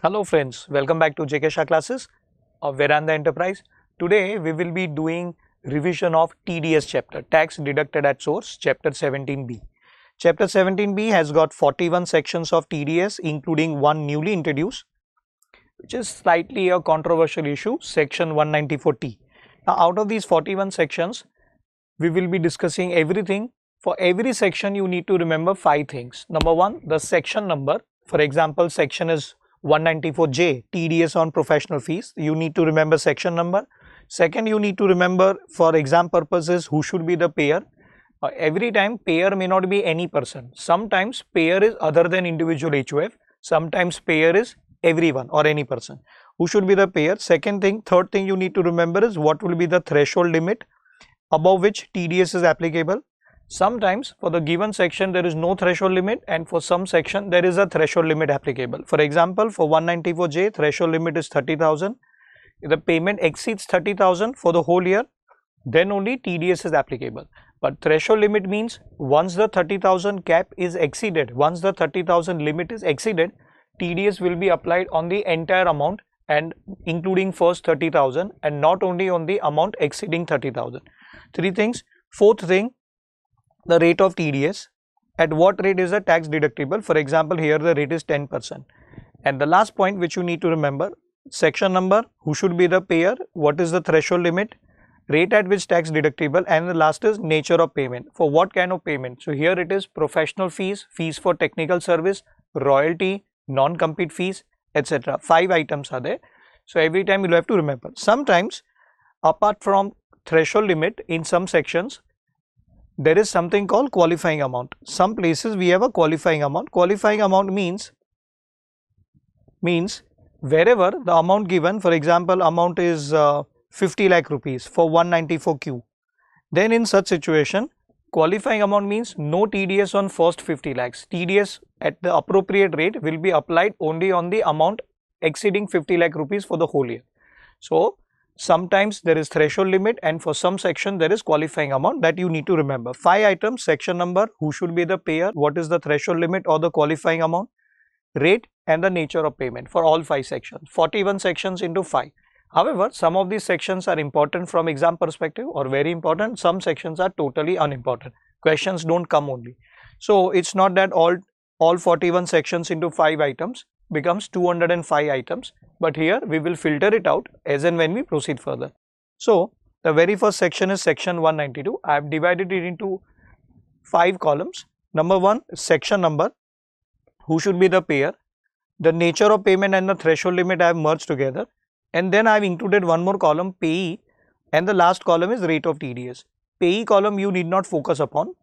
Hello friends, welcome back to JK Shah classes of Veranda Enterprise. Today we will be doing revision of TDS chapter, tax deducted at source, chapter 17b. Chapter 17b has got 41 sections of TDS including one newly introduced, which is slightly a controversial issue, section 194T. Now out of these 41 sections, we will be discussing everything. For every section you need to remember 5 things. Number 1, the section number. For example, section is 194J, TDS on professional fees. You need to remember section number. Second, you need to remember for exam purposes who should be the payer. Every time payer may not be any person. Sometimes payer is other than individual HUF. Sometimes payer is everyone or any person. Who should be the payer? Second thing, third thing you need to remember is what will be the threshold limit above which TDS is applicable. Sometimes for the given section there is no threshold limit, and for some section there is a threshold limit applicable. For example, for 194J threshold limit is 30,000. If the payment exceeds 30,000 for the whole year, then only TDS is applicable. But threshold limit means once the 30,000 cap is exceeded, once the 30,000 limit is exceeded, TDS will be applied on the entire amount and including first 30,000 and not only on the amount exceeding 30,000. 3 things. Fourth thing, the rate of TDS, at what rate is the tax deductible. For example, here the rate is 10%. And the last point which you need to remember, section number, who should be the payer, what is the threshold limit, rate at which tax deductible, and the last is nature of payment. For what kind of payment? So here it is professional fees, fees for technical service, royalty, non-compete fees, etc. 5 items are there. So every time you will have to remember. Sometimes apart from threshold limit, in some sections there is something called qualifying amount. Some places we have a qualifying amount. Qualifying amount means wherever the amount given, for example, amount is 50 lakh rupees for 194Q. Then in such situation, qualifying amount means no TDS on first 50 lakhs. TDS at the appropriate rate will be applied only on the amount exceeding 50 lakh rupees for the whole year. So sometimes there is threshold limit, and for some section there is qualifying amount that you need to remember. 5 items: section number, who should be the payer, what is the threshold limit or the qualifying amount, rate, and the nature of payment for all 5 sections. 41 sections into 5. However, some of these sections are important from exam perspective or very important. Some sections are totally unimportant. Questions don't come only. So it's not that all 41 sections into 5 items becomes 205 items, but here we will filter it out as and when we proceed further. So the very first section is section 192. I have divided it into 5 columns. Number 1, section number, who should be the payer, the nature of payment and the threshold limit I have merged together, and then I have included one more column, payee, and the last column is rate of TDS. Payee column you need not focus upon.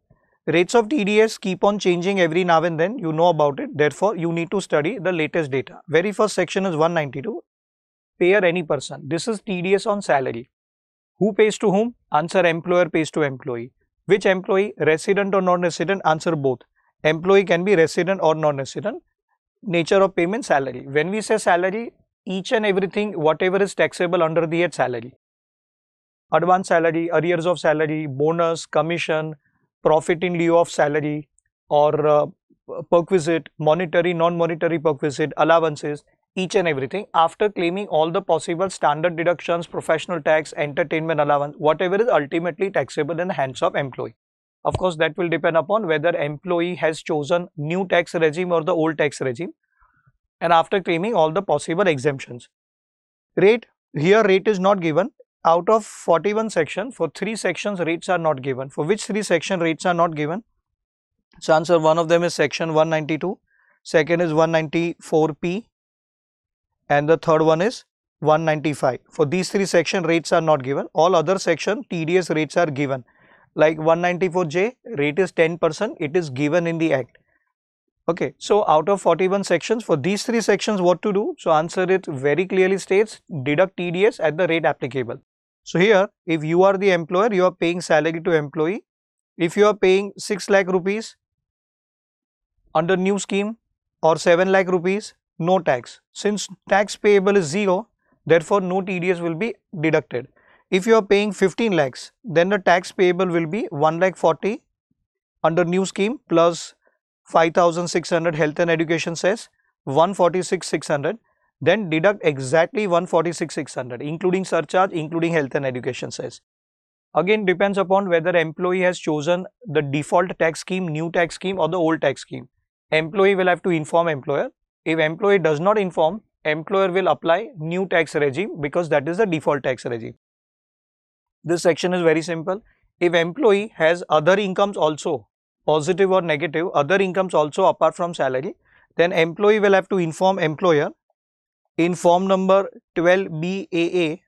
Rates of TDS keep on changing every now and then, you know about it, therefore you need to study the latest data. Very first section is 192, payer any person. This is TDS on salary. Who pays to whom? Answer, employer pays to employee. Which employee? Resident or non-resident? Answer, both. Employee can be resident or non-resident. Nature of payment, salary. When we say salary, each and everything whatever is taxable under the head salary. Advance salary, arrears of salary, bonus, commission, profit in lieu of salary, or perquisite, monetary, non-monetary perquisite, allowances, each and everything, after claiming all the possible standard deductions, professional tax, entertainment allowance, whatever is ultimately taxable in the hands of employee. Of course, that will depend upon whether employee has chosen new tax regime or the old tax regime, and after claiming all the possible exemptions. Rate, here rate is not given. Out of 41 sections, for 3 sections rates are not given. For which 3 section rates are not given? So answer, one of them is section 192, second is 194P, and the third one is 195. For these 3 section rates are not given. All other section TDS rates are given. Like 194J, rate is 10%, it is given in the act. Okay, so out of 41 sections, for these 3 sections what to do? So answer, it very clearly states deduct TDS at the rate applicable. So here, if you are the employer, you are paying salary to employee. If you are paying 6 lakh rupees under new scheme or 7 lakh rupees, no tax. Since tax payable is 0, therefore no TDS will be deducted. If you are paying 15 lakhs, then the tax payable will be 1 lakh 40 under new scheme plus 5,600 health and education cess, 146,600. then deduct exactly 146,600 including surcharge, including health and education cess. Again depends upon whether employee has chosen the default tax scheme, new tax scheme or the old tax scheme. Employee will have to inform employer. If employee does not inform, employer will apply new tax regime because that is the default tax regime. This section is very simple. If employee has other incomes also, positive or negative, other incomes also apart from salary, then employee will have to inform employer in form number 12BAA,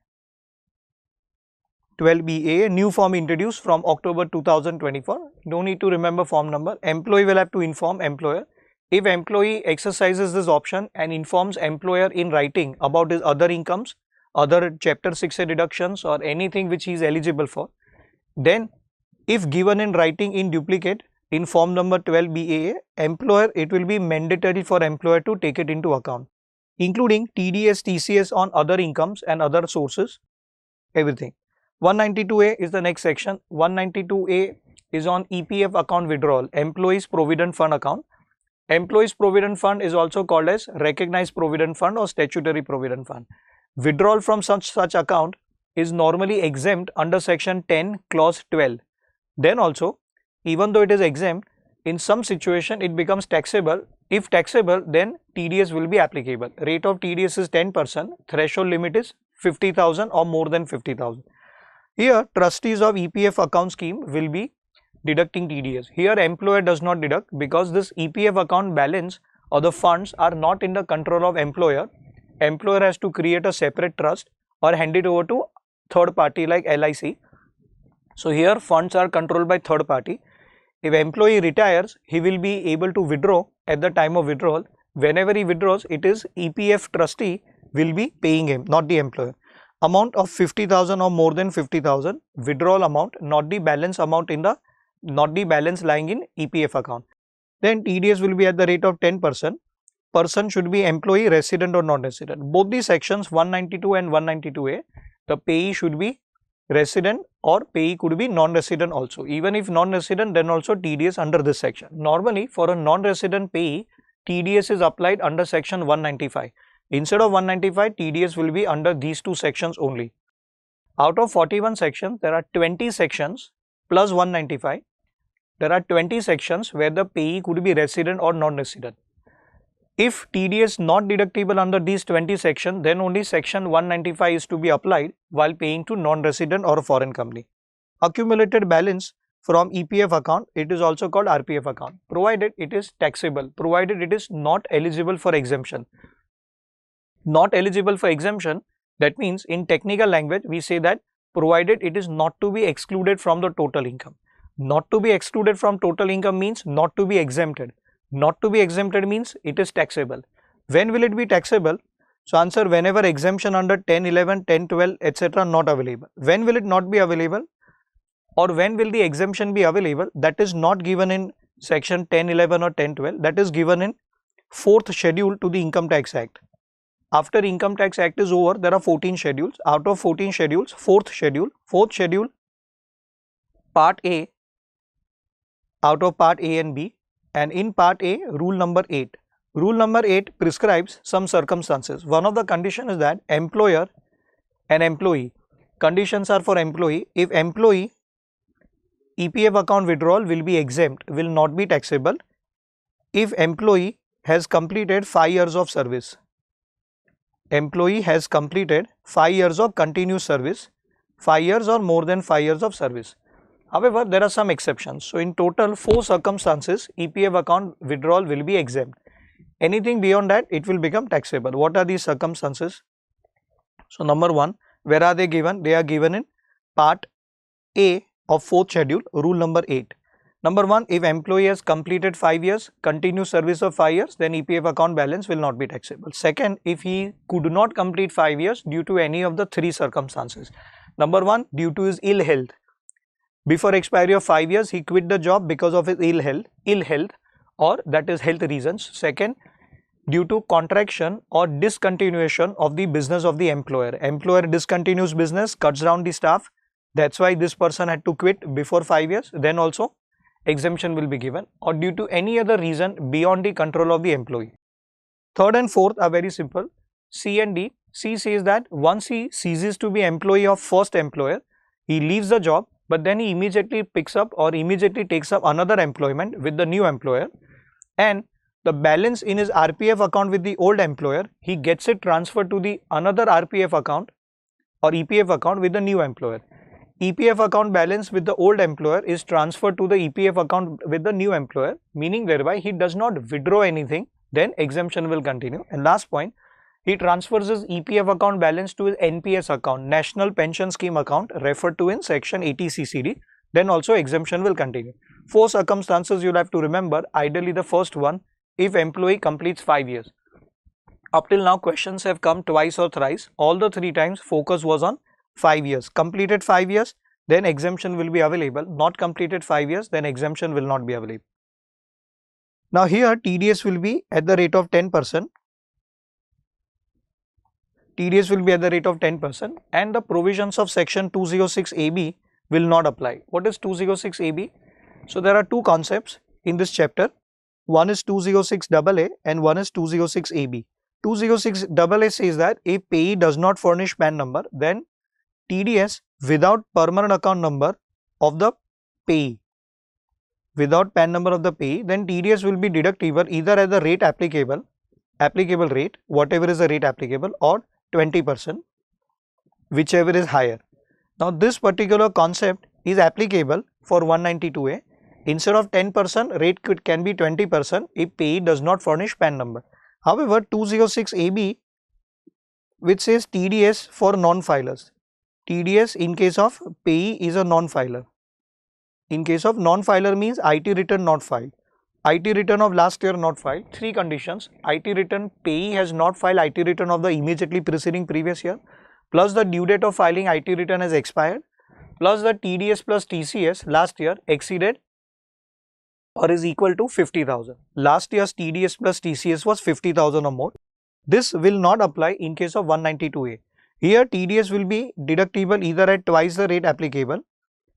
new form introduced from October 2024. No need to remember form number. Employee will have to inform employer. If employee exercises this option and informs employer in writing about his other incomes, other chapter 6A deductions or anything which he is eligible for, then if given in writing in duplicate in form number 12BAA, employer, it will be mandatory for employer to take it into account, including TDS, TCS on other incomes and other sources, everything. 192A is the next section. 192A is on EPF account withdrawal, Employees Provident Fund account. Employees Provident Fund is also called as Recognized Provident Fund or Statutory Provident Fund. Withdrawal from such account is normally exempt under section 10 clause 12. Then also, even though it is exempt, in some situation it becomes taxable. If taxable, then TDS will be applicable. Rate of TDS is 10%, threshold limit is 50,000 or more than 50,000. Here trustees of EPF account scheme will be deducting TDS. Here employer does not deduct because this EPF account balance or the funds are not in the control of employer. Employer has to create a separate trust or hand it over to third party like LIC. So here funds are controlled by third party. If employee retires, he will be able to withdraw at the time of withdrawal. Whenever he withdraws, it is EPF trustee will be paying him, not the employer. Amount of 50,000 or more than 50,000, withdrawal amount, not the balance amount in the, not the balance lying in EPF account. Then TDS will be at the rate of 10%. Person should be employee, resident or non-resident. Both these sections 192 and 192A, the payee should be resident or payee could be non-resident also. Even if non-resident, then also TDS under this section. Normally for a non-resident payee, TDS is applied under section 195. Instead of 195, TDS will be under these two sections only. Out of 41 sections, there are 20 sections plus 195. There are 20 sections where the payee could be resident or non-resident. If TDS not deductible under these 20 sections, then only section 195 is to be applied while paying to non-resident or a foreign company. Accumulated balance from EPF account, it is also called RPF account, provided it is taxable, provided it is not eligible for exemption. Not eligible for exemption, that means in technical language we say that provided it is not to be excluded from the total income. Not to be excluded from total income means not to be exempted. Not to be exempted means it is taxable. When will it be taxable? So answer, whenever exemption under 10, 11, 10, 12 etc. not available. When will it not be available? Or when will the exemption be available? That is not given in section 10, 11 or 10, 12. That is given in 4th schedule to the Income Tax Act. After Income Tax Act is over, there are 14 schedules. Out of 14 schedules, 4th schedule, part A, out of part A and B, and in part A, rule number 8. Rule number 8 prescribes some circumstances. One of the conditions is that employer and employee, conditions are for employee. If employee, EPF account withdrawal will be exempt, will not be taxable. If employee has completed 5 years of service. Employee has completed 5 years of continuous service, 5 years or more than 5 years of service. However, there are some exceptions. So in total 4 circumstances, EPF account withdrawal will be exempt. Anything beyond that, it will become taxable. What are these circumstances? So number 1, where are they given? They are given in part A of 4th schedule, rule number 8. Number 1, if employee has completed 5 years, continuous service of 5 years, then EPF account balance will not be taxable. Second, if he could not complete 5 years due to any of the 3 circumstances. Number 1, due to his ill health. Before expiry of 5 years, he quit the job because of his ill health or that is health reasons. Second, due to contraction or discontinuation of the business of the employer. Employer discontinues business, cuts down the staff. That's why this person had to quit before 5 years. Then also exemption will be given, or due to any other reason beyond the control of the employee. Third and fourth are very simple. C and D. C says that once he ceases to be employee of first employer, he leaves the job, but then he immediately picks up or immediately takes up another employment with the new employer, and the balance in his RPF account with the old employer, he gets it transferred to the another RPF account or EPF account with the new employer. EPF account balance with the old employer is transferred to the EPF account with the new employer, meaning thereby he does not withdraw anything, then exemption will continue. And last point, he transfers his EPF account balance to his NPS account, National Pension Scheme account, referred to in section 80 CCD, then also exemption will continue. 4 circumstances you'll have to remember. Ideally the first one, if employee completes 5 years. Up till now questions have come twice or thrice. All the 3 times focus was on 5 years. Completed 5 years, then exemption will be available. Not completed 5 years, then exemption will not be available. Now here TDS will be at the rate of 10%. TDS will be at the rate of 10% and the provisions of section 206AB will not apply. What is 206AB? So there are 2 concepts in this chapter. One is 206AA and one is 206AB. 206AA says that if payee does not furnish PAN number, then TDS without permanent account number of the payee, without PAN number of the payee, then TDS will be deductible either at the rate applicable rate, whatever is the rate applicable, or 20%, whichever is higher. Now this particular concept is applicable for 192A. Instead of 10%, rate can be 20% if payee does not furnish PAN number. However, 206AB, which says TDS for non-filers. TDS in case of payee is a non-filer. In case of non-filer means IT return not filed. IT return of last year not filed. 3 conditions. IT return, payee has not filed IT return of the immediately preceding previous year, plus the due date of filing IT return has expired, plus the TDS plus TCS last year exceeded or is equal to 50,000. Last year's TDS plus TCS was 50,000 or more. This will not apply in case of 192A. Here TDS will be deductible either at twice the rate applicable,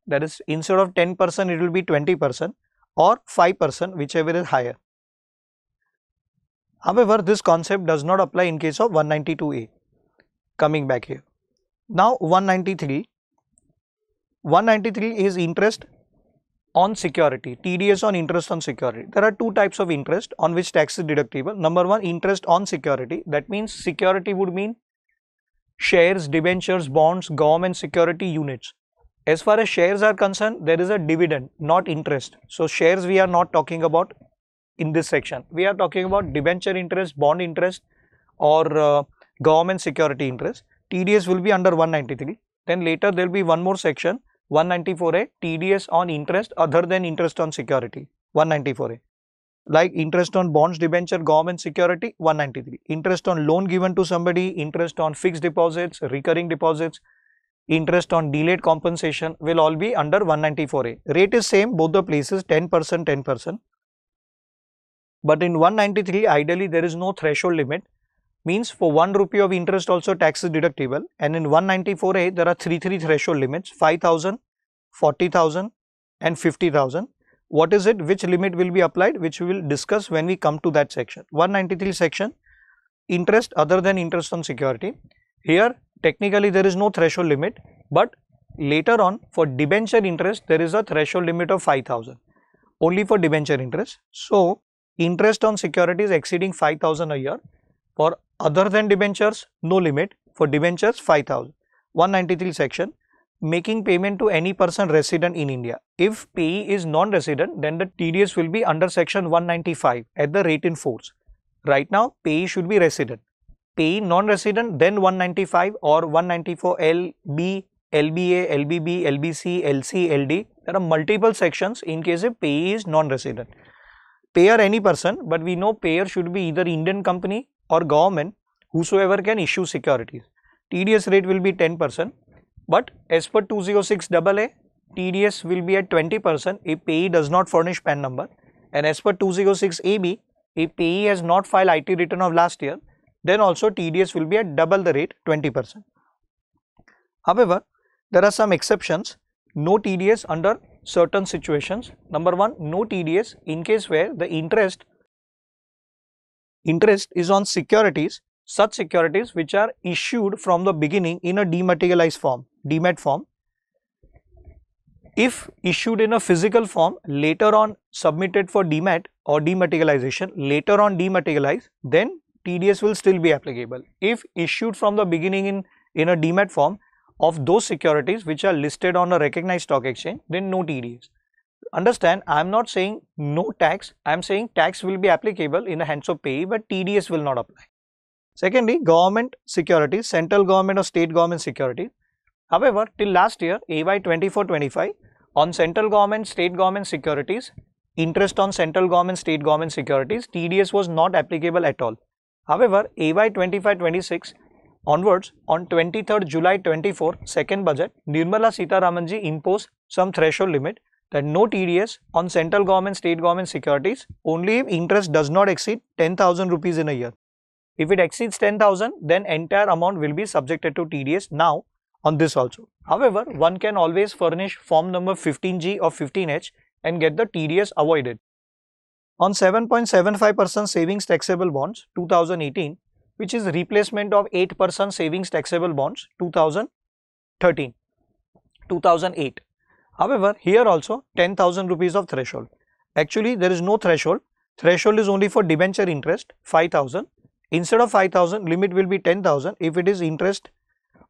that is instead of 10% it will be 20% or 5%, whichever is higher. However, this concept does not apply in case of 192A. Coming back here. Now 193 is interest on security, TDS on interest on security. There are 2 types of interest on which tax is deductible. Number 1, interest on security. That means security would mean shares, debentures, bonds, government security units. As far as shares are concerned, there is a dividend, not interest. So shares we are not talking about in this section. We are talking about debenture interest, bond interest, or government security interest. TDS will be under 193. Then later there will be one more section, 194A, TDS on interest other than interest on security, 194A. Like interest on bonds, debenture, government security, 193. Interest on loan given to somebody, interest on fixed deposits, recurring deposits, interest on delayed compensation will all be under 194A. Rate is same, both the places, 10%, 10%. But in 193, ideally there is no threshold limit. Means for 1 rupee of interest also tax is deductible, and in 194A there are 3 threshold limits, 5,000, 40,000 and 50,000. What is it? Which limit will be applied? Which we will discuss when we come to that section. 193 section, interest other than interest on security. Here technically there is no threshold limit, but later on for debenture interest there is a threshold limit of 5,000 only for debenture interest. So interest on securities exceeding 5,000 a year. For other than debentures, no limit. For debentures, 5,000. 193 section, making payment to any person resident in India. If payee is non-resident, then the TDS will be under section 195 at the rate in force. Right now, payee should be resident. Payee non-resident, then 195 or 194 LB, LBA, LBB, LBC, LC, LD. There are multiple sections in case if payee is non-resident. Payer any person, but we know payer should be either Indian company or government, whosoever can issue securities. TDS rate will be 10%, but as per 206AA, TDS will be at 20% if payee does not furnish PAN number, and as per 206AB, if payee has not filed IT return of last year, then also TDS will be at double the rate, 20%. However, there are some exceptions. No TDS under certain situations. Number 1, no TDS in case where the interest is on securities. such securities which are issued from the beginning in a dematerialized form, demat form. If issued in a physical form, later on submitted for demat or dematerialization, later on dematerialized, then TDS will still be applicable. If issued from the beginning in a demat form of those securities which are listed on a recognized stock exchange, then no TDS. Understand, I am not saying no tax, I am saying tax will be applicable in the hands of payee, but TDS will not apply. Secondly, government securities, central government or state government securities. However, till last year, AY 24-25, on central government, state government securities, interest on central government, state government securities, TDS was not applicable at all. However, AY 25-26 onwards, on 23rd July 24, second budget, Nirmala Sitharamanji imposed some threshold limit that no TDS on central government, state government securities only if interest does not exceed 10,000 rupees in a year. If it exceeds 10,000, then entire amount will be subjected to TDS now on this also. However, one can always furnish form number 15G or 15H and get the TDS avoided. On 7.75% savings taxable bonds 2018, which is replacement of 8% savings taxable bonds 2008. However, here also 10,000 rupees of threshold. Actually, there is no threshold. Threshold is only for debenture interest 5,000. Instead of 5,000, limit will be 10,000 if it is interest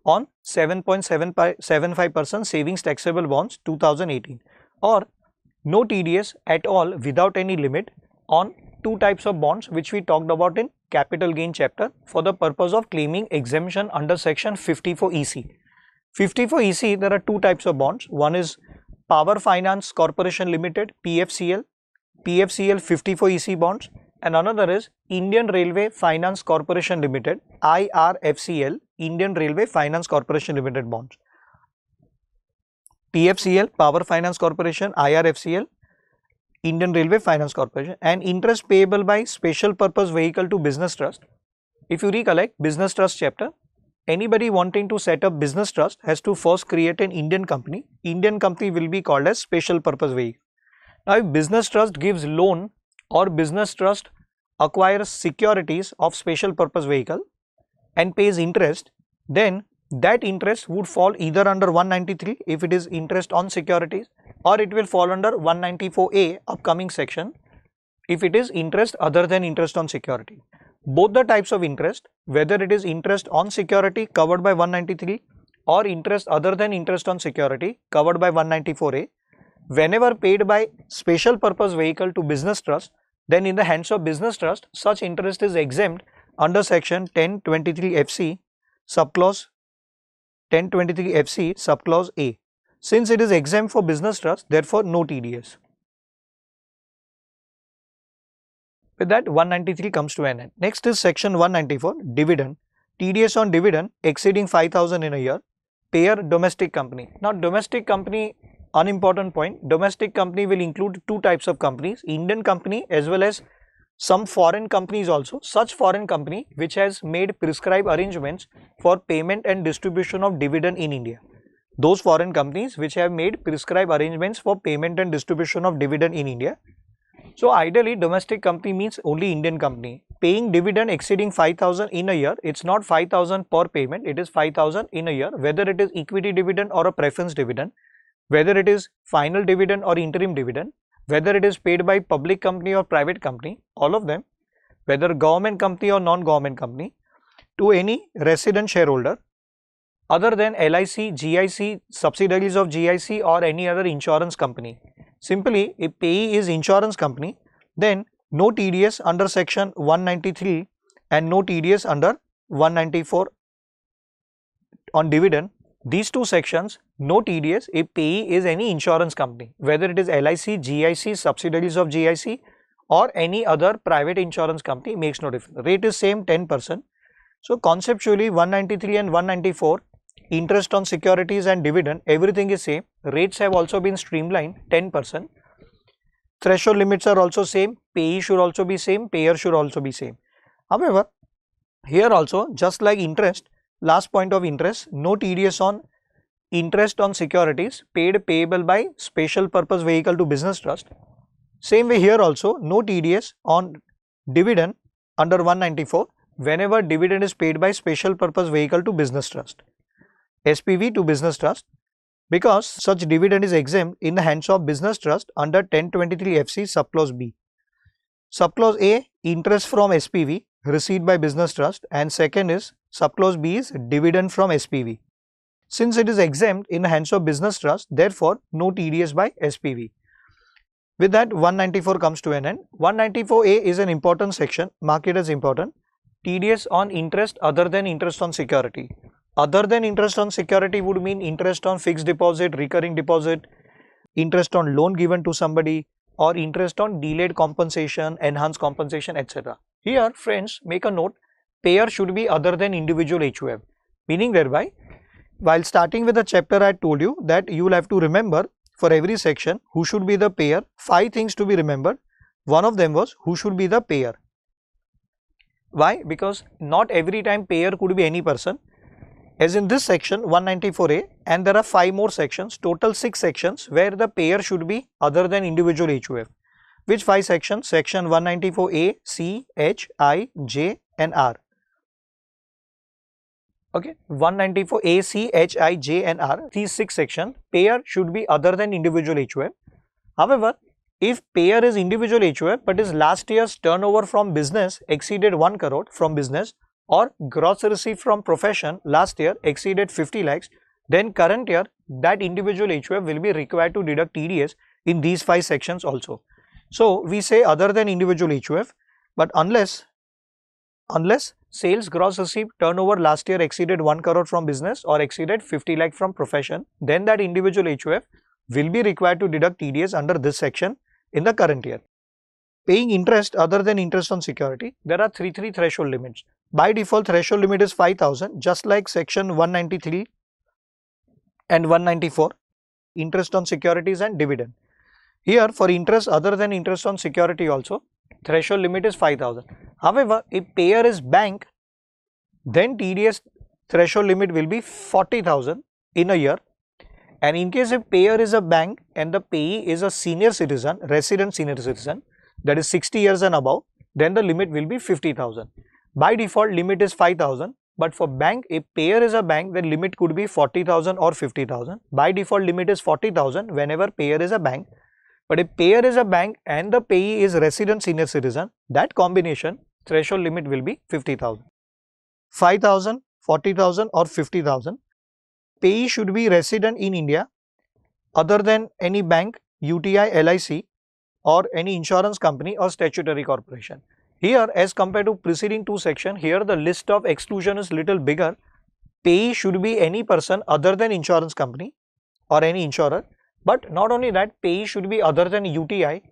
on 7.75% savings taxable bonds 2018, or no TDS at all without any limit on two types of bonds which we talked about in capital gain chapter for the purpose of claiming exemption under section 54 EC. 54 EC, there are two types of bonds. One is Power Finance Corporation Limited, PFCL 54 EC bonds, and another is Indian Railway Finance Corporation Limited, IRFCL, Indian Railway Finance Corporation Limited bonds. PFCL, Power Finance Corporation, IRFCL, Indian Railway Finance Corporation, and interest payable by special purpose vehicle to business trust. If you recollect business trust chapter, anybody wanting to set up business trust has to first create an Indian company. Indian company will be called as special purpose vehicle. Now, if business trust gives loan or business trust acquires securities of special purpose vehicle and pays interest, then that interest would fall either under 193 if it is interest on securities, or it will fall under 194A upcoming section if it is interest other than interest on security. Both the types of interest, whether it is interest on security covered by 193 or interest other than interest on security covered by 194A, whenever paid by special purpose vehicle to business trust, then in the hands of business trust, such interest is exempt under section 1023 FC subclause 1023 FC subclause A. Since it is exempt for business trust, therefore no TDS. With that, 193 comes to an end. Next is section 194, dividend. TDS on dividend exceeding 5,000 in a year. Payer domestic company. Now, domestic company, unimportant point, domestic company will include two types of companies, Indian company as well as some foreign companies also. Such foreign company which has made prescribed arrangements for payment and distribution of dividend in India. Those foreign companies which have made prescribed arrangements for payment and distribution of dividend in India. So, ideally domestic company means only Indian company. Paying dividend exceeding 5,000 in a year, it's not 5,000 per payment, it is 5,000 in a year, whether it is equity dividend or a preference dividend, whether it is final dividend or interim dividend, whether it is paid by public company or private company, all of them, whether government company or non-government company, to any resident shareholder other than LIC, GIC, subsidiaries of GIC or any other insurance company. Simply, if payee is insurance company, then no TDS under section 193 and no TDS under 194 on dividend. These two sections, no TDS if payee is any insurance company, whether it is LIC, GIC, subsidiaries of GIC or any other private insurance company, makes no difference. Rate is same 10%. So, conceptually 193 and 194, interest on securities and dividend, everything is same. Rates have also been streamlined 10%. Threshold limits are also same, payee should also be same, payer should also be same. However, here also just like interest, last point of interest, no TDS on interest on securities paid payable by special purpose vehicle to business trust. Same way here also no TDS on dividend under 194 whenever dividend is paid by special purpose vehicle to business trust, SPV to business trust, because such dividend is exempt in the hands of business trust under 1023 FC subclause B. Subclause A, interest from SPV received by business trust, and second is subclause B is dividend from SPV. Since it is exempt in the hands of business trust, therefore no TDS by SPV. With that, 194 comes to an end. 194A is an important section, mark it as important. TDS on interest other than interest on security. Other than interest on security would mean interest on fixed deposit, recurring deposit, interest on loan given to somebody, or interest on delayed compensation, enhanced compensation, etc. Here, friends, make a note, payer should be other than individual HUF. Meaning thereby, while starting with the chapter, I told you that you will have to remember for every section who should be the payer. 5 things to be remembered. One of them was who should be the payer. Why? Because not every time payer could be any person. As in this section 194A, and there are 5 more sections, total 6 sections where the payer should be other than individual HUF. Which 5 sections? Section 194A, C, H, I, J and R. Okay, 194A, C, H, I, J and R, these 6 sections, payer should be other than individual HUF. However, if payer is individual HUF but his last year's turnover from business exceeded 1 crore from business, or gross receipt from profession last year exceeded 50 lakhs, then current year that individual HUF will be required to deduct TDS in these 5 sections also. So we say other than individual HUF, but unless sales gross receipt turnover last year exceeded 1 crore from business or exceeded 50 lakh from profession, then that individual HUF will be required to deduct TDS under this section in the current year. Paying interest other than interest on security, there are 3 threshold limits. By default, threshold limit is 5,000, just like section 193 and 194, interest on securities and dividend. Here for interest other than interest on security also, threshold limit is 5,000. However, if payer is bank, then TDS threshold limit will be 40,000 in a year. And in case if payer is a bank and the payee is a senior citizen, resident senior citizen, that is 60 years and above, then the limit will be 50,000. By default, limit is 5,000, but for bank, if payer is a bank, then limit could be 40,000 or 50,000. By default, limit is 40,000 whenever payer is a bank. But if payer is a bank and the payee is resident senior citizen, that combination threshold limit will be 50,000. 5,000, 40,000 or 50,000. Payee should be resident in India other than any bank, UTI, LIC or any insurance company or statutory corporation. Here, as compared to preceding 2 sections, here the list of exclusion is little bigger. Payee should be any person other than insurance company or any insurer. But not only that, payee should be other than UTI,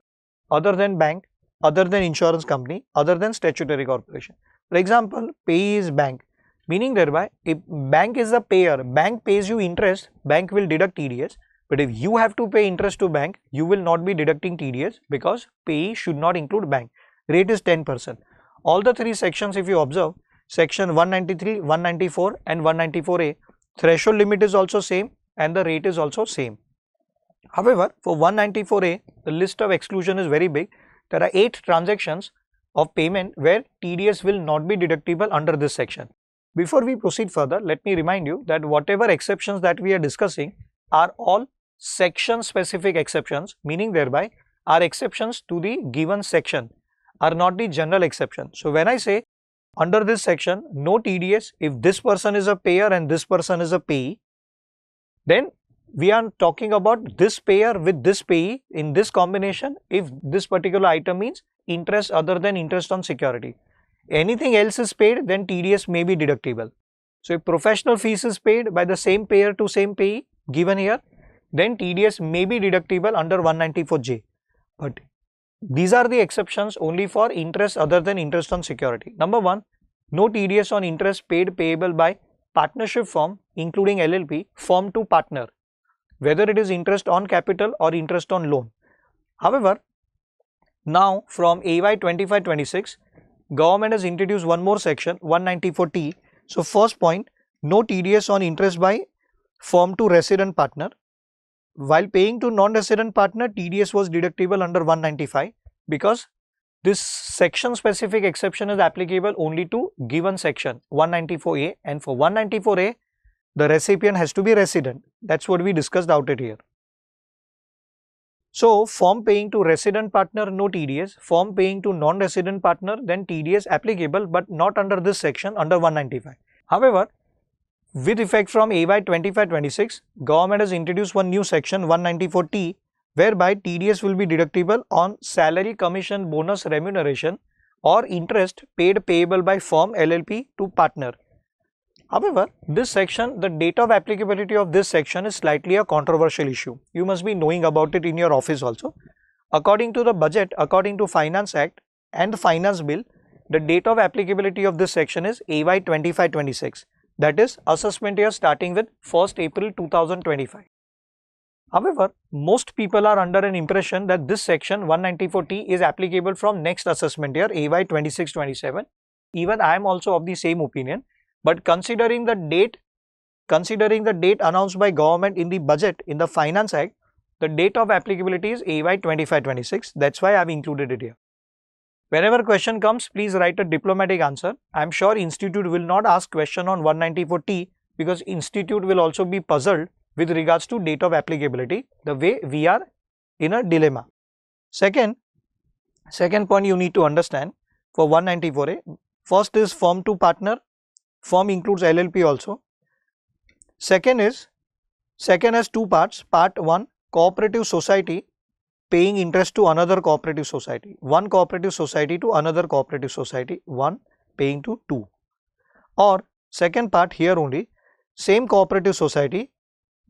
other than bank, other than insurance company, other than statutory corporation. For example, payee is bank, meaning thereby if bank is a payer, bank pays you interest, bank will deduct TDS. But if you have to pay interest to bank, you will not be deducting TDS because payee should not include bank. Rate is 10%. All the 3 sections, if you observe, section 193, 194 and 194A, threshold limit is also same and the rate is also same. However, for 194A, the list of exclusion is very big. There are 8 transactions of payment where TDS will not be deductible under this section. Before we proceed further, let me remind you that whatever exceptions that we are discussing are all section specific exceptions, meaning thereby are exceptions to the given section, are not the general exception. So when I say under this section no TDS if this person is a payer and this person is a payee, then we are talking about this payer with this payee in this combination if this particular item means interest other than interest on security. Anything else is paid, then TDS may be deductible. So if professional fees is paid by the same payer to same payee given here, then TDS may be deductible under 194J. But these are the exceptions only for interest other than interest on security. Number 1, no TDS on interest paid payable by partnership firm including LLP formed to partner, whether it is interest on capital or interest on loan. However, now from AY 25-26, government has introduced one more section 194T. So first point, no TDS on interest by firm to resident partner. While paying to non-resident partner, TDS was deductible under 195 because This section specific exception is applicable only to given section 194A, and for 194A the recipient has to be resident. That's what we discussed out it here. So firm paying to resident partner, no TDS. Firm paying to non-resident partner, then TDS applicable, but not under this section, under 195. However, with effect from AY 25-26, government has introduced one new section 194T, whereby TDS will be deductible on salary, commission, bonus, remuneration or interest paid payable by firm LLP to partner. However, this section, the date of applicability of this section is slightly a controversial issue. You must be knowing about it in your office also. According to the budget, according to Finance Act and the Finance Bill, the date of applicability of this section is AY 25-26. That is assessment year starting with 1st April 2025. However, most people are under an impression that this section 194T is applicable from next assessment year AY 26-27. Even I am also of the same opinion. But considering the date announced by government in the budget, in the Finance Act, the date of applicability is AY 25-26. That's why I have included it here. Whenever question comes, please write a diplomatic answer. I am sure institute will not ask question on 194T because institute will also be puzzled with regards to date of applicability, the way we are in a dilemma. Second point you need to understand for 194A, first is firm to partner. Firm includes LLP also. Second has two parts. Part 1, cooperative society paying interest to another cooperative society. One cooperative society to another cooperative society. 1 paying to 2. Or second part here only, same cooperative society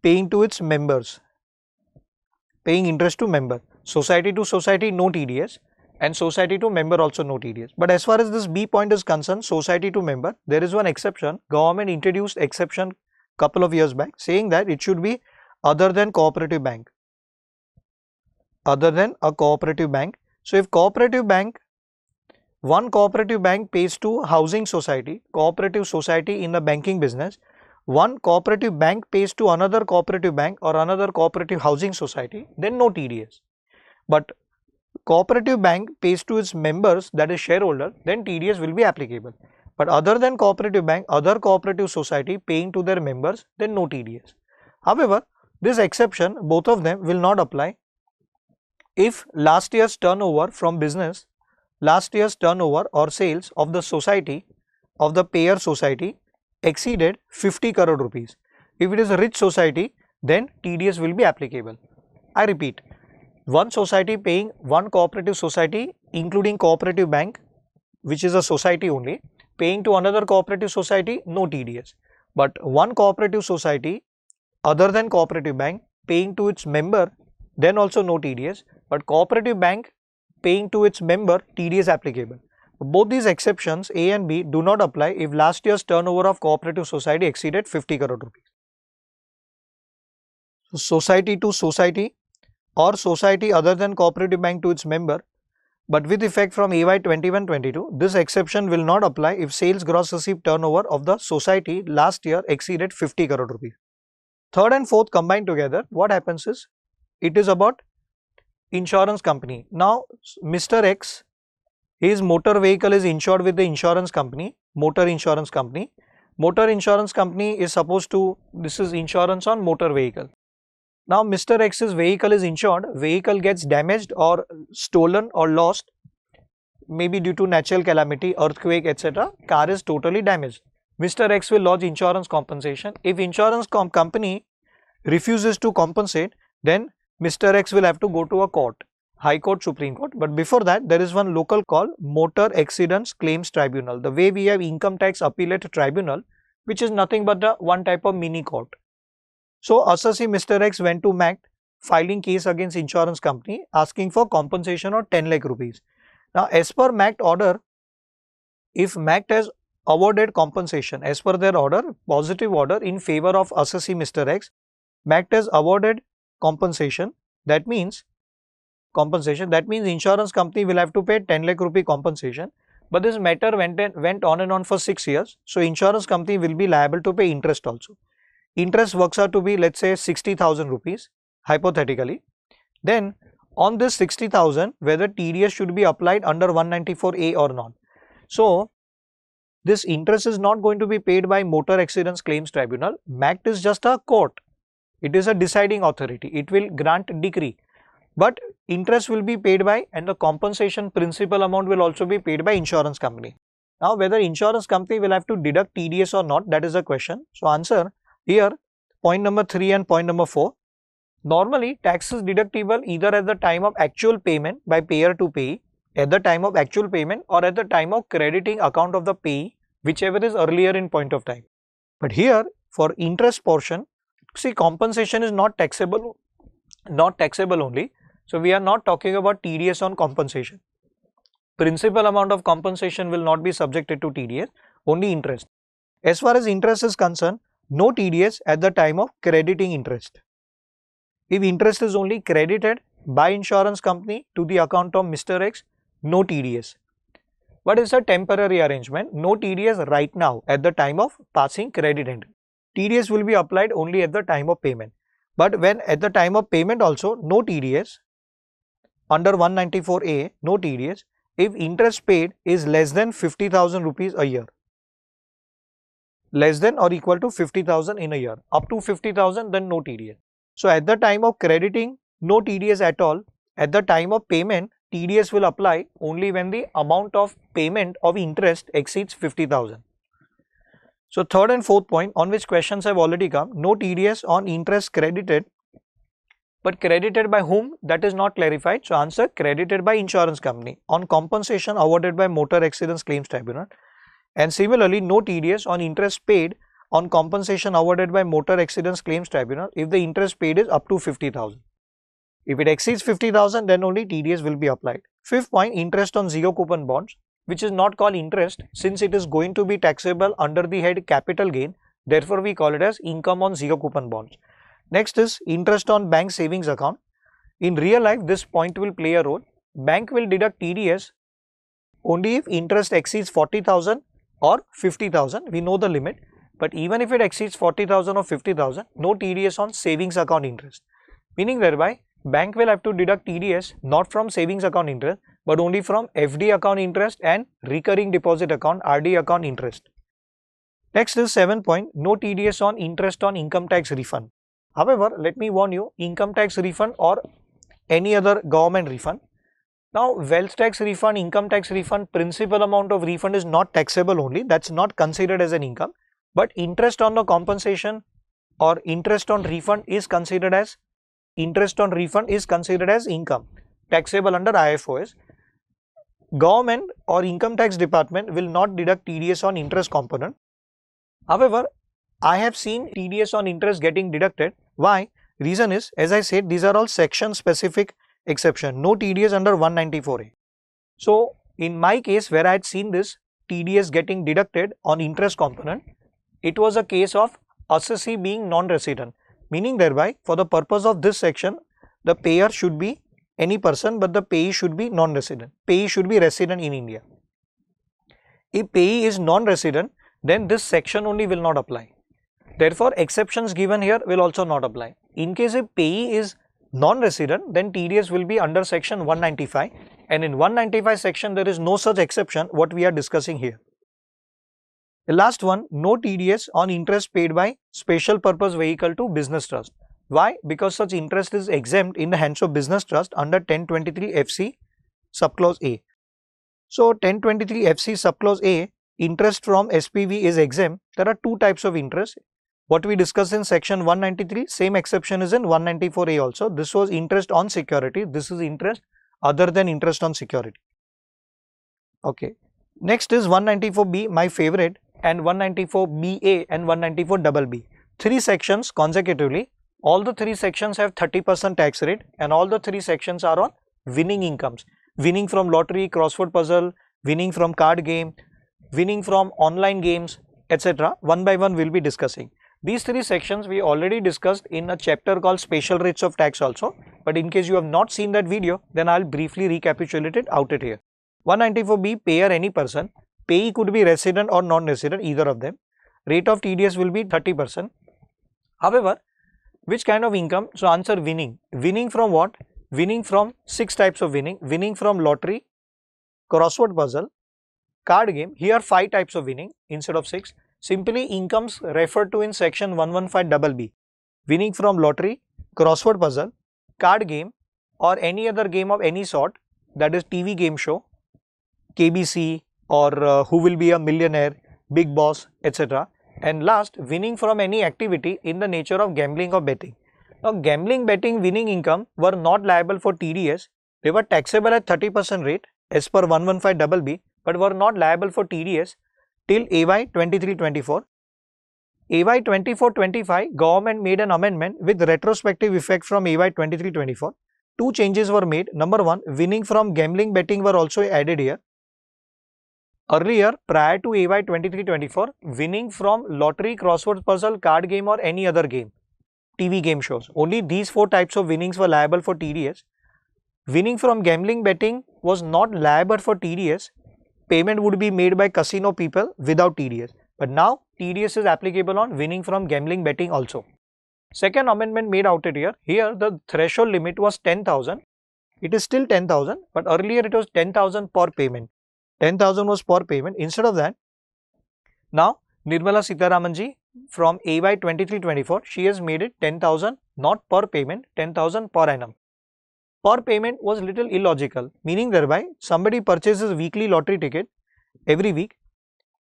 paying to its members. Paying interest to member. Society to society, no TDS. And society to member also no TDS. But as far as this B point is concerned, society to member, there is one exception. Government introduced exception couple of years back saying that it should be other than cooperative bank. Other than a cooperative bank. So if cooperative bank, one cooperative bank pays to housing society, cooperative society in the banking business, one cooperative bank pays to another cooperative bank or another cooperative housing society, then no TDS. But cooperative bank pays to its members, that is shareholder, then TDS will be applicable. But other than cooperative bank, other cooperative society paying to their members, then no TDS. However, this exception, both of them will not apply if last year's turnover from business, last year's turnover or sales of the society, of the payer society exceeded 50 crore rupees. If it is a rich society, then TDS will be applicable. I repeat, one society paying, one cooperative society including cooperative bank, which is a society only, paying to another cooperative society, no TDS. But one cooperative society other than cooperative bank paying to its member, then also no TDS. But cooperative bank paying to its member, TDS applicable. Both these exceptions A and B do not apply if last year's turnover of cooperative society exceeded 50 crore rupees. So society to society or society other than cooperative bank to its member, but with effect from AY 21-22, this exception will not apply if sales gross received turnover of the society last year exceeded 50 crore rupees. Third and fourth combined together, what happens is, it is about insurance company. Now Mr. X, his motor vehicle is insured with the insurance company, motor insurance company. Motor insurance company is supposed to, this is insurance on motor vehicle. Now Mr. X's vehicle is insured, vehicle gets damaged or stolen or lost, maybe due to natural calamity, earthquake, etc. Car is totally damaged. Mr. X will lodge insurance compensation. If insurance company refuses to compensate, then Mr. X will have to go to a court, High Court, Supreme Court. But before that, there is one local called Motor Accidents Claims Tribunal. The way we have Income Tax Appellate Tribunal, which is nothing but the one type of mini court. So assessee Mr. X went to MACT, filing case against insurance company, asking for compensation of 10 lakh rupees. Now as per MACT order, if MACT has awarded compensation as per their order, positive order in favor of assessee Mr. X, MACT has awarded compensation, that means insurance company will have to pay 10 lakh rupee compensation. But this matter went on and on for 6 years. So insurance company will be liable to pay interest also. Interest works out to be, let's say, 60,000 rupees hypothetically. Then on this 60,000 whether TDS should be applied under 194A or not. So this interest is not going to be paid by Motor Accidents Claims Tribunal. MACT is just a court. It is a deciding authority. It will grant decree. But interest will be paid by, and the compensation principal amount will also be paid by insurance company. Now whether insurance company will have to deduct TDS or not, that is a question. So answer here, point number 3 and point number 4. Normally tax is deductible either at the time of actual payment by payer to payee, at the time of actual payment, or at the time of crediting account of the payee, whichever is earlier in point of time. But here for interest portion, see, compensation is not taxable only. So we are not talking about TDS on compensation. Principal amount of compensation will not be subjected to TDS, only interest. As far as interest is concerned, no TDS at the time of crediting interest. If interest is only credited by insurance company to the account of Mr. X, no TDS. But it's a temporary arrangement, no TDS right now at the time of passing credit end. TDS will be applied only at the time of payment. But when at the time of payment also, no TDS, under 194A, no TDS, if interest paid is less than 50,000 rupees a year. Less than or equal to 50,000 in a year. Up to 50,000, then no TDS. So at the time of crediting, no TDS at all. At the time of payment, TDS will apply only when the amount of payment of interest exceeds 50,000. So third and fourth point on which questions have already come, no TDS on interest credited, but credited by whom, that is not clarified. So answer, credited by insurance company on compensation awarded by Motor Accidents Claims Tribunal. And similarly, no TDS on interest paid on compensation awarded by Motor Accidents Claims Tribunal if the interest paid is up to 50,000. If it exceeds 50,000, then only TDS will be applied. Fifth point, interest on zero coupon bonds, which is not called interest since it is going to be taxable under the head capital gain. Therefore, we call it as income on zero coupon bonds. Next is interest on bank savings account. In real life, this point will play a role. Bank will deduct TDS only if interest exceeds 40,000 or 50,000. We know the limit. But even if it exceeds 40,000 or 50,000, no TDS on savings account interest. Meaning thereby, bank will have to deduct TDS not from savings account interest, but only from FD account interest and recurring deposit account RD account interest. Next is 7th point, no TDS on interest on income tax refund. However, let me warn you, income tax refund or any other government refund. Now, wealth tax refund, income tax refund, principal amount of refund is not taxable only, that's not considered as an income. But interest on the compensation or interest on refund is considered as income, taxable under IFOS. Government or income tax department will not deduct TDS on interest component. However, I have seen TDS on interest getting deducted. Why? Reason is, as I said, these are all section specific exception, no TDS under 194A. So in my case where I had seen this TDS getting deducted on interest component, it was a case of assessee being non-resident, meaning thereby for the purpose of this section, the payer should be any person but the payee should be non-resident. Payee should be resident in India. If payee is non-resident, then this section only will not apply. Therefore, exceptions given here will also not apply. In case if payee is non-resident, then TDS will be under section 195, and in 195 section there is no such exception what we are discussing here. The last one, no TDS on interest paid by special purpose vehicle to business trust. Why? Because such interest is exempt in the hands of business trust under 1023 FC subclause A. So 1023 FC subclause A, interest from SPV is exempt. There are two types of interest. What we discussed in section 193, same exception is in 194A also. This was interest on security. This is interest other than interest on security. Okay. Next is 194B, my favorite, and 194BA and 194BB. Three sections consecutively. All the three sections have 30% tax rate and all the three sections are on winning incomes. Winning from lottery, crossword puzzle, winning from card game, winning from online games, etc. One by one we will be discussing. These three sections we already discussed in a chapter called special rates of tax also. But in case you have not seen that video, then I will briefly recapitulate it out here. 194B, payer any person. Payee could be resident or non-resident, either of them. Rate of TDS will be 30%. However, which kind of income? So answer winning. Winning from what? winning from 6 types of winning. Winning from lottery, crossword puzzle, card game. Here 5 types of winning instead of 6. Simply incomes referred to in section 115BB. Winning from lottery, crossword puzzle, card game or any other game of any sort, that is TV game show, KBC or Who Will Be a Millionaire, Big Boss, etc. And last, winning from any activity in the nature of gambling or betting. Now, gambling, betting, winning income were not liable for TDS. They were taxable at 30% rate as per 115BB, but were not liable for TDS till AY 23-24. AY 24-25, government made an amendment with retrospective effect from AY 23-24. 2 changes were made. Number 1, winning from gambling, betting were also added here. Earlier, prior to AY 23-24, winning from lottery, crossword puzzle, card game or any other game, TV game shows, only these 4 types of winnings were liable for TDS. Winning from gambling, betting was not liable for TDS. Payment would be made by casino people without TDS. But now TDS is applicable on winning from gambling, betting also. Second amendment made out here. Here the threshold limit was 10,000. It is still 10,000, but earlier it was 10,000 per payment. 10,000 was per payment. Instead of that, now Nirmala Sitharamanji from AY 23-24, she has made it 10,000 not per payment, 10,000 per annum. Per payment was little illogical, meaning thereby somebody purchases weekly lottery ticket every week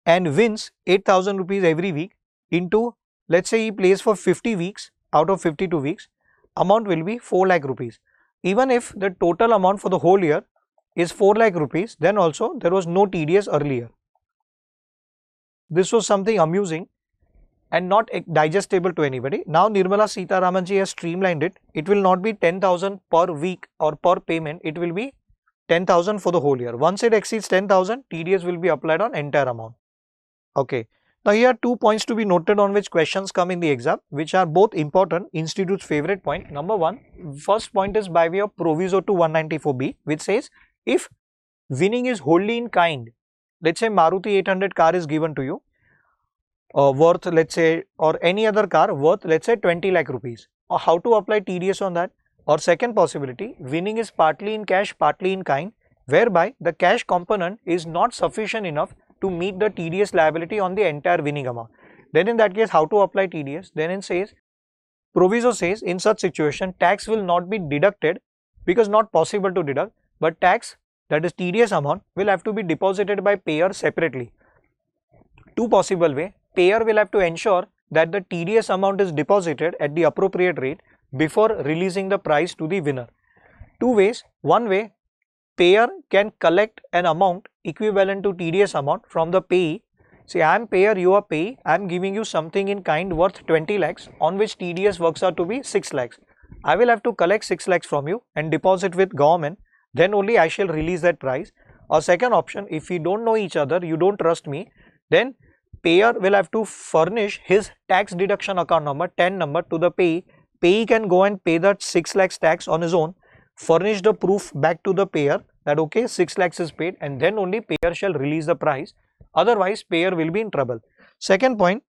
and wins 8,000 rupees every week into, let's say he plays for 50 weeks out of 52 weeks, amount will be 4 lakh rupees. Even if the total amount for the whole year is 4 lakh rupees, then also there was no TDS earlier. This was something amusing and not digestible to anybody. Now Nirmala Sitharamanji has streamlined it. It will not be 10,000 per week or per payment. It will be 10,000 for the whole year. Once it exceeds 10,000, TDS will be applied on entire amount. Okay. Now here are 2 points to be noted on which questions come in the exam, which are both important, Institute's favorite point. Number 1, first point is by way of proviso to 194B, which says if winning is wholly in kind, let's say Maruti 800 car is given to you, worth, let's say, or any other car worth, let's say 20 lakh rupees. Or how to apply TDS on that? Or second possibility, winning is partly in cash, partly in kind, whereby the cash component is not sufficient enough to meet the TDS liability on the entire winning amount. Then in that case, how to apply TDS? Then it says, proviso says in such situation, tax will not be deducted because not possible to deduct, but tax, that is TDS amount, will have to be deposited by payer separately. 2 possible way. Payer will have to ensure that the TDS amount is deposited at the appropriate rate before releasing the prize to the winner. 2 ways. One way, payer can collect an amount equivalent to TDS amount from the payee. Say, I am payer, you are payee, I am giving you something in kind worth 20 lakhs on which TDS works out to be 6 lakhs. I will have to collect 6 lakhs from you and deposit with government, then only I shall release that prize. Or second option, if we don't know each other, you don't trust me, then payer will have to furnish his tax deduction account number, TAN number to the payee. Payee can go and pay that 6 lakhs tax on his own, furnish the proof back to the payer that okay 6 lakhs is paid, and then only payer shall release the prize. Otherwise payer will be in trouble. Second point,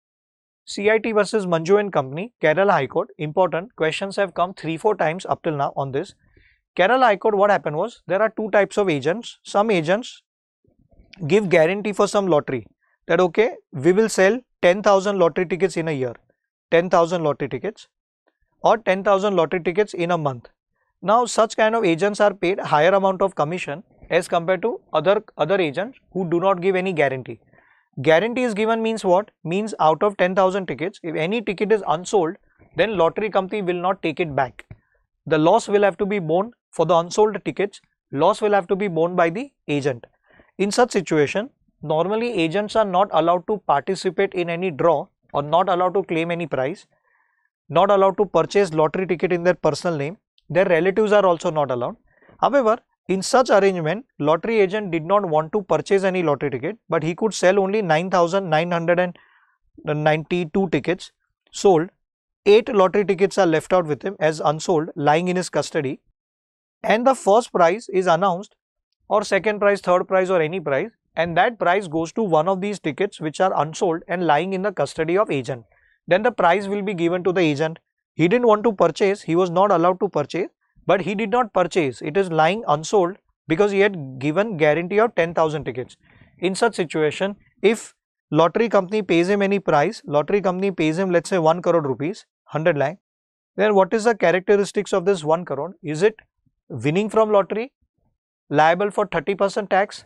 CIT versus Manju and Company, Kerala High Court. Important questions have come 3-4 times up till now on this. Kerala High Court, what happened was, there are 2 types of agents. Some agents give guarantee for some lottery that okay, we will sell 10,000 lottery tickets in a year, 10,000 lottery tickets or 10,000 lottery tickets in a month. Now such kind of agents are paid higher amount of commission as compared to other agents who do not give any guarantee. Guarantee is given means what? Means out of 10,000 tickets, if any ticket is unsold, then lottery company will not take it back. The loss will have to be borne for the unsold tickets, loss will have to be borne by the agent. In such situation, normally agents are not allowed to participate in any draw or not allowed to claim any prize, not allowed to purchase lottery ticket in their personal name. Their relatives are also not allowed. However, in such arrangement, lottery agent did not want to purchase any lottery ticket, but he could sell only 9,992 tickets sold. 8 lottery tickets are left out with him as unsold, lying in his custody, and the first prize is announced, or second prize, third prize or any prize, and that prize goes to one of these tickets which are unsold and lying in the custody of agent. Then the prize will be given to the agent. He didn't want to purchase, he was not allowed to purchase, but he did not purchase. It is lying unsold because he had given guarantee of 10,000 tickets. In such situation, if lottery company pays him any price, lottery company pays him, let's say, 1 crore rupees, 100 lakh, then what is the characteristics of this 1 crore? Is it winning from lottery, liable for 30% tax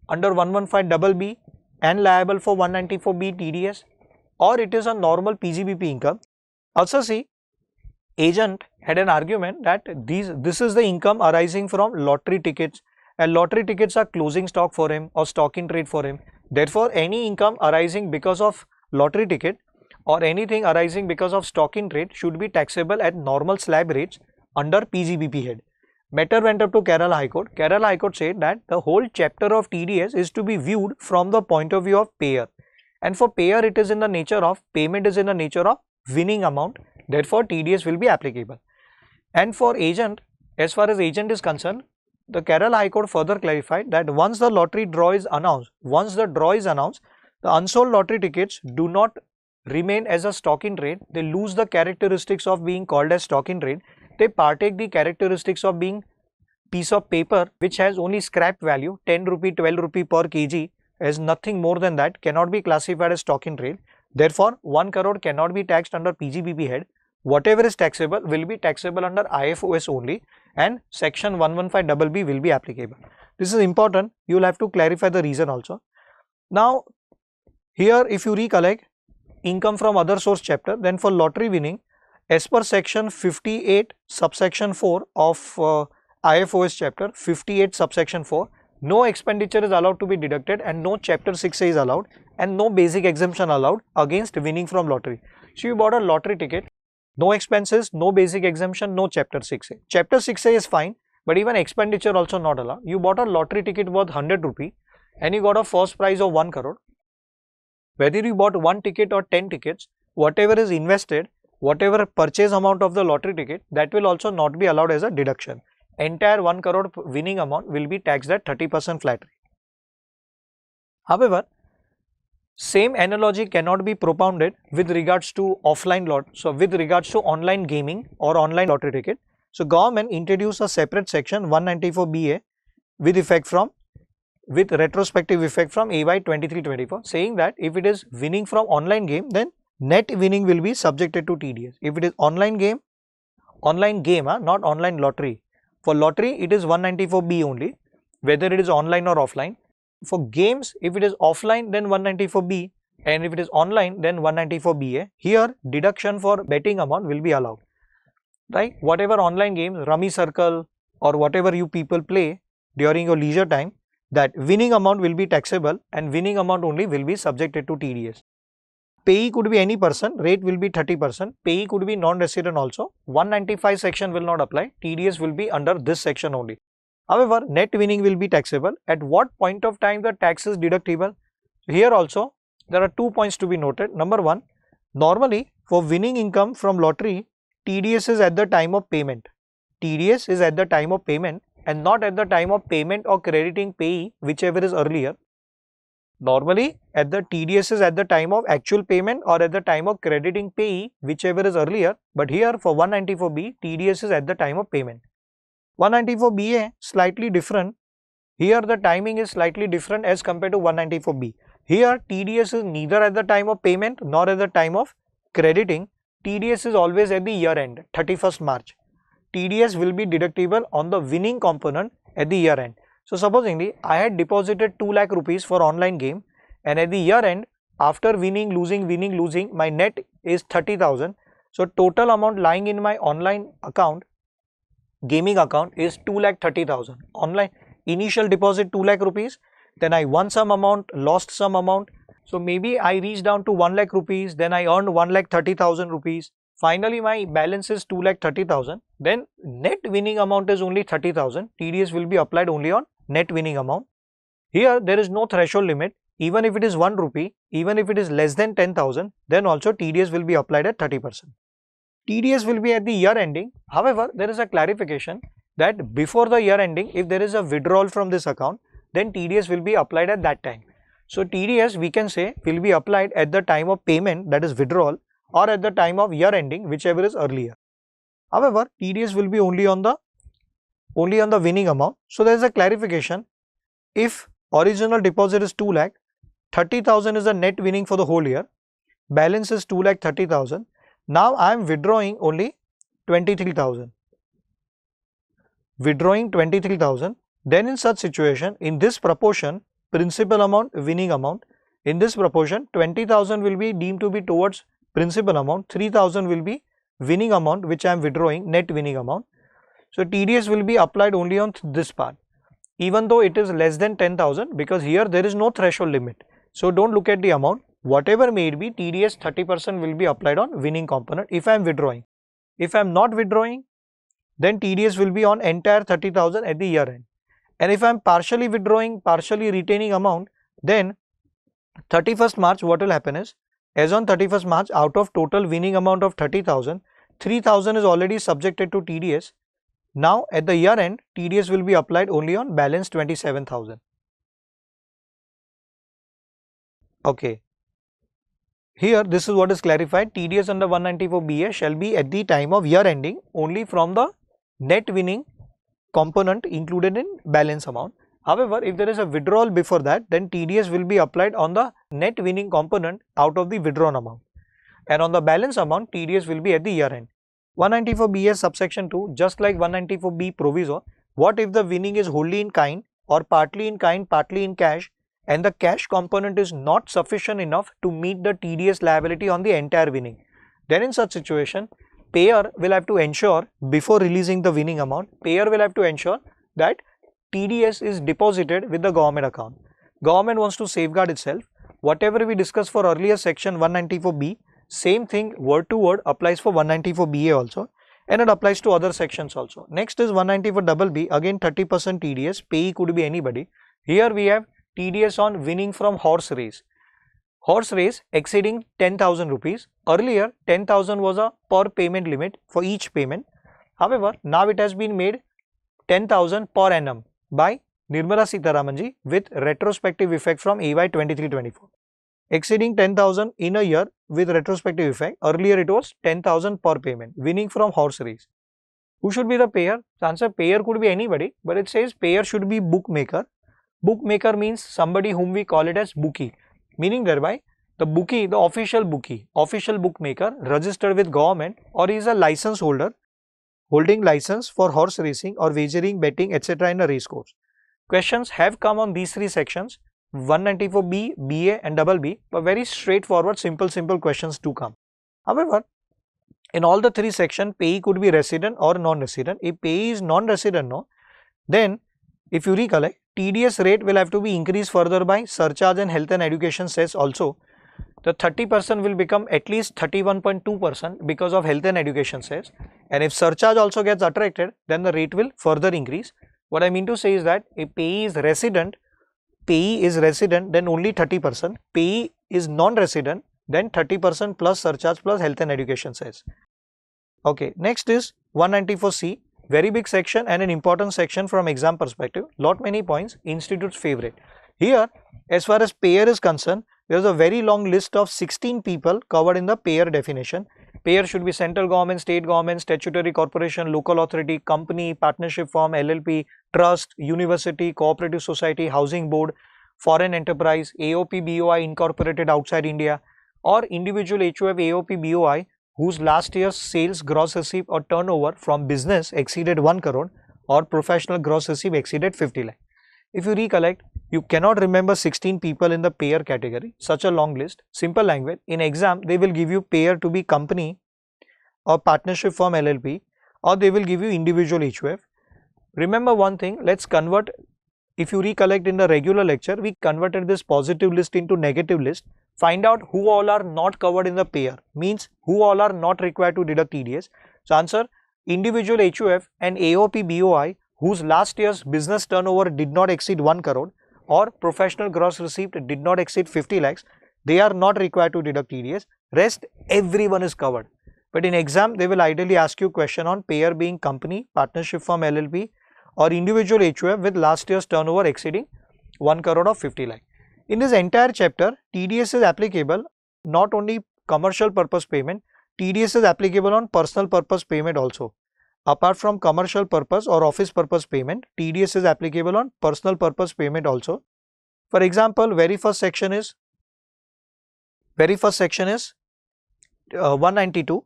under 115BB and liable for 194B TDS, or it is a normal PGBP income? Also see, agent had an argument that this is the income arising from lottery tickets, and lottery tickets are closing stock for him or stock in trade for him. Therefore, any income arising because of lottery ticket or anything arising because of stock in trade should be taxable at normal slab rates under PGBP head. Matter went up to Kerala High Court. Kerala High Court said that the whole chapter of TDS is to be viewed from the point of view of payer, and for payer it is in the nature of, payment is in the nature of winning amount, therefore TDS will be applicable. And for agent, as far as agent is concerned, the Kerala High Court further clarified that once the lottery draw is announced, the unsold lottery tickets do not remain as a stock in trade, they lose the characteristics of being called as stock in trade, they partake the characteristics of being piece of paper which has only scrap value, 10 rupee, 12 rupee per kg, as nothing more than that, cannot be classified as stock in trade. Therefore, 1 crore cannot be taxed under PGBP head. Whatever is taxable will be taxable under IFOS only, and section 115BB will be applicable. This is important. You will have to clarify the reason also. Now, here if you recollect income from other source chapter, then for lottery winning, as per section 58 subsection 4 of IFOS chapter 58 subsection 4, no expenditure is allowed to be deducted and no chapter 6A is allowed and no basic exemption allowed against winning from lottery. So, you bought a lottery ticket, no expenses, no basic exemption, no chapter 6A. Chapter 6A is fine, but even expenditure also not allowed. You bought a lottery ticket worth 100 rupee and you got a first prize of 1 crore. Whether you bought 1 ticket or 10 tickets, whatever is invested, whatever purchase amount of the lottery ticket, that will also not be allowed as a deduction. Entire 1 crore winning amount will be taxed at 30% flat rate. However, same analogy cannot be propounded with regards to offline lot. So, with regards to online gaming or online lottery ticket. So, government introduced a separate section 194BA with retrospective effect from AY 23-24, saying that if it is winning from online game, then net winning will be subjected to TDS. If it is online game, not online lottery. For lottery, it is 194B only, whether it is online or offline. For games, if it is offline, then 194B, and if it is online, then 194BA. Here, deduction for betting amount will be allowed, right? Whatever online games, Rummy Circle or whatever you people play during your leisure time, that winning amount will be taxable and winning amount only will be subjected to TDS. Payee could be any person, rate will be 30%. Payee could be non-resident also. 195 section will not apply. TDS will be under this section only. However, net winning will be taxable. At what point of time the tax is deductible? Here also, there are 2 points to be noted. Number 1, normally for winning income from lottery, TDS is at the time of payment. TDS is at the time of payment and not at the time of payment or crediting payee, whichever is earlier. Normally, at the TDS is at the time of actual payment or at the time of crediting payee, whichever is earlier, but here for 194B, TDS is at the time of payment. 194BA slightly different. Here the timing is slightly different as compared to 194B. Here TDS is neither at the time of payment nor at the time of crediting. TDS is always at the year end, 31st March. TDS will be deductible on the winning component at the year end. So, supposingly I had deposited 2 lakh rupees for online game and at the year end, after winning, losing, my net is 30,000. So, total amount lying in my online account, gaming account is 2,30,000. Online initial deposit 2 lakh rupees, then I won some amount, lost some amount. So, maybe I reached down to 1 lakh rupees, then I earned 1,30,000 rupees. Finally, my balance is 2,30,000. Then net winning amount is only 30,000. TDS will be applied only on net winning amount. Here there is no threshold limit. Even if it is 1 rupee, even if it is less than 10,000, then also TDS will be applied at 30%. TDS will be at the year ending. However, there is a clarification that before the year ending, if there is a withdrawal from this account, then TDS will be applied at that time. So, TDS we can say will be applied at the time of payment, that is withdrawal, or at the time of year ending, whichever is earlier. However, TDS will be only on the only on the winning amount. So there is a clarification. If original deposit is 2 lakh, 30,000 is the net winning for the whole year. Balance is 2 lakh 30,000. Now I am withdrawing only 23,000. Withdrawing 23,000. Then in such situation, in this proportion, principal amount, winning amount, in this proportion, 20,000 will be deemed to be towards principal amount, 3,000 will be winning amount which I am withdrawing, net winning amount. So TDS will be applied only on this part, even though it is less than 10,000, because here there is no threshold limit. So don't look at the amount, whatever may it be, TDS 30% will be applied on winning component if I am withdrawing. If I am not withdrawing, then TDS will be on entire 30,000 at the year end. And if I am partially withdrawing, partially retaining amount, then 31st March what will happen is, as on 31st March, out of total winning amount of 30,000, 3,000 is already subjected to TDS. Now at the year end, TDS will be applied only on balance 27,000. Okay. Here this is what is clarified. TDS under 194BA shall be at the time of year ending only from the net winning component included in balance amount. However, if there is a withdrawal before that, then TDS will be applied on the net winning component out of the withdrawn amount. And on the balance amount, TDS will be at the year end. 194BA subsection 2, just like 194B proviso, what if the winning is wholly in kind or partly in kind, partly in cash, and the cash component is not sufficient enough to meet the TDS liability on the entire winning? Then in such situation, payer will have to ensure, before releasing the winning amount, payer will have to ensure that TDS is deposited with the government account. Government wants to safeguard itself. Whatever we discussed for earlier section 194B, same thing word to word applies for 194BA also, and it applies to other sections also. Next is 194BB, again 30% TDS, payee could be anybody. Here we have TDS on winning from horse race. Horse race exceeding 10,000 rupees. Earlier 10,000 was a per payment limit for each payment. However, now it has been made 10,000 per annum by Nirmala Sitharamanji with retrospective effect from AY 23-24. Exceeding 10,000 in a year with retrospective effect. Earlier it was 10,000 per payment. Winning from horse race. Who should be the payer? The answer, payer could be anybody, but it says payer should be bookmaker. Bookmaker means somebody whom we call it as bookie, meaning thereby the bookie, the official bookie, official bookmaker registered with government, or is a license holder holding license for horse racing or wagering, betting, etc. in a race course. Questions have come on these three sections, 194B, BA and BB, but very straightforward, simple questions to come. However, in all the three sections, payee could be resident or non-resident. If payee is non-resident, no, then if you recollect, TDS rate will have to be increased further by surcharge and health and education cess also. The 30% will become at least 31.2% because of health and education cess, and if surcharge also gets attracted, then the rate will further increase. What I mean to say is that if payee is resident, then only 30%, payee is non-resident, then 30% plus surcharge plus health and education cess. Okay, next is 194C, very big section and an important section from exam perspective, lot many points, institute's favorite. Here, as far as payer is concerned, there is a very long list of 16 people covered in the payer definition. Payer should be central government, state government, statutory corporation, local authority, company, partnership firm, LLP, trust, university, cooperative society, housing board, foreign enterprise, AOP BOI incorporated outside India, or individual HUF AOP BOI whose last year's sales gross receipt or turnover from business exceeded 1 crore or professional gross receipt exceeded 50 lakh. If you recollect, you cannot remember 16 people in the payer category, such a long list. Simple language, in exam they will give you payer to be company or partnership firm LLP, or they will give you individual HUF. Remember one thing, let's convert, if you recollect in the regular lecture, we converted this positive list into negative list. Find out who all are not covered in the payer, means who all are not required to deduct TDS. So answer, individual HUF and AOP BOI whose last year's business turnover did not exceed 1 crore or professional gross receipt did not exceed 50 lakhs, they are not required to deduct TDS. Rest everyone is covered. But in exam they will ideally ask you question on payer being company, partnership firm LLP or individual HUF with last year's turnover exceeding 1 crore or 50 lakh. In this entire chapter, TDS is applicable not only commercial purpose payment, TDS is applicable on personal purpose payment also. apart from commercial purpose or office purpose payment, TDS is applicable on personal purpose payment also. For example, very first section is 192.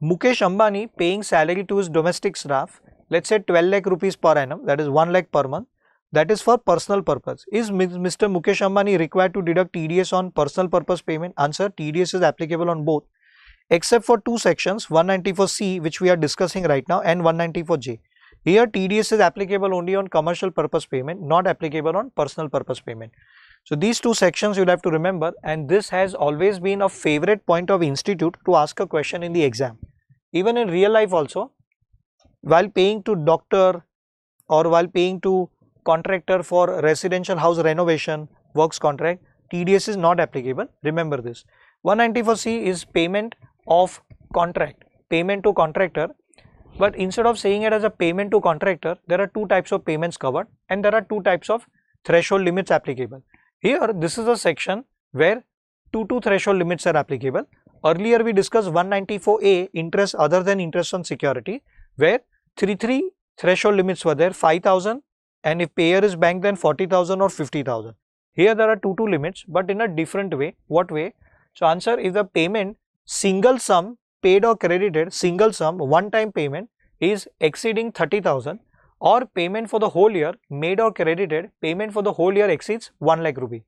Mukesh Ambani paying salary to his domestic staff, let's say 12 lakh rupees per annum, that is 1 lakh per month. That is for personal purpose. Is Mr. Mukesh Ambani required to deduct TDS on personal purpose payment? Answer: TDS is applicable on both, except for two sections, 194C, which we are discussing right now, and 194J. Here TDS is applicable only on commercial purpose payment, not applicable on personal purpose payment. So these two sections you'll have to remember, and this has always been a favorite point of institute to ask a question in the exam. Even in real life also, while paying to doctor or while paying to contractor for residential house renovation works contract, TDS is not applicable. Remember this. 194C is payment of contract, payment to contractor. But instead of saying it as a payment to contractor, there are two types of payments covered, and there are two types of threshold limits applicable. Here, this is a section where two threshold limits are applicable. Earlier we discussed 194A, interest other than interest on security, where three threshold limits were there, 5,000, and if payer is bank, then 40,000 or 50,000. Here there are two limits, but in a different way. What way? So answer is the payment single sum paid or credited, single sum one time payment is exceeding 30,000, or payment for the whole year made or credited, payment for the whole year exceeds 1 lakh rupee.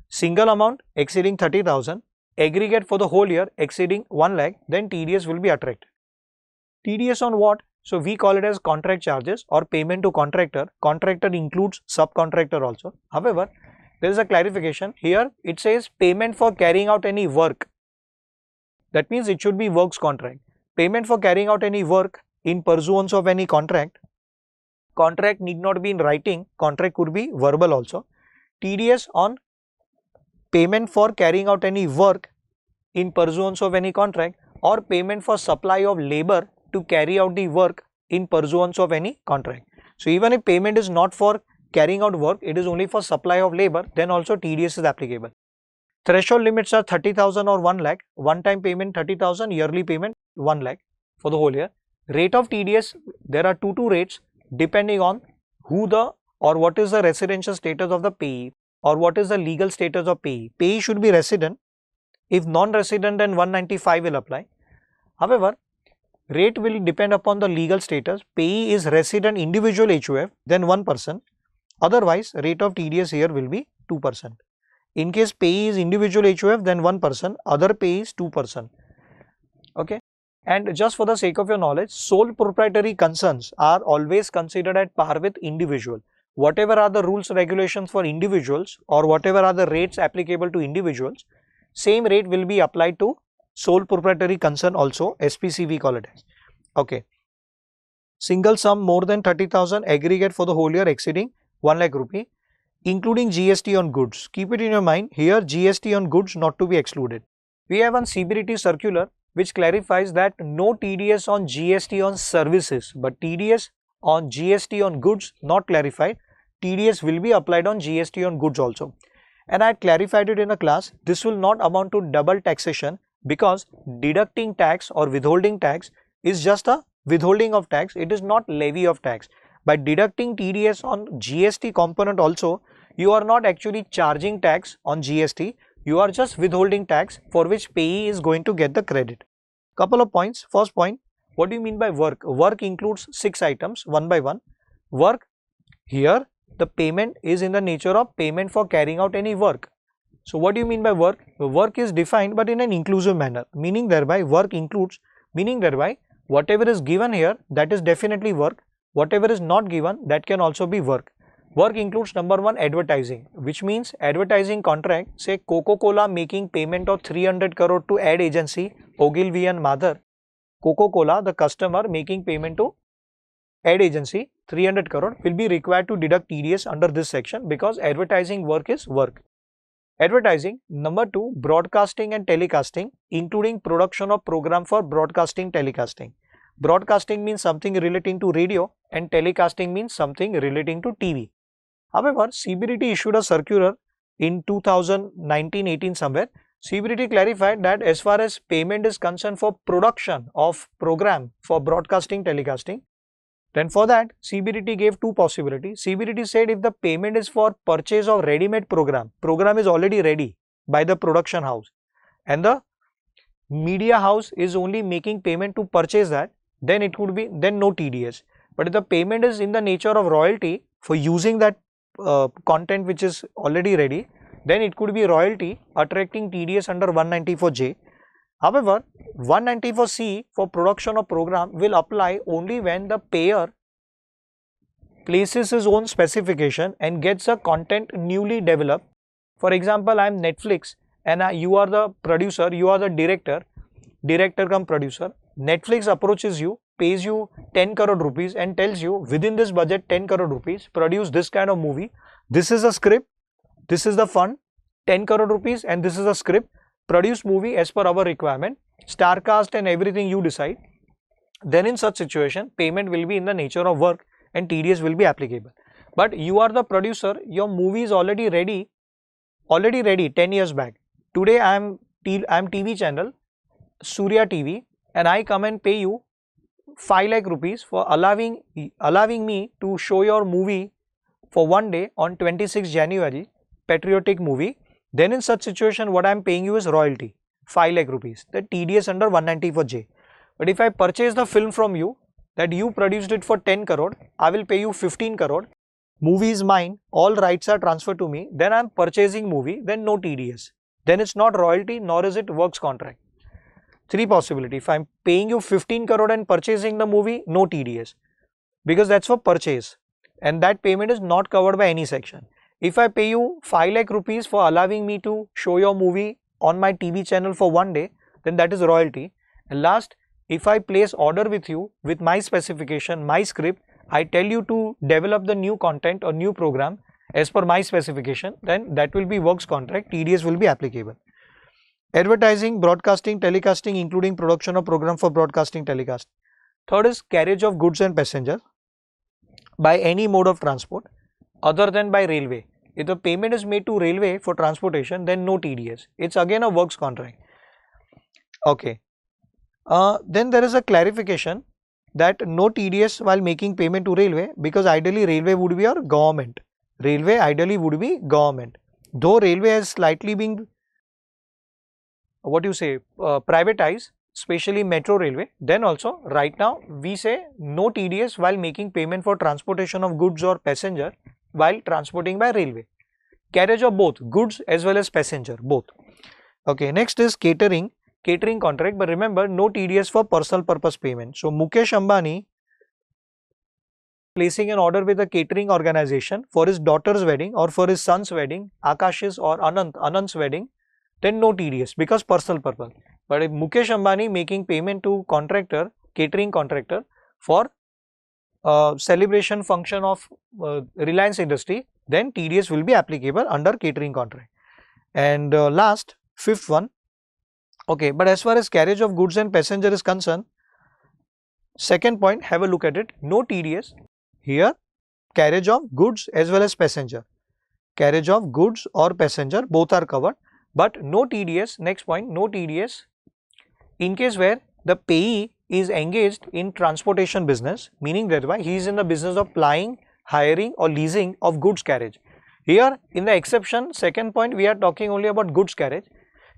Single amount exceeding 30,000, aggregate for the whole year exceeding 1 lakh, then TDS will be attracted. TDS on what? So we call it as contract charges or payment to contractor. Contractor includes subcontractor also. However, there is a clarification here. It says payment for carrying out any work. That means it should be works contract. Payment for carrying out any work in pursuance of any contract. Contract need not be in writing. Contract could be verbal also. TDS on payment for carrying out any work in pursuance of any contract, or payment for supply of labor to carry out the work in pursuance of any contract. So even if payment is not for carrying out work, it is only for supply of labor, then also TDS is applicable. Threshold limits are 30,000 or 1 lakh, one time payment 30,000, yearly payment 1 lakh for the whole year. Rate of TDS, there are two rates depending on who the or what is the residential status of the payee, or what is the legal status of payee. Payee should be resident. If non-resident, then 195 will apply. However, rate will depend upon the legal status. Payee is resident individual HUF, then 1%. Otherwise, rate of TDS here will be 2%. In case payee is individual HUF, then 1%, other payee is 2%. Okay. And just for the sake of your knowledge, sole proprietary concerns are always considered at par with individual. Whatever are the rules regulations for individuals, or whatever are the rates applicable to individuals, same rate will be applied to sole proprietary concern also, SPC we call it as. Okay. Single sum more than 30,000, aggregate for the whole year exceeding 1 lakh rupee, including GST on goods. Keep it in your mind, here GST on goods not to be excluded. We have one CBDT circular which clarifies that no TDS on GST on services, but TDS on GST on goods not clarified. TDS will be applied on GST on goods also. And I had clarified it in a class. This will not amount to double taxation, because deducting tax or withholding tax is just a withholding of tax. It is not levy of tax. By deducting TDS on GST component also, you are not actually charging tax on GST. You are just withholding tax, for which payee is going to get the credit. Couple of points. First point, what do you mean by work? Work includes 6 items one by one. Work, here the payment is in the nature of payment for carrying out any work. So what do you mean by work? Work is defined but in an inclusive manner, meaning thereby work includes, meaning thereby whatever is given here, that is definitely work. Whatever is not given, that can also be work. Work includes number 1, advertising, which means advertising contract, say Coca-Cola making payment of 300 crore to ad agency Ogilvy and Mather. Coca-Cola, the customer making payment to ad agency 300 crore will be required to deduct TDS under this section, because advertising work is work. Advertising. Number 2, broadcasting and telecasting, including production of program for broadcasting, telecasting. Broadcasting means something relating to radio, and telecasting means something relating to TV. However, CBDT issued a circular in 2019-18 somewhere. CBDT clarified that as far as payment is concerned for production of program for broadcasting, telecasting, Then for that, CBDT gave two possibilities. CBDT said if the payment is for purchase of ready-made program is already ready by the production house and the media house is only making payment to purchase that, then it would be no TDS. But if the payment is in the nature of royalty for using that content which is already ready, then it could be royalty attracting TDS under 194J. However, 194C for production of program will apply only when the payer places his own specification and gets a content newly developed. For example, I am Netflix and you are the producer, you are the director cum producer. Netflix approaches you, pays you 10 crore rupees and tells you within this budget 10 crore rupees, produce this kind of movie. This is a script, this is the fund, 10 crore rupees and this is a script. Produce movie as per our requirement, star cast and everything you decide. Then in such situation, payment will be in the nature of work and TDS will be applicable. But you are the producer, your movie is already ready 10 years back. Today I am TV channel, Surya TV, and I come and pay you 5 lakh rupees for allowing me to show your movie for one day on 26 January, patriotic movie. Then in such situation, what I am paying you is royalty, 5 lakh rupees, the TDS under 194J. But if I purchase the film from you, that you produced it for 10 crore, I will pay you 15 crore, movie is mine, all rights are transferred to me, then I am purchasing movie, then no TDS. Then it's not royalty nor is it works contract. Three possibility. If I am paying you 15 crore and purchasing the movie, no TDS, because that's for purchase and that payment is not covered by any section. If I pay you 5 lakh rupees for allowing me to show your movie on my TV channel for one day, then that is royalty. And last, if I place order with you with my specification, my script, I tell you to develop the new content or new program as per my specification, then that will be works contract, TDS will be applicable. Advertising, broadcasting, telecasting, including production of program for broadcasting, telecast. Third is carriage of goods and passengers by any mode of transport other than by railway. If the payment is made to railway for transportation, then no TDS. It's again a works contract. Okay. Then there is a clarification that no TDS while making payment to railway, because ideally railway would be our government. Railway ideally would be government. Though railway has slightly been privatized, especially metro railway, then also right now we say no TDS while making payment for transportation of goods or passenger while transporting by railway. Carriage of both goods as well as passenger, both. Okay, next is catering contract, but remember no TDS for personal purpose payment. So Mukesh Ambani placing an order with a catering organization for his daughter's wedding or for his son's wedding, Akash's or Anant's wedding, then no TDS because personal purpose. But if Mukesh Ambani making payment to catering contractor for celebration function of Reliance Industry, then TDS will be applicable under catering contract. And last, fifth one. Okay, but as far as carriage of goods and passenger is concerned, second point, have a look at it. No TDS here. Carriage of goods as well as passenger. Carriage of goods or passenger, both are covered, but no TDS. Next point, no TDS in case where the payee is engaged in transportation business, meaning that he is in the business of plying, hiring or leasing of goods carriage. Here in the exception, second point, we are talking only about goods carriage.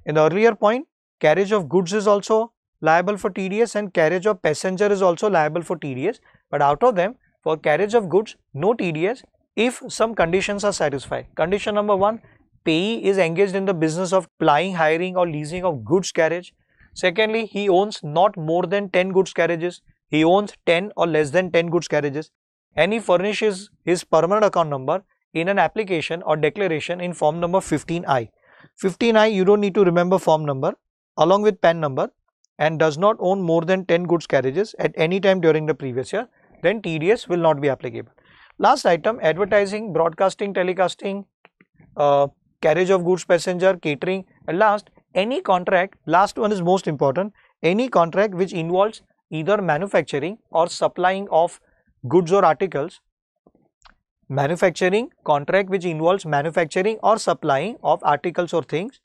In the earlier point, carriage of goods is also liable for TDS and carriage of passenger is also liable for TDS, but out of them, for carriage of goods, no TDS if some conditions are satisfied. Condition number 1, payee is engaged in the business of plying, hiring or leasing of goods carriage. Secondly, he owns not more than 10 goods carriages, he owns 10 or less than 10 goods carriages, and he furnishes his permanent account number in an application or declaration in form number 15I. 15I, you don't need to remember form number, along with PAN number, and does not own more than 10 goods carriages at any time during the previous year, then TDS will not be applicable. Last item, advertising, broadcasting, telecasting, carriage of goods, passenger, catering, and last, any contract, last one is most important, any contract which involves either manufacturing or supplying of goods or articles. Manufacturing contract which involves manufacturing or supplying of articles or things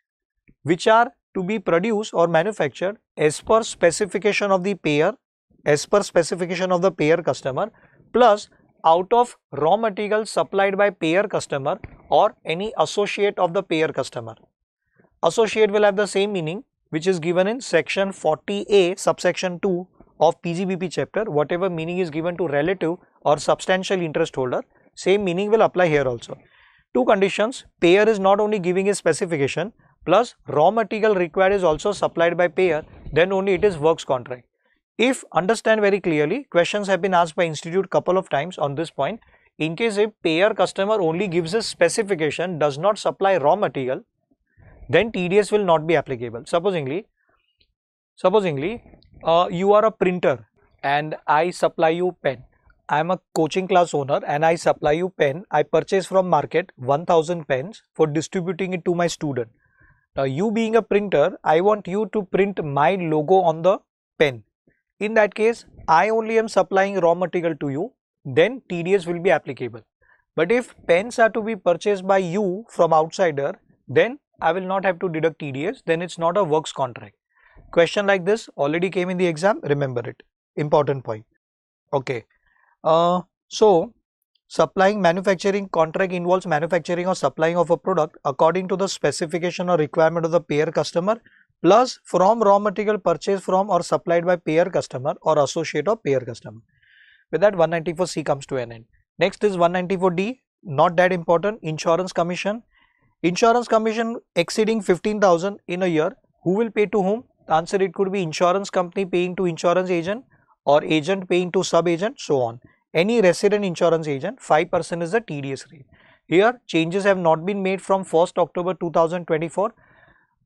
which are to be produced or manufactured as per specification of the payer, as per specification of the payer customer plus out of raw material supplied by payer customer or any associate of the payer customer. Associate will have the same meaning which is given in section 40A subsection 2 of PGBP chapter. Whatever meaning is given to relative or substantial interest holder, same meaning will apply here also. Two conditions: payer is not only giving a specification, plus raw material required is also supplied by payer, then only it is works contract. If understand very clearly, questions have been asked by institute couple of times on this point. In case if payer customer only gives a specification, does not supply raw material, then TDS will not be applicable. Supposingly, you are a printer and I supply you pen. I am a coaching class owner and I supply you pen. I purchase from market 1000 pens for distributing it to my student. Now you being a printer, I want you to print my logo on the pen. In that case, I only am supplying raw material to you, then TDS will be applicable. But if pens are to be purchased by you from outsider, then I will not have to deduct TDS, then it's not a works contract. Question like this already came in the exam, remember it. Important point. Okay. So supplying manufacturing contract involves manufacturing or supplying of a product according to the specification or requirement of the payer customer, plus from raw material purchased from or supplied by payer customer or associate of payer customer. With that, 194C comes to an end. Next is 194D, not that important. Insurance commission. Insurance commission exceeding 15,000 in a year, who will pay to whom? The answer, it could be insurance company paying to insurance agent or agent paying to sub agent, so on. Any resident insurance agent, 5% is the TDS rate. Here changes have not been made from 1st October 2024.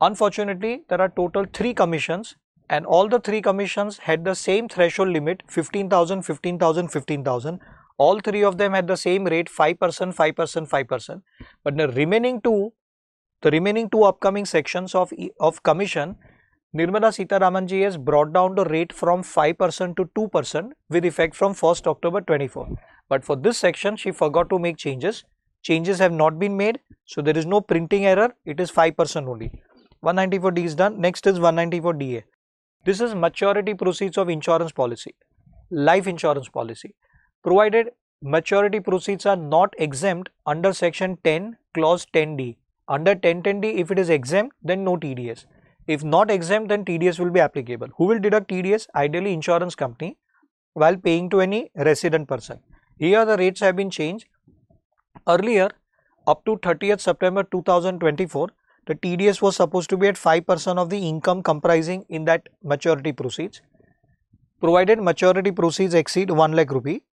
Unfortunately, there are total 3 commissions and all the 3 commissions had the same threshold limit, 15,000, 15,000, 15,000. All 3 of them had the same rate, 5%, 5%, 5%. But the remaining two upcoming sections of commission, Nirmala Sitharaman ji has brought down the rate from 5% to 2% with effect from 1st October 24. But for this section, she forgot to make changes. Changes have not been made, so there is no printing error. It is 5% only. 194D is done. Next is 194DA. This is maturity proceeds of insurance policy, life insurance policy. Provided maturity proceeds are not exempt under section 10 clause 10D. Under 1010D, if it is exempt, then no TDS. If not exempt, then TDS will be applicable. Who will deduct TDS? Ideally insurance company, while paying to any resident person. Here the rates have been changed. Earlier, up to 30th September 2024, the TDS was supposed to be at 5% of the income comprising in that maturity proceeds, provided maturity proceeds exceed 1 lakh rupee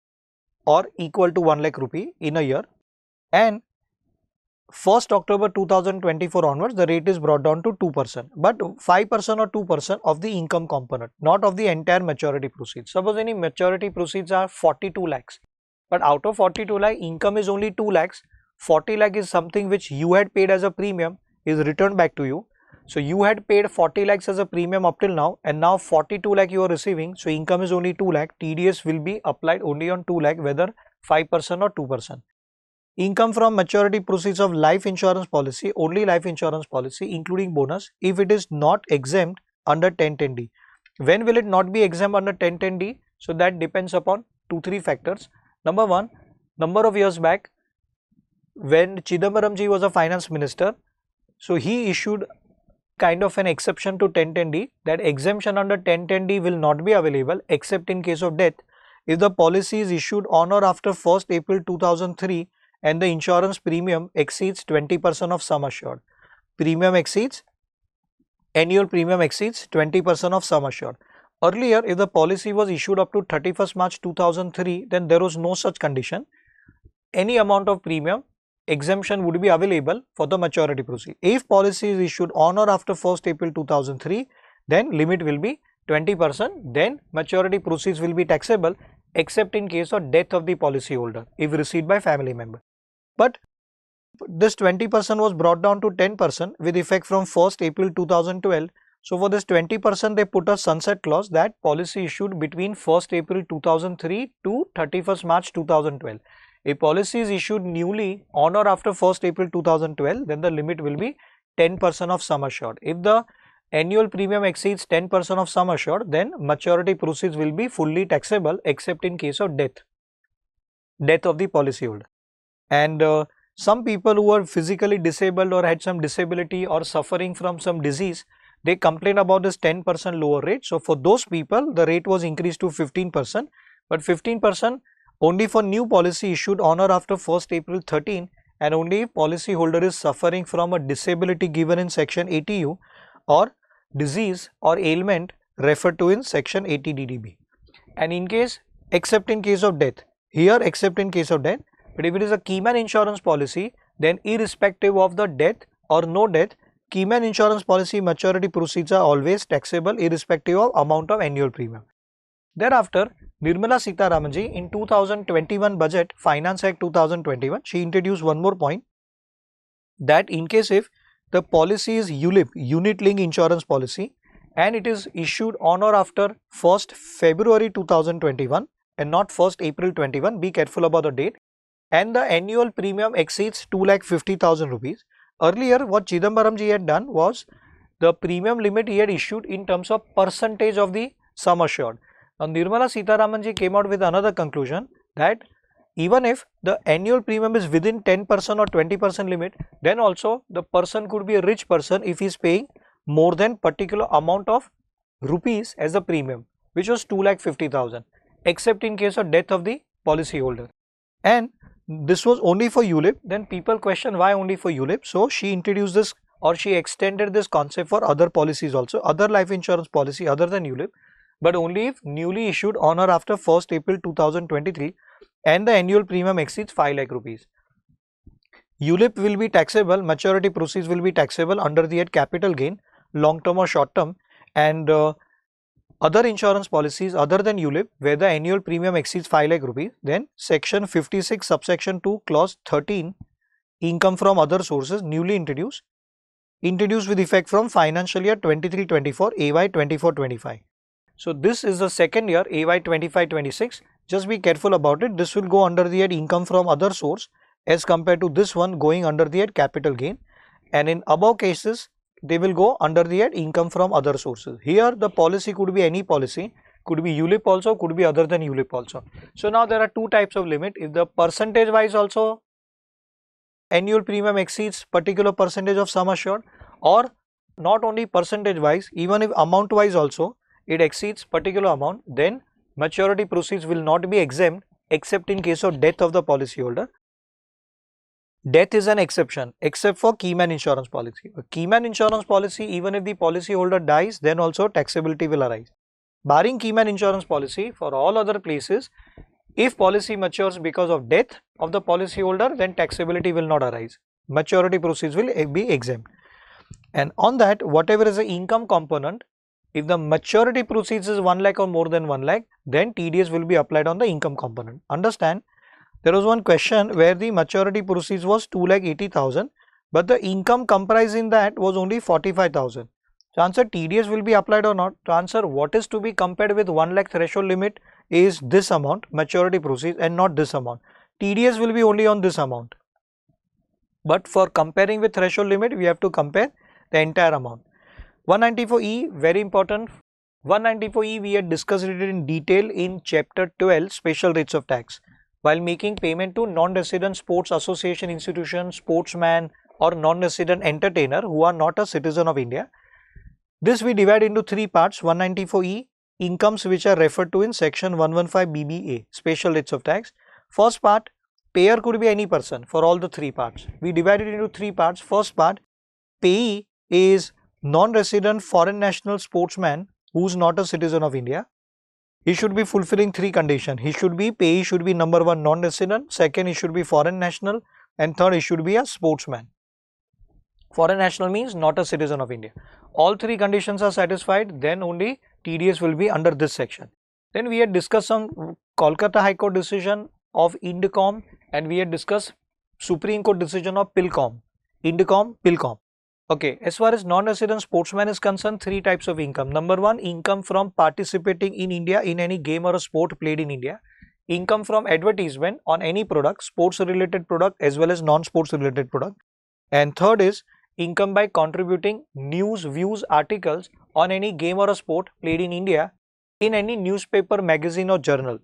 or equal to 1 lakh rupee in a year, and 1st October 2024 onwards the rate is brought down to 2%, but 5% or 2% of the income component, not of the entire maturity proceeds. Suppose any maturity proceeds are 42 lakhs, but out of 42 lakh income is only 2 lakhs, 40 lakh is something which you had paid as a premium, is returned back to you. So you had paid 40 lakhs as a premium up till now, and now 42 lakh you are receiving, so income is only 2 lakh, TDS will be applied only on 2 lakh, whether 5% or 2%. Income from maturity proceeds of life insurance policy, only life insurance policy including bonus, if it is not exempt under 1010D. When will it not be exempt under 1010D? So that depends upon 2-3 factors. Number one, number of years back when Chidambaram ji was a finance minister, so he issued kind of an exception to 1010D, that exemption under 1010D will not be available except in case of death if the policy is issued on or after 1st April 2003 and the insurance premium exceeds 20% of sum assured. Annual premium exceeds 20% of sum assured. Earlier, if the policy was issued up to 31st March 2003, then there was no such condition. Any amount of premium exemption would be available for the maturity proceed. If policy is issued on or after 1st April 2003, then limit will be 20%, then maturity proceeds will be taxable except in case of death of the policy holder if received by family member. But this 20% was brought down to 10% with effect from 1st April 2012. So for this 20% they put a sunset clause that policy issued between 1st April 2003 to 31st March 2012. If policy is issued newly on or after 1st April 2012, then the limit will be 10% of sum assured. If the annual premium exceeds 10% of sum assured, then maturity proceeds will be fully taxable except in case of death. death of the policyholder. And some people who are physically disabled or had some disability or suffering from some disease, they complain about this 10% lower rate. So for those people, the rate was increased to 15%, but 15% only for new policy issued on or after 1st April 13, and only if policyholder is suffering from a disability given in section 80U or disease or ailment referred to in section 80 DDB. And in case, except in case of death, here except in case of death, but if it is a keyman insurance policy, then irrespective of the death or no death, keyman insurance policy maturity proceeds are always taxable irrespective of amount of annual premium. Thereafter, Nirmala Sitharamanji in 2021 budget, Finance Act 2021, she introduced one more point, that in case if the policy is ULIP, unit link insurance policy, and it is issued on or after 1st February 2021 and not 1st April 21, be careful about the date, and the annual premium exceeds 2,50,000 rupees. Earlier what Chidambaram ji had done was the premium limit he had issued in terms of percentage of the sum assured. Now Nirmala Sitharaman ji came out with another conclusion, that even if the annual premium is within 10% or 20% limit, then also the person could be a rich person if he is paying more than particular amount of rupees as a premium, which was 2,50,000, except in case of death of the policyholder. And this was only for ULIP. Then people question why only for ULIP. So she introduced this, or she extended this concept for other policies also, other life insurance policy other than ULIP, but only if newly issued on or after 1st April 2023 and the annual premium exceeds 5 lakh rupees. ULIP will be taxable, maturity proceeds will be taxable under the head capital gain, long term or short term, and other insurance policies other than ULIP where the annual premium exceeds 5 lakh rupees, then section 56 subsection 2 clause 13, income from other sources, newly introduced with effect from financial year 23-24, AY 24-25. So this is the second year, AY 25-26. Just be careful about it. This will go under the head income from other source as compared to this one going under the head capital gain, and in above cases they will go under the head income from other sources. Here the policy could be any policy, could be ULIP also, could be other than ULIP also. So now there are two types of limit. If the percentage wise also annual premium exceeds particular percentage of sum assured, or not only percentage wise, even if amount wise also it exceeds particular amount, then maturity proceeds will not be exempt except in case of death of the policyholder. Death is an exception except for keyman insurance policy. Keyman insurance policy, even if the policyholder dies, then also taxability will arise. Barring keyman insurance policy, for all other places, if policy matures because of death of the policyholder, then taxability will not arise. Maturity proceeds will be exempt. And on that, whatever is the income component, if the maturity proceeds is 1 lakh or more than 1 lakh, then TDS will be applied on the income component. Understand? There was one question where the maturity proceeds was 2,80,000, but the income comprised in that was only 45,000. So answer, TDS will be applied or not? To answer, what is to be compared with 1 lakh threshold limit is this amount, maturity proceeds, and not this amount. TDS will be only on this amount. But for comparing with threshold limit, we have to compare the entire amount. 194E, very important. 194E, we had discussed it in detail in chapter 12, special rates of tax. While making payment to non-resident sports association institution, sportsman or non-resident entertainer who are not a citizen of India. This we divide into three parts. 194E, incomes which are referred to in section 115 BBA, special rates of tax. First part, payer could be any person for all the three parts. We divide it into three parts. First part, payee is non-resident foreign national sportsman who is not a citizen of India. He should be fulfilling three conditions. He should be, payee should be number one non-resident, second he should be foreign national, and third he should be a sportsman. Foreign national means not a citizen of India. All three conditions are satisfied, then only TDS will be under this section. Then we had discussed some Kolkata High Court decision of INDCOM, and we had discussed Supreme Court decision of PILCOM. INDCOM, PILCOM. Okay, as far as non-resident sportsman is concerned, three types of income. Number one, income from participating in India in any game or a sport played in India. Income from advertisement on any product, sports related product as well as non-sports related product. And third is income by contributing news, views, articles on any game or a sport played in India in any newspaper, magazine or journal.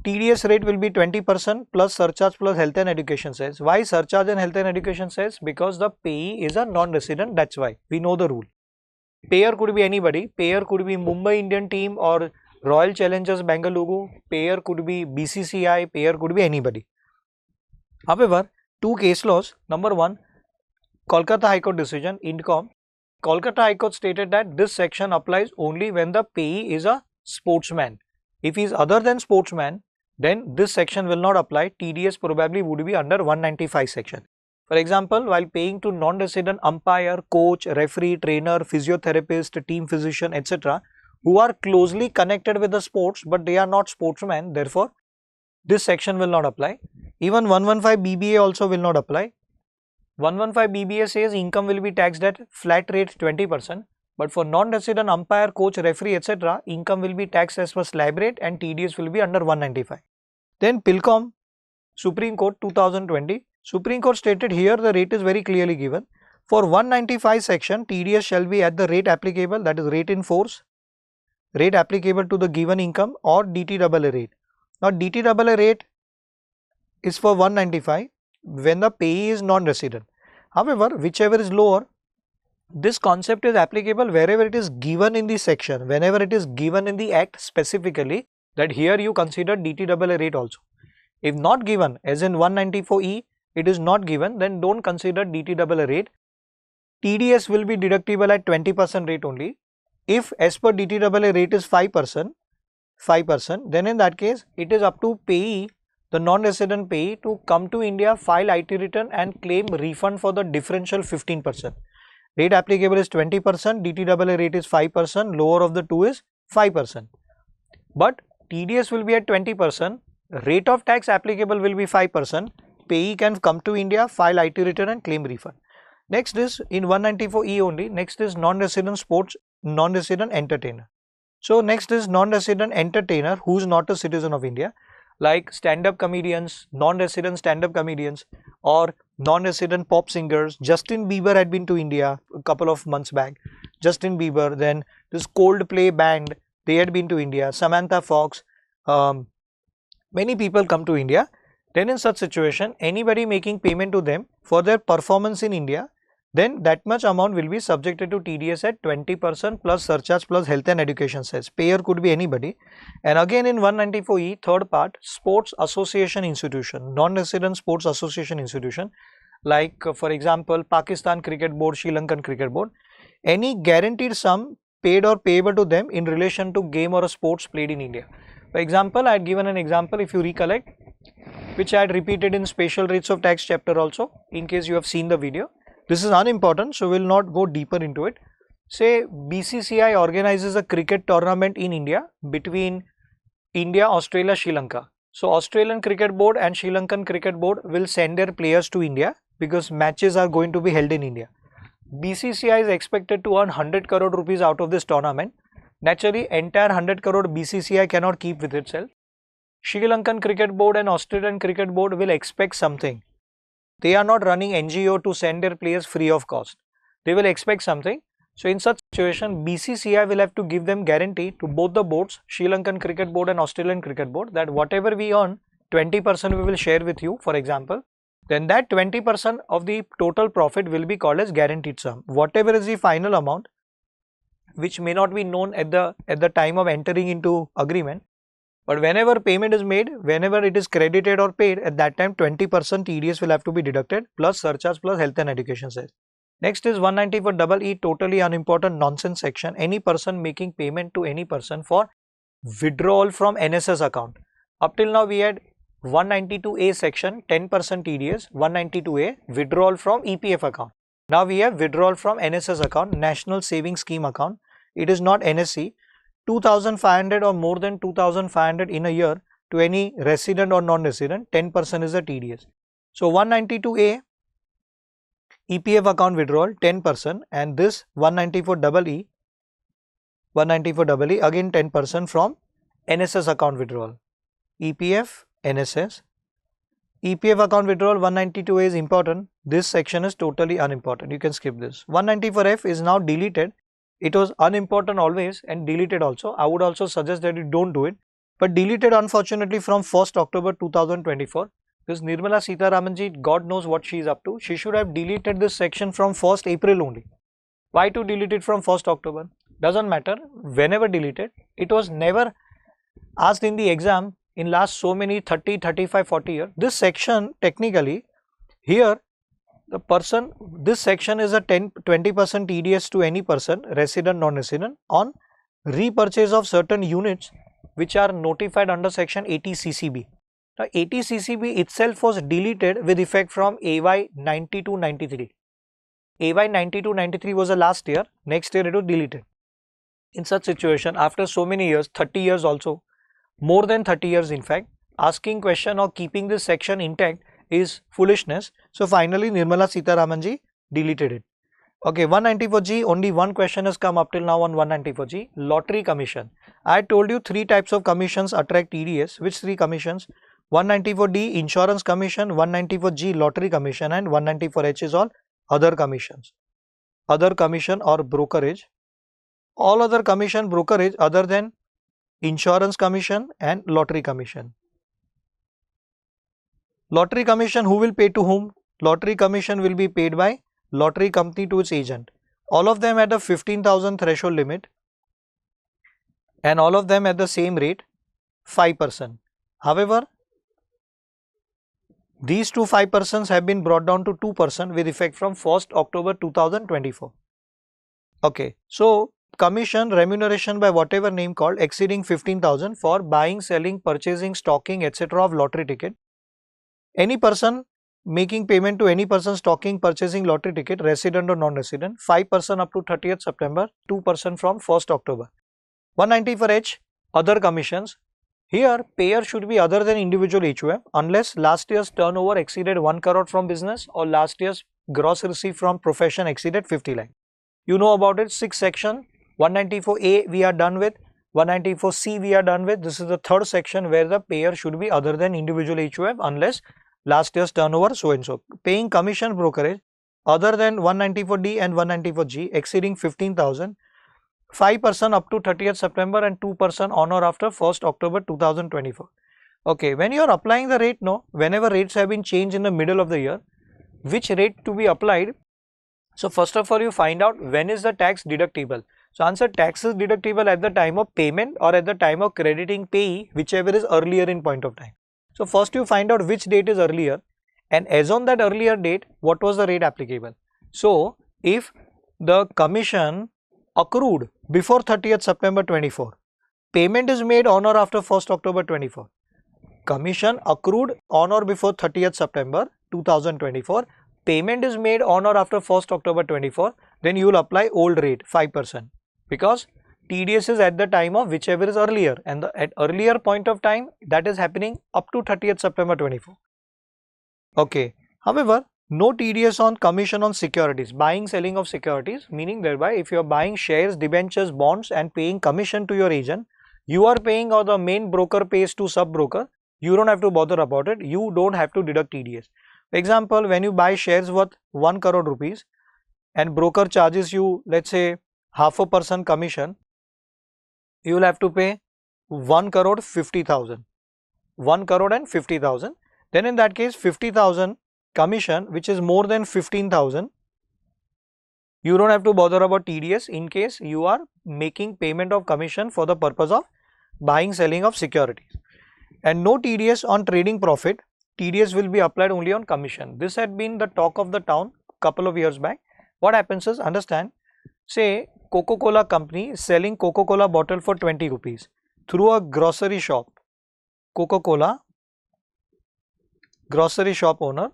TDS rate will be 20% plus surcharge plus health and education cess. Why surcharge and health and education cess? Because the payee is a non-resident, that's why. We know the rule. Payer could be anybody. Payer could be Mumbai Indian team or Royal Challengers Bengaluru. Payer could be BCCI. Payer could be anybody. However, two case laws. Number one, Kolkata High Court decision, INCOM. Kolkata High Court stated that this section applies only when the payee is a sportsman. If he is other than sportsman, then this section will not apply. TDS probably would be under 195 section. For example, while paying to non-resident umpire, coach, referee, trainer, physiotherapist, team physician, etc., who are closely connected with the sports but they are not sportsmen, therefore this section will not apply. Even 115 BBA also will not apply. 115 BBA says income will be taxed at flat rate 20%, but for non-resident umpire, coach, referee, etc., income will be taxed as per slab rate and TDS will be under 195. Then Pilcom, Supreme Court 2020. Supreme Court stated here the rate is very clearly given. For 195 section, TDS shall be at the rate applicable, that is rate in force, rate applicable to the given income, or DTAA rate. Now DTAA rate is for 195 when the payee is non-resident. However, whichever is lower, this concept is applicable wherever it is given in the section, whenever it is given in the act specifically that here you consider DTAA rate also. If not given, as in 194E, it is not given, then don't consider DTAA rate. TDS will be deductible at 20% rate only. If as per DTAA rate is 5%, then in that case it is up to payee, the non-resident payee, to come to India, file IT return and claim refund for the differential 15%. Rate applicable is 20%, DTAA rate is 5%, lower of the two is 5%. But TDS will be at 20%, rate of tax applicable will be 5%, payee can come to India, file IT return and claim refund. Next is in 194E only, next is non-resident sports, non-resident entertainer. So next is non-resident entertainer who is not a citizen of India, like stand-up comedians, non-resident stand-up comedians or non-resident pop singers. Justin Bieber had been to India a couple of months back. Justin Bieber, then this Coldplay band, they had been to India. Samantha Fox, many people come to India. Then in such situation, anybody making payment to them for their performance in India, then that much amount will be subjected to TDS at 20% plus surcharge plus health and education cess. Payer could be anybody. And again in 194E, third part, sports association institution, non-resident sports association institution, like for example, Pakistan Cricket Board, Sri Lankan Cricket Board, any guaranteed sum paid or payable to them in relation to game or a sports played in India. For example, I had given an example, if you recollect, which I had repeated in special rates of tax chapter also, in case you have seen the video. This is unimportant, so we will not go deeper into it. Say BCCI organizes a cricket tournament in India between India, Australia, Sri Lanka. So Australian Cricket Board and Sri Lankan Cricket Board will send their players to India because matches are going to be held in India. BCCI is expected to earn 100 crore rupees out of this tournament. Naturally, entire 100 crore BCCI cannot keep with itself. Sri Lankan Cricket Board and Australian Cricket Board will expect something. They are not running NGO to send their players free of cost. They will expect something. So in such situation, BCCI will have to give them guarantee to both the boards, Sri Lankan Cricket Board and Australian Cricket Board, that whatever we earn, 20% we will share with you, for example. Then that 20% of the total profit will be called as guaranteed sum. Whatever is the final amount, which may not be known at the time of entering into agreement, but whenever payment is made, whenever it is credited or paid, at that time 20% TDS will have to be deducted plus surcharge plus health and education cess. Next is 194EE, totally unimportant nonsense section. Any person making payment to any person for withdrawal from NSS account. Up till now we had 192A section, 10% TDS, 192A withdrawal from EPF account. Now we have withdrawal from NSS account, National Savings Scheme account. It is not NSC. 2,500 or more than 2,500 in a year to any resident or non-resident, 10% is the TDS. So 192A EPF account withdrawal 10%, and this 194EE again 10% from NSS account withdrawal. EPF, NSS. EPF account withdrawal 192A is important. This section is totally unimportant. You can skip this. 194F is now deleted. It was unimportant always and deleted also. I would also suggest that you don't do it. but deleted unfortunately from 1st October 2024. This Nirmala Sitharamanji, God knows what she is up to. She should have deleted this section from 1st April only. Why to delete it from 1st October? Doesn't matter. Whenever deleted, it was never asked in the exam in last so many 30, 35, 40 years. This section technically here the person, this section is a 20% TDS to any person, resident, non-resident, on repurchase of certain units which are notified under section 80 CCB. Now 80 CCB itself was deleted with effect from AY 92-93. AY 92-93 was the last year, next year it was deleted. In such situation, after so many years, 30 years also, more than 30 years in fact, asking question or keeping this section intact is foolishness. So finally Nirmala Sitharamanji deleted it. Okay, 194G, only one question has come up till now on 194G, lottery commission. I told you 3 types of commissions attract TDS. Which 3 commissions? 194D insurance commission, 194G lottery commission, and 194H is all other commissions. Other commission or brokerage. All other commission brokerage other than insurance commission and lottery commission. Lottery commission, who will pay to whom? Lottery commission will be paid by lottery company to its agent. All of them at the 15,000 threshold limit and all of them at the same rate, 5%. However, these two 5% have been brought down to 2% with effect from 1st October 2024. Okay, so commission remuneration by whatever name called exceeding 15,000 for buying, selling, purchasing, stocking, etc. of lottery ticket. Any person making payment to any person stocking, purchasing lottery ticket, resident or non-resident, 5% up to 30th September, 2% from 1st October. 194H, other commissions. Here, payer should be other than individual HUF unless last year's turnover exceeded 1 crore from business or last year's gross receipt from profession exceeded 50 lakh. You know about it, 6th section, 194A we are done with, 194C we are done with. This is the 3rd section where the payer should be other than individual HUF unless last year's turnover so and so. Paying commission brokerage other than 194D and 194G exceeding 15,000, 5% up to 30th September and 2% on or after 1st October 2024. Okay, when you are applying the rate, no, whenever rates have been changed in the middle of the year, which rate to be applied? So first of all, you find out when is the tax deductible. So answer, tax is deductible at the time of payment or at the time of crediting payee, whichever is earlier in point of time. So first you find out which date is earlier and as on that earlier date, what was the rate applicable. So if the commission accrued before 30th September 24, payment is made on or after 1st October 24, commission accrued on or before 30th September 2024, payment is made on or after 1st October 24, then you will apply old rate 5% because TDS is at the time of whichever is earlier and at earlier point of time that is happening up to 30th September 24. Okay. However, no TDS on commission on securities, buying, selling of securities, meaning thereby if you are buying shares, debentures, bonds and paying commission to your agent, you are paying or the main broker pays to sub broker, you don't have to bother about it, you don't have to deduct TDS. For example, when you buy shares worth 1 crore rupees and broker charges you, let's say 0.5% commission, you will have to pay 1 crore 50,000, 1 crore and 50,000. Then in that case 50,000 commission which is more than 15,000, you don't have to bother about TDS in case you are making payment of commission for the purpose of buying, selling of securities. And no TDS on trading profit, TDS will be applied only on commission. This had been the talk of the town couple of years back. What happens is, understand, say Coca-Cola company is selling Coca-Cola bottle for 20 rupees through a grocery shop. Coca-Cola grocery shop owner,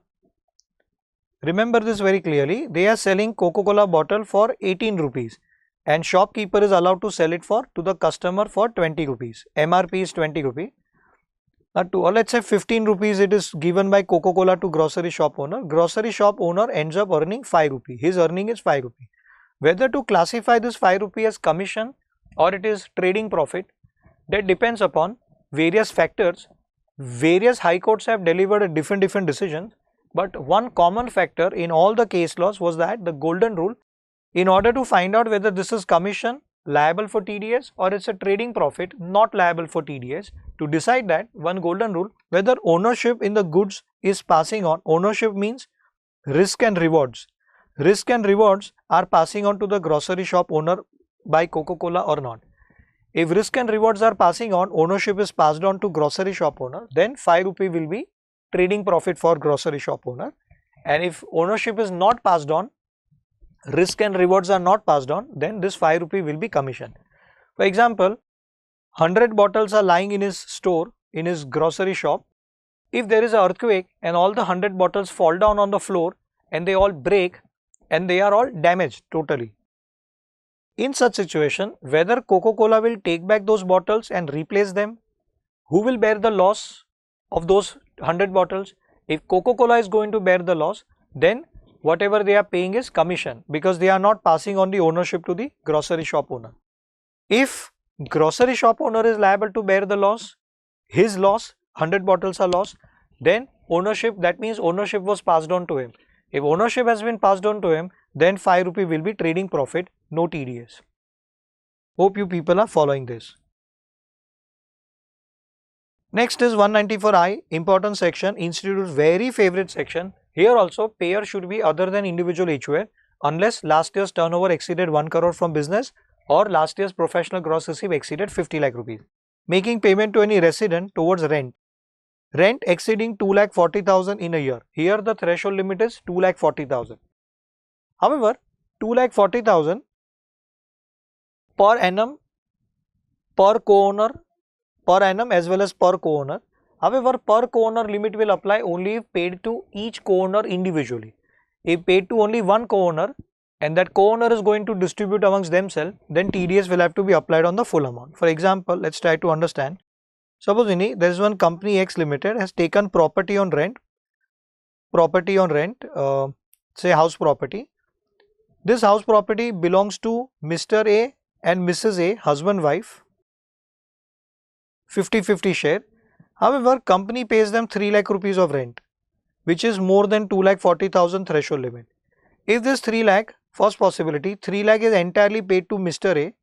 remember this very clearly, they are selling Coca-Cola bottle for 18 rupees and shopkeeper is allowed to sell it for to the customer for 20 rupees. MRP is 20 rupees. Now to, or let's say 15 rupees it is given by Coca-Cola to grocery shop owner. Grocery shop owner ends up earning 5 rupees. His earning is 5 rupees. Whether to classify this 5 rupees as commission or it is trading profit, that depends upon various factors. Various high courts have delivered a different decisions, but one common factor in all the case laws was that the golden rule, in order to find out whether this is commission liable for TDS or it's a trading profit not liable for TDS. To decide that, one golden rule, whether ownership in the goods is passing on. Ownership means risk and rewards. Risk and rewards are passing on to the grocery shop owner by Coca-Cola or not. If risk and rewards are passing on, ownership is passed on to grocery shop owner, then 5 rupee will be trading profit for grocery shop owner. And if ownership is not passed on, risk and rewards are not passed on, then this 5 rupee will be commission. For example, 100 bottles are lying in his store, in his grocery shop. If there is an earthquake and all the 100 bottles fall down on the floor and they all break and they are all damaged totally. In such situation, whether Coca-Cola will take back those bottles and replace them, who will bear the loss of those 100 bottles? If Coca-Cola is going to bear the loss, then whatever they are paying is commission, because they are not passing on the ownership to the grocery shop owner. If grocery shop owner is liable to bear the loss, his loss, 100 bottles are lost, then ownership, that means ownership was passed on to him. If ownership has been passed on to him, then 5 rupee will be trading profit, no TDS. Hope you people are following this. Next is 194I, important section, Institute's very favorite section. Here also payer should be other than individual HUF unless last year's turnover exceeded 1 crore from business or last year's professional gross receipt exceeded 50 lakh rupees. Making payment to any resident towards rent. Rent exceeding 2,40,000 in a year. Here the threshold limit is 2,40,000. However, 2,40,000 per annum per co-owner, per annum as well as per co-owner. However, per co-owner limit will apply only if paid to each co-owner individually. If paid to only one co-owner and that co-owner is going to distribute amongst themselves, then TDS will have to be applied on the full amount. For example, let's try to understand. Suppose there is one company X Limited has taken property on rent, say house property. This house property belongs to Mr. A and Mrs. A, husband wife, 50-50 share. However, company pays them 3 lakh rupees of rent, which is more than 2,40,000 threshold limit. If this 3 lakh, first possibility, 3 lakh is entirely paid to Mr. A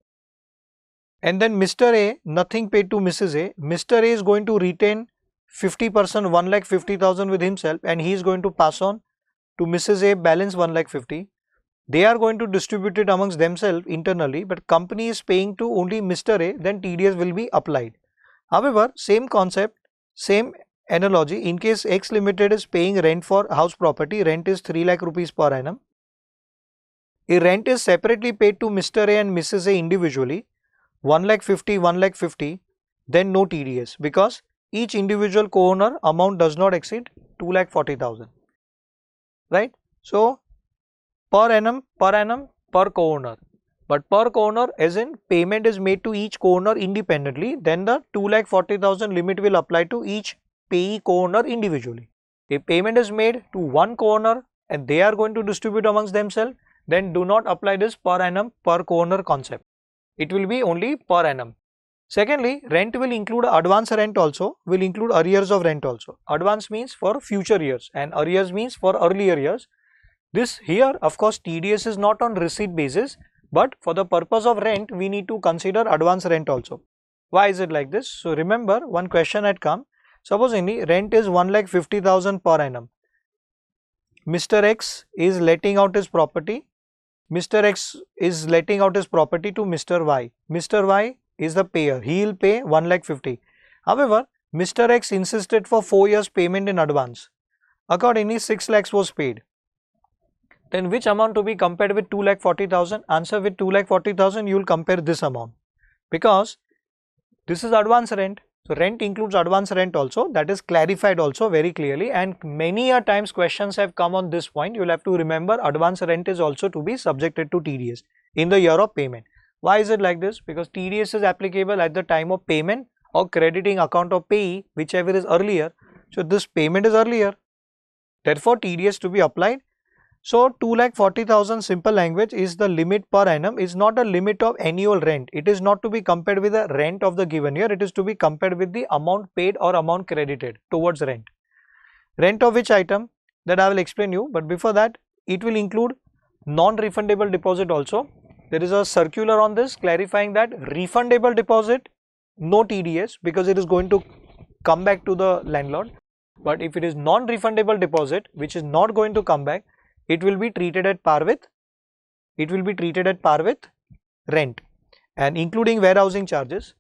and then Mr. A nothing paid to Mrs. A, Mr. A is going to retain 50%, 1,50,000 with himself and he is going to pass on to Mrs. A balance 1,50,000. They are going to distribute it amongst themselves internally, but company is paying to only Mr. A, then TDS will be applied. However, same concept, same analogy, in case X Limited is paying rent for house property, rent is 3 lakh rupees per annum. If rent is separately paid to Mr. A and Mrs. A individually, 1,50,000, 1,50,000, then no TDS because each individual co-owner amount does not exceed 2,40,000, right? So, per annum, per co-owner. But per co-owner as in payment is made to each co-owner independently, then the 2,40,000 limit will apply to each payee co-owner individually. If payment is made to one co-owner and they are going to distribute amongst themselves, then do not apply this per annum per co-owner concept. It will be only per annum. Secondly, rent will include advance rent also, will include arrears of rent also. Advance means for future years and arrears means for earlier years. This here, of course, TDS is not on receipt basis, but for the purpose of rent, we need to consider advance rent also. Why is it like this? So remember, one question had come. Suppose rent is 1,50,000 per annum. Mr. X is letting out his property. Mr. X is letting out his property to Mr. Y. Mr. Y is the payer. He will pay 1,50,000. However, Mr. X insisted for 4 years payment in advance. Accordingly, 6 lakhs was paid. Then which amount to be compared with 2,40,000? Answer, with 2,40,000 you will compare this amount because this is advance rent. So rent includes advance rent also, that is clarified also very clearly, and many a times questions have come on this point. You will have to remember advance rent is also to be subjected to TDS in the year of payment. Why is it like this? Because TDS is applicable at the time of payment or crediting account of payee, whichever is earlier. So this payment is earlier, therefore TDS to be applied. So 2,40,000 simple language is the limit per annum, is not a limit of annual rent. It is not to be compared with the rent of the given year. It is to be compared with the amount paid or amount credited towards rent. Rent of which item? That I will explain you, but before that it will include non-refundable deposit also. there is a circular on this clarifying that refundable deposit, no TDS because it is going to come back to the landlord. But if it is non-refundable deposit which is not going to come back, it will be treated at par with rent and including warehousing charges.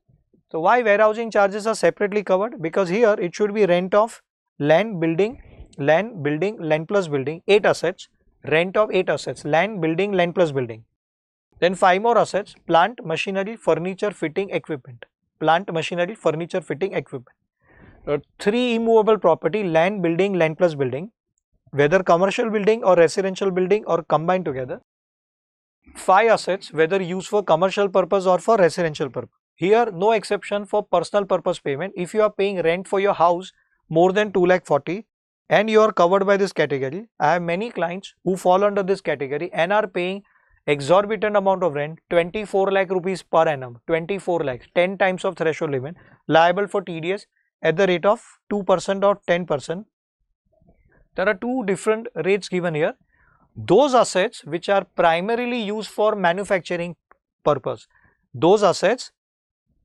So why warehousing charges are separately covered? Because here it should be rent of land, building, land plus building, 8 assets, rent of 8 assets, land, building, land plus building. Then 5 more assets, plant, machinery, furniture, fitting, equipment. Plant, machinery, furniture, fitting, equipment. 3 immovable property, land, building, land plus building, whether commercial building or residential building or combined together. 5 assets, whether used for commercial purpose or for residential purpose. Here no exception for personal purpose payment. If you are paying rent for your house more than 2,40,000 and you are covered by this category, I have many clients who fall under this category and are paying exorbitant amount of rent, 24 lakh rupees per annum, 24 lakhs, 10 times of threshold limit, liable for TDS at the rate of 2% or 10%. There are 2 different rates given here. Those assets which are primarily used for manufacturing purpose, those assets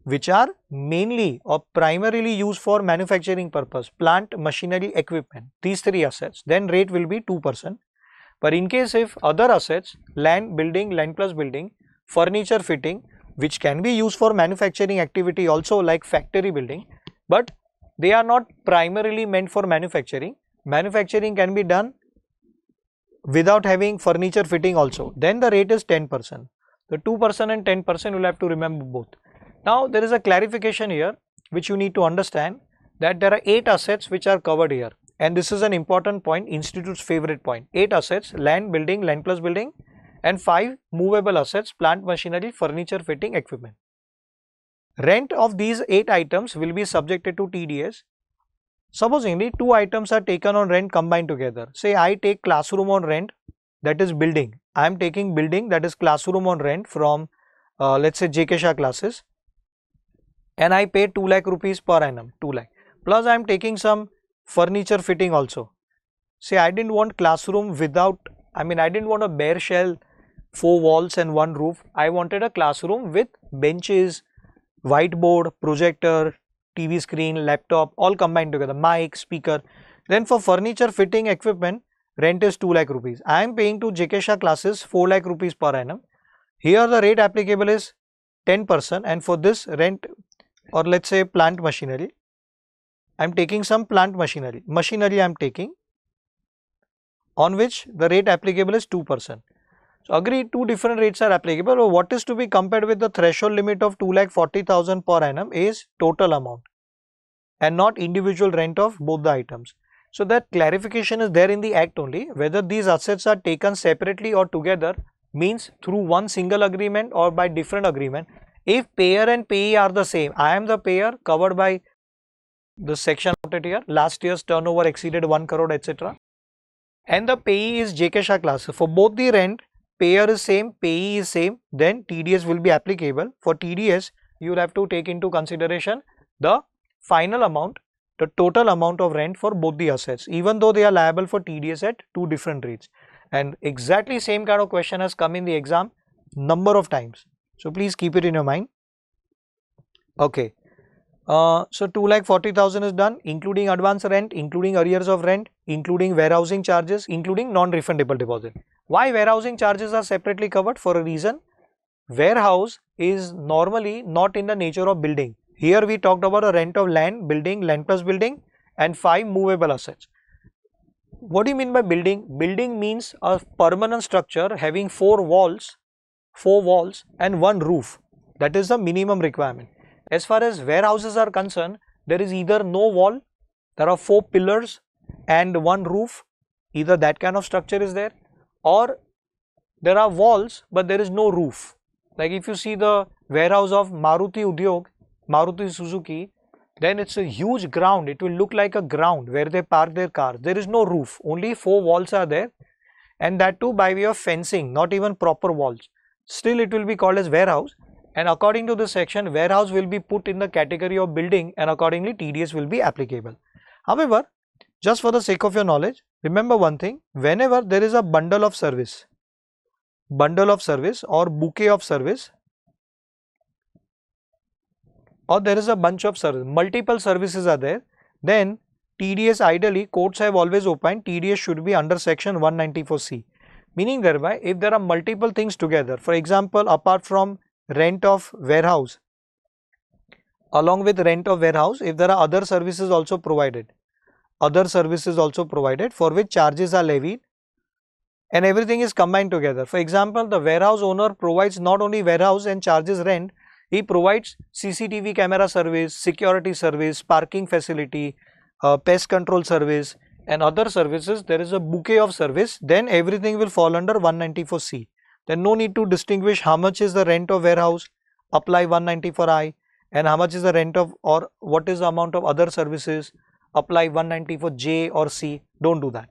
which are mainly or primarily used for manufacturing purpose, plant, machinery, equipment, these 3 assets, then rate will be 2%. But in case if other assets, land, building, land plus building, furniture, fitting, which can be used for manufacturing activity also like factory building, but they are not primarily meant for manufacturing. Manufacturing can be done without having furniture fitting also, then the rate is 10%. The 2% and 10% you will have to remember both. Now there is a clarification here which you need to understand that there are 8 assets which are covered here, and this is an important point, institute's favorite point. 8 assets, land, building, land plus building, and 5 movable assets, plant, machinery, furniture, fitting, equipment. Rent of these 8 items will be subjected to TDS. Supposingly 2 items are taken on rent combined together. Say I take classroom on rent, that is building. I am taking building, that is classroom on rent from let's say JK Shah classes, and I pay 2 lakh rupees per annum, 2 lakh. Plus I am taking some furniture fitting also. Say I didn't want classroom without, I didn't want a bare shell, 4 walls and 1 roof. I wanted a classroom with benches, whiteboard, projector, TV screen, laptop, all combined together, mic, speaker. Then for furniture, fitting, equipment, rent is 2 lakh rupees. I am paying to JK Shah classes 4 lakh rupees per annum. Here the rate applicable is 10%, and for this rent, or let's say plant machinery, I am taking some plant machinery. Machinery I am taking, on which the rate applicable is 2%. So agree, 2 different rates are applicable. But what is to be compared with the threshold limit of 2,40,000 per annum is total amount and not individual rent of both the items. So that clarification is there in the act only. Whether these assets are taken separately or together means through one single agreement or by different agreement. If payer and payee are the same, I am the payer covered by the section noted here, last year's turnover exceeded 1 crore etc. And the payee is JK Shah class. For both the rent, payer is same, payee is same, then TDS will be applicable. For TDS, you will have to take into consideration the final amount, the total amount of rent for both the assets, even though they are liable for TDS at 2 different rates. And exactly same kind of question has come in the exam number of times. So please keep it in your mind. Okay. So 2,40,000 is done, including advance rent, including arrears of rent, including warehousing charges, including non-refundable deposit. Why warehousing charges are separately covered? For a reason. Warehouse is normally not in the nature of building. Here we talked about a rent of land, building, land plus building, and 5 movable assets. What do you mean by building? Building means a permanent structure having 4 walls and 1 roof. That is the minimum requirement. As far as warehouses are concerned, there is either no wall, there are 4 pillars and 1 roof, either that kind of structure is there, or there are walls but there is no roof. Like if you see the warehouse of Maruti Udyog, Maruti Suzuki, then it's a huge ground. It will look like a ground where they park their cars. There is no roof, only 4 walls are there, and that too by way of fencing, not even proper walls. Still it will be called as warehouse, and according to this section, warehouse will be put in the category of building, and accordingly TDS will be applicable. However, just for the sake of your knowledge, remember one thing: whenever there is a bundle of service, bundle of service or bouquet of service, or there is a bunch of service, multiple services are there, then TDS ideally courts have always opined TDS should be under section 194C. Meaning thereby if there are multiple things together, for example apart from rent of warehouse, along with rent of warehouse, if there are other services also provided for which charges are levied and everything is combined together. For example, the warehouse owner provides not only warehouse and charges rent, he provides CCTV camera service, security service, parking facility, pest control service and other services. There is a bouquet of service, then everything will fall under 194C. Then no need to distinguish how much is the rent of warehouse, apply 194I, and how much is the rent of or what is the amount of other services, apply 194J or C. Don't do that.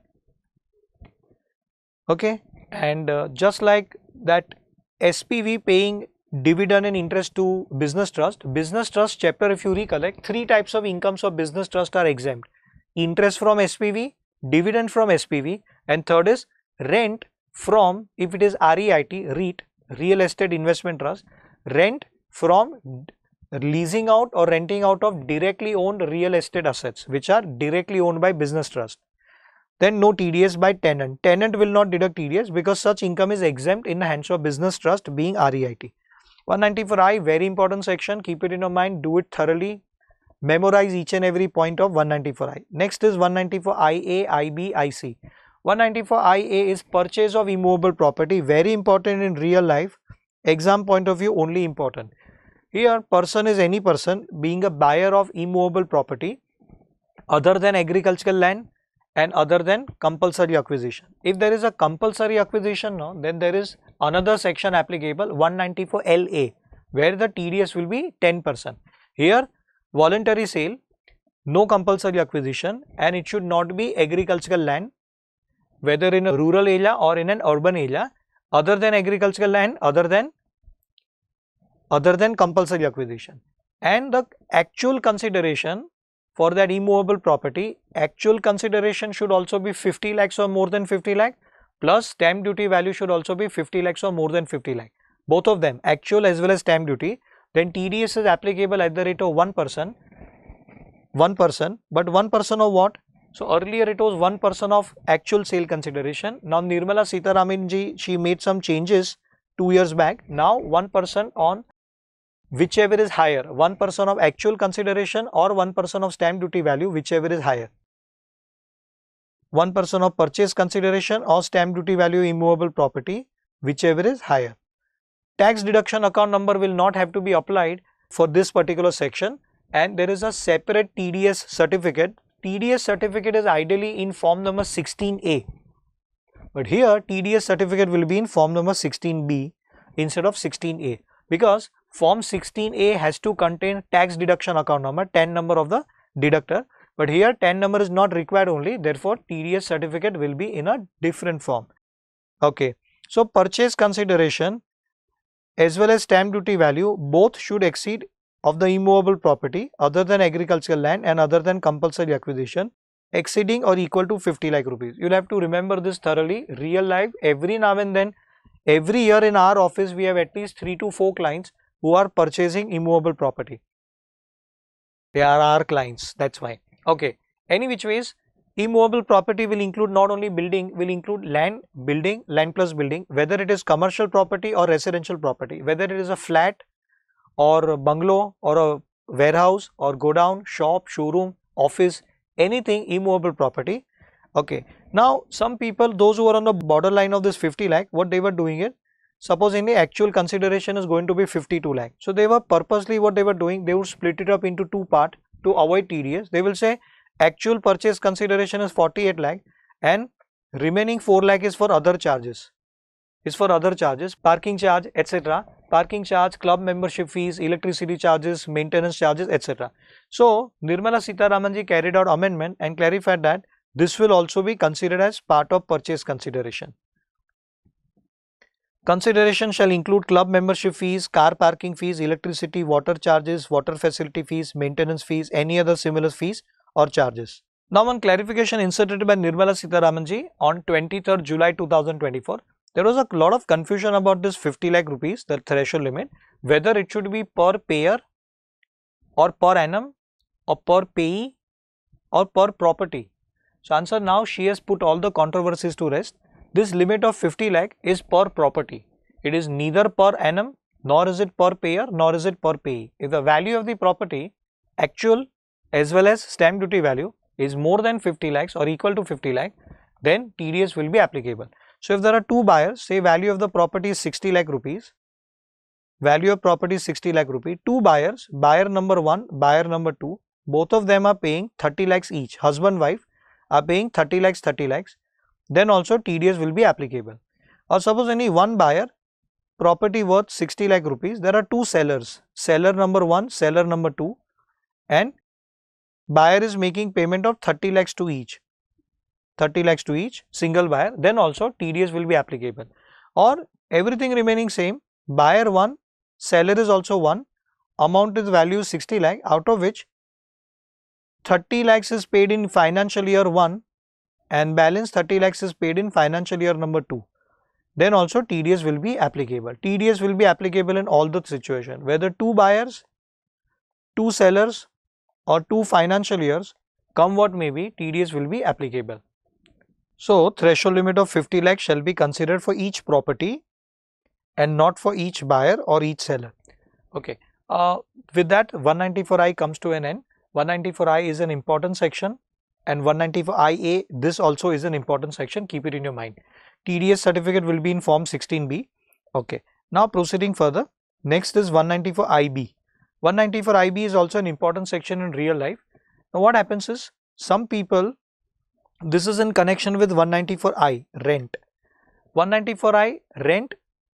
Okay, and just like that SPV paying dividend and interest to business trust chapter, if you recollect, 3 types of incomes of business trust are exempt: interest from SPV, dividend from SPV, and third is rent from, if it is REIT, real estate investment trust, rent from leasing out or renting out of directly owned real estate assets which are directly owned by business trust. Then no TDS by tenant. Tenant will not deduct TDS because such income is exempt in the hands of business trust being REIT. 194I, very important section, keep it in your mind, do it thoroughly, memorize each and every point of 194I. Next is 194IA, IB, IC. 194IA is purchase of immovable property, very important in real life, exam point of view only important. Here person is any person being a buyer of immovable property other than agricultural land and other than compulsory acquisition. If there is a compulsory acquisition, no, then there is another section applicable, 194LA, where the TDS will be 10%. Here voluntary sale, no compulsory acquisition, and it should not be agricultural land, whether in a rural area or in an urban area, other than agricultural land, other than compulsory acquisition. And the actual consideration for that immovable property, actual consideration should also be 50 lakhs or more than 50 lakh, plus stamp duty value should also be 50 lakhs or more than 50 lakh. Both of them, actual as well as stamp duty. Then TDS is applicable at the rate of 1%, but 1% of what? So earlier it was 1% of actual sale consideration. Now Nirmala Sitharaman ji, she made some changes 2 years back. Now 1% on whichever is higher, 1% of actual consideration or 1% of stamp duty value, whichever is higher. 1% of purchase consideration or stamp duty value immovable property, whichever is higher. Tax deduction account number will not have to be applied for this particular section, and there is a separate TDS certificate. TDS certificate is ideally in form number 16A, but here TDS certificate will be in form number 16B instead of 16A, because form 16A has to contain tax deduction account number, 10 number of the deductor, but here 10 number is not required only, therefore TDS certificate will be in a different form. Okay, so purchase consideration as well as stamp duty value both should exceed of the immovable property other than agricultural land and other than compulsory acquisition exceeding or equal to 50 lakh rupees. You will have to remember this thoroughly. Real life, every now and then, every year in our office we have at least 3 to 4 clients who are purchasing immovable property. They are our clients, that's why. Okay, any which ways, immovable property will include not only building, will include land, building, land plus building, whether it is commercial property or residential property, whether it is a flat or a bungalow or a warehouse or godown, shop, showroom, office, anything immovable property. Okay, now some people, those who are on the borderline of this 50 lakh, what they were doing it, supposing the actual consideration is going to be 52 lakh. So they were purposely, what they were doing, they would split it up into 2 parts to avoid TDS. They will say actual purchase consideration is 48 lakh and remaining 4 lakh is for other charges, parking charge, etc. Parking charge, club membership fees, electricity charges, maintenance charges, etc. So Nirmala Sitharaman ji carried out amendment and clarified that this will also be considered as part of purchase consideration. Consideration shall include club membership fees, car parking fees, electricity, water charges, water facility fees, maintenance fees, any other similar fees or charges. Now one clarification inserted by Nirmala Sitharaman ji on 23rd July 2024. There was a lot of confusion about this 50 lakh rupees, the threshold limit, whether it should be per payer or per annum or per payee or per property. So answer, now she has put all the controversies to rest. This limit of 50 lakh is per property. It is neither per annum, nor is it per payer, nor is it per payee. If the value of the property, actual as well as stamp duty value, is more than 50 lakhs or equal to 50 lakh, then TDS will be applicable. So if there are two buyers, say value of the property is 60 lakh rupees, value of property is 60 lakh rupee, two buyers, buyer number 1, buyer number 2, both of them are paying 30 lakhs each, husband wife are paying 30 lakhs, then also TDS will be applicable. Or suppose any one buyer, property worth 60 lakh rupees, there are two sellers, seller number 1, seller number 2, and buyer is making payment of 30 lakhs to each, single buyer, then also TDS will be applicable. Or everything remaining same, buyer 1, seller is also 1, amount is value 60 lakh, out of which 30 lakhs is paid in financial year 1 and balance 30 lakhs is paid in financial year number 2. Then also TDS will be applicable. TDS will be applicable in all the situation, whether two buyers, two sellers or two financial years, come what may be, TDS will be applicable. So threshold limit of 50 lakh shall be considered for each property and not for each buyer or each seller. Okay. With that, 194I comes to an end. 194I is an important section and 194IA, this also is an important section, keep it in your mind. TDS certificate will be in form 16B. Okay. Now proceeding further, next is 194IB. 194IB is also an important section in real life. Now what happens is, some people, this is in connection with 194I, rent. 194I, rent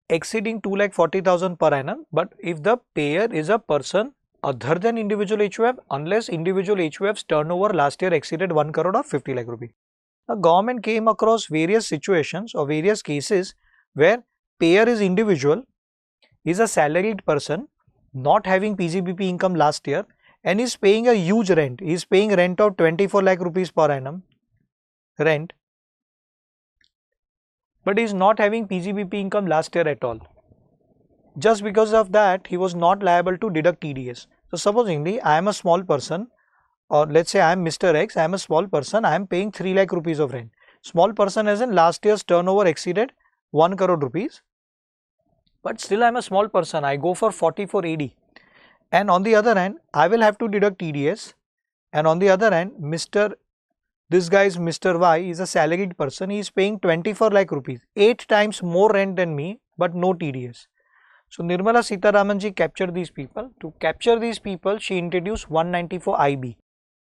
exceeding 2,40,000 per annum, but if the payer is a person other than individual HUF, unless individual HUF's turnover last year exceeded 1 crore or 50 lakh rupee. The government came across various situations or various cases where payer is individual, is a salaried person, not having PGBP income last year, and is paying a huge rent. He is paying rent of 24 lakh rupees per annum, rent, but he is not having PGBP income last year at all. Just because of that, he was not liable to deduct TDS. So supposingly, I am a small person, or let's say I am Mr. X, I am a small person, I am paying 3 lakh rupees of rent. Small person as in last year's turnover exceeded 1 crore rupees, but still I am a small person, I go for 44 AD. And on the other hand, I will have to deduct TDS, and on the other hand, this guy is Mr. Y, is a salaried person, he is paying 24 lakh rupees, 8 times more rent than me, but no TDS. So Nirmala Sitharaman ji captured these people. To capture these people, she introduced 194IB.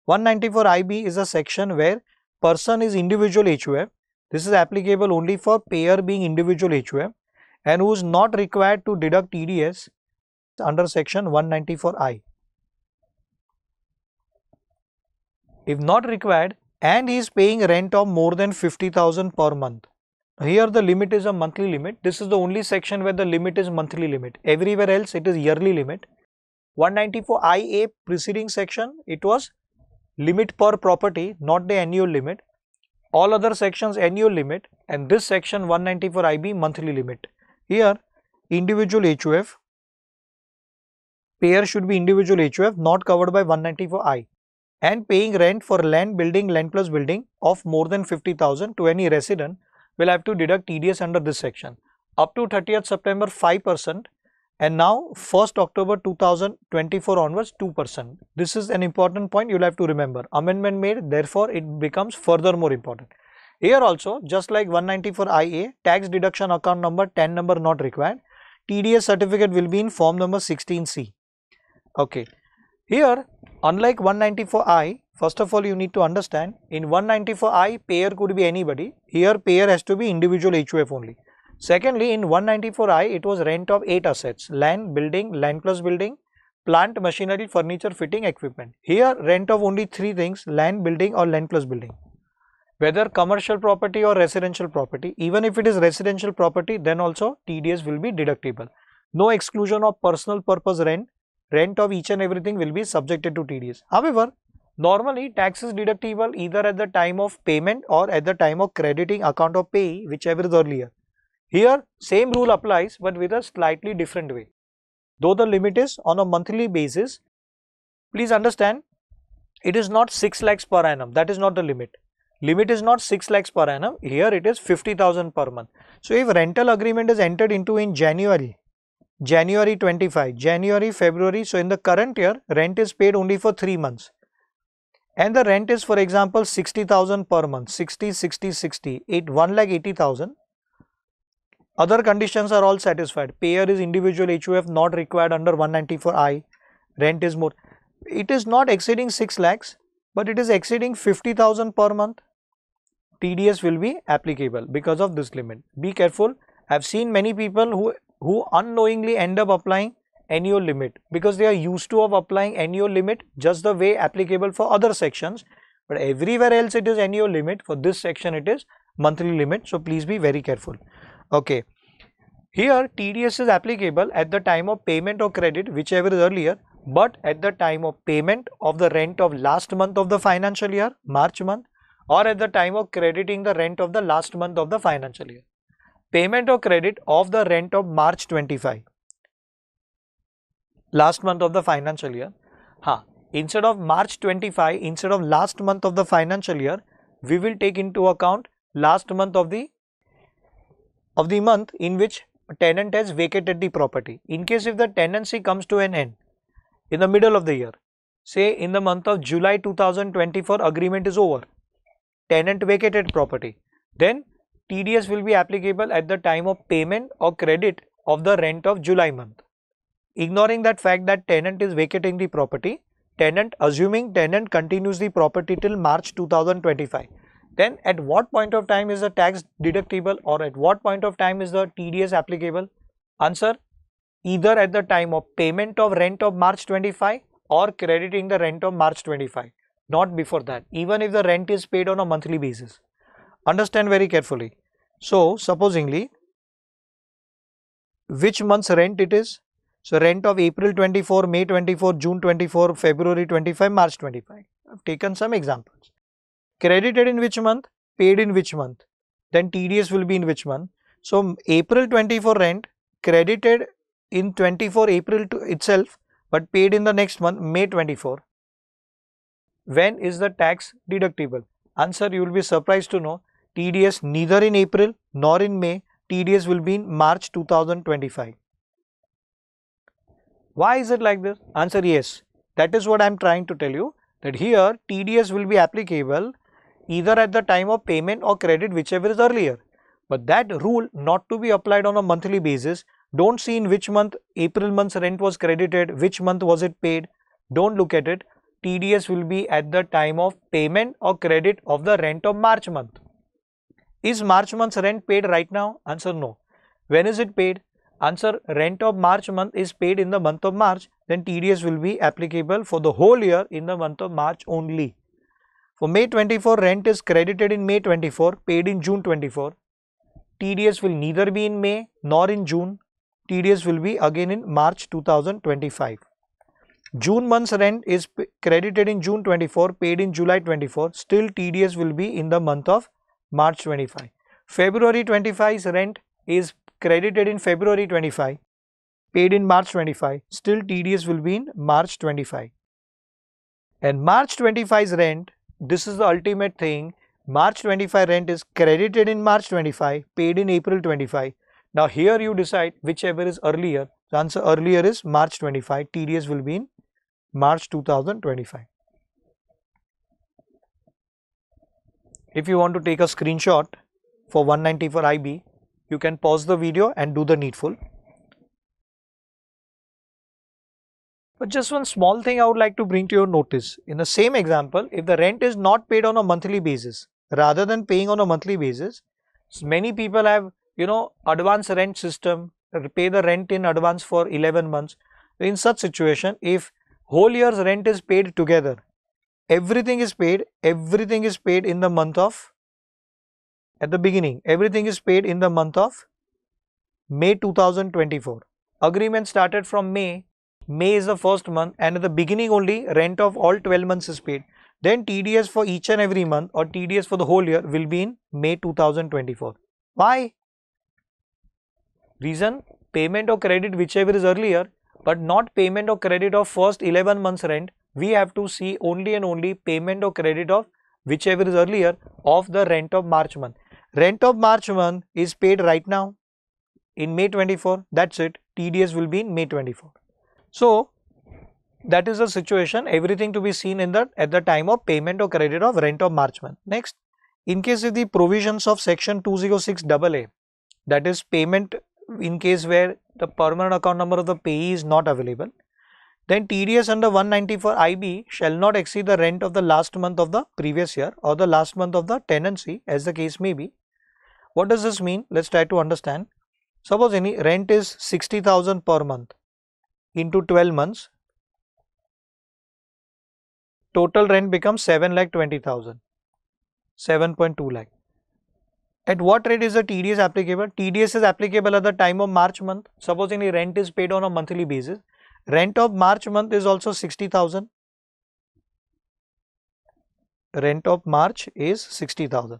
194IB is a section where person is individual HUF. This is applicable only for payer being individual HUF and who is not required to deduct TDS under section 194I. If not required and he is paying rent of more than 50,000 per month. Here the limit is a monthly limit. This is the only section where the limit is monthly limit. Everywhere else it is yearly limit. 194IA preceding section, it was limit per property, not the annual limit. All other sections annual limit, and this section 194IB monthly limit. Here individual HUF, payer should be individual HUF not covered by 194I, and paying rent for land, building, land plus building of more than 50,000 to any resident will have to deduct TDS under this section. Up to 30th September 5%, and now 1st October 2024 onwards 2%. This is an important point you will have to remember. Amendment made, therefore it becomes further more important. Here also, just like 194IA, tax deduction account number, TAN number not required. TDS certificate will be in form number 16C. Okay. Here, unlike 194I, first of all you need to understand, in 194I, payer could be anybody. Here payer has to be individual HUF only. Secondly, in 194I, it was rent of 8 assets: land, building, land plus building, plant, machinery, furniture, fitting, equipment. Here rent of only 3 things: land, building or land plus building. Whether commercial property or residential property, even if it is residential property, then also TDS will be deductible. No exclusion of personal purpose rent. Rent of each and everything will be subjected to TDS. However, normally tax is deductible either at the time of payment or at the time of crediting account of payee, whichever is earlier. Here same rule applies but with a slightly different way. Though the limit is on a monthly basis, please understand it is not 6 lakhs per annum. That is not the limit. Limit is not 6 lakhs per annum. Here it is 50,000 per month. So if rental agreement is entered into in January 25, January, February. So in the current year, rent is paid only for 3 months. And the rent is, for example, 60,000 per month, 60, 60, 60, 1,80,000. Other conditions are all satisfied. Payer is individual HUF not required under 194I. Rent is more. It is not exceeding 6 lakhs, but it is exceeding 50,000 per month. TDS will be applicable because of this limit. Be careful. I have seen many people who unknowingly end up applying annual limit because they are used to of applying annual limit just the way applicable for other sections, but everywhere else it is annual limit. For this section it is monthly limit. So please be very careful. Okay. Here TDS is applicable at the time of payment or credit, whichever is earlier, but at the time of payment of the rent of last month of the financial year, March month, or at the time of crediting the rent of the last month of the financial year. Payment or credit of the rent of March 25, last month of the financial year. Instead of March 25, instead of last month of the financial year, we will take into account last month of the month in which a tenant has vacated the property. In case if the tenancy comes to an end in the middle of the year, say in the month of July 2024, agreement is over, tenant vacated property, then TDS will be applicable at the time of payment or credit of the rent of July month. Ignoring that fact that tenant is vacating the property, assuming tenant continues the property till March 2025, then at what point of time is the tax deductible, or at what point of time is the TDS applicable? Answer: either at the time of payment of rent of March 25 or crediting the rent of March 25, not before that, even if the rent is paid on a monthly basis. Understand very carefully. So supposingly, which month's rent it is? So rent of April 24, May 24, June 24, February 25, March 25. I've taken some examples. Credited in which month? Paid in which month? Then TDS will be in which month? So April 24 rent credited in 24 April itself, but paid in the next month, May 24. When is the tax deductible? Answer: you will be surprised to know TDS neither in April nor in May. TDS will be in March 2025. Why is it like this? Answer: yes. That is what I am trying to tell you, that here TDS will be applicable either at the time of payment or credit, whichever is earlier. But that rule not to be applied on a monthly basis. Don't see in which month April month's rent was credited, which month was it paid. Don't look at it. TDS will be at the time of payment or credit of the rent of March month. Is March month's rent paid right now? Answer: no. When is it paid? Answer: rent of March month is paid in the month of March. Then TDS will be applicable for the whole year in the month of March only. For May 24, rent is credited in May 24, paid in June 24. TDS will neither be in May nor in June. TDS will be again in March 2025. June month's rent is credited in June 24, paid in July 24. Still TDS will be in the month of March 25. February 25's rent is credited in February 25, paid in March 25. Still TDS will be in March 25. And March 25's rent, this is the ultimate thing. March 25 rent is credited in March 25, paid in April 25. Now here you decide whichever is earlier. The answer earlier is March 25. TDS will be in March 2025. If you want to take a screenshot for 194 IB, you can pause the video and do the needful. But just one small thing I would like to bring to your notice. In the same example, if the rent is not paid on a monthly basis, rather than paying on a monthly basis, many people have, advance rent system, pay the rent in advance for 11 months. In such situation, if whole year's rent is paid together, everything is paid in the month of, at the beginning, everything is paid in the month of May 2024. Agreement started from May. May is the first month, and at the beginning only rent of all 12 months is paid. Then TDS for each and every month, or TDS for the whole year, will be in May 2024. Why? Reason, payment or credit whichever is earlier, but not payment or credit of first 11 months rent. We have to see only and only payment or credit of whichever is earlier of the rent of March month. Rent of March month is paid right now in May 24. That's it. TDS will be in May 24. So that is the situation. Everything to be seen in the at the time of payment or credit of rent of March month. Next, in case of the provisions of section 206 AA, that is payment in case where the permanent account number of the payee is not available, then TDS under 194 IB shall not exceed the rent of the last month of the previous year or the last month of the tenancy, as the case may be. What does this mean? Let's try to understand. Suppose any rent is 60,000 per month into 12 months. Total rent becomes 7,20,000, 7.2 lakh. At what rate is the TDS applicable? TDS is applicable at the time of March month. Suppose any rent is paid on a monthly basis. Rent of March month is also 60,000. Rent of March is 60,000.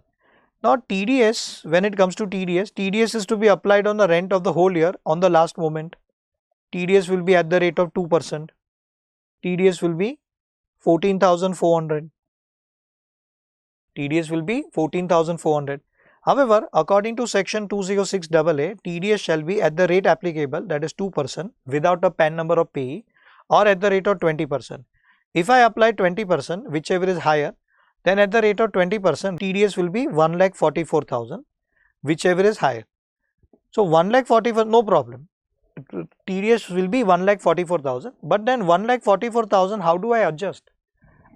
Now TDS, when it comes to TDS, TDS is to be applied on the rent of the whole year on the last moment. TDS will be at the rate of 2%. TDS will be 14,400. TDS will be 14,400. However, according to section 206 AA, TDS shall be at the rate applicable, that is 2% without a PAN number of payee, or at the rate of 20%. If I apply 20%, whichever is higher, then at the rate of 20%, TDS will be 1,44,000, whichever is higher. So 1,44,000, no problem. TDS will be 1,44,000, but then 1,44,000, how do I adjust?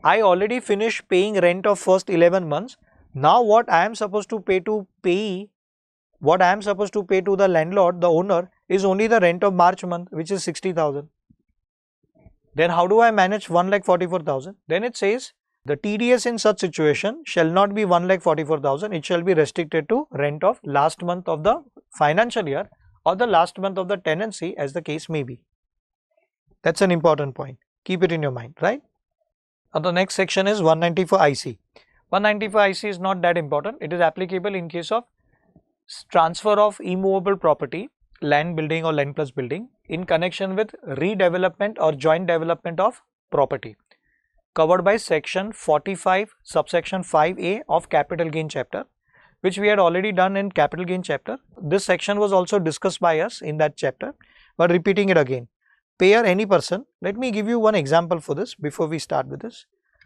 I already finished paying rent of first 11 months. Now what I am supposed to pay to payee, what I am supposed to pay to the landlord, the owner, is only the rent of March month, which is 60,000. Then how do I manage 1,44,000? Then it says the TDS in such situation shall not be 1,44,000. It shall be restricted to rent of last month of the financial year or the last month of the tenancy, as the case may be. That's an important point. Keep it in your mind, right? Now the next section is 194 IC. 194 IC is not that important. It is applicable in case of transfer of immovable property, land, building or land plus building in connection with redevelopment or joint development of property, covered by section 45 subsection 5A of capital gain chapter, which we had already done in capital gain chapter. This section was also discussed by us in that chapter, but repeating it again. Payer any person. Let me give you one example for this before we start with this.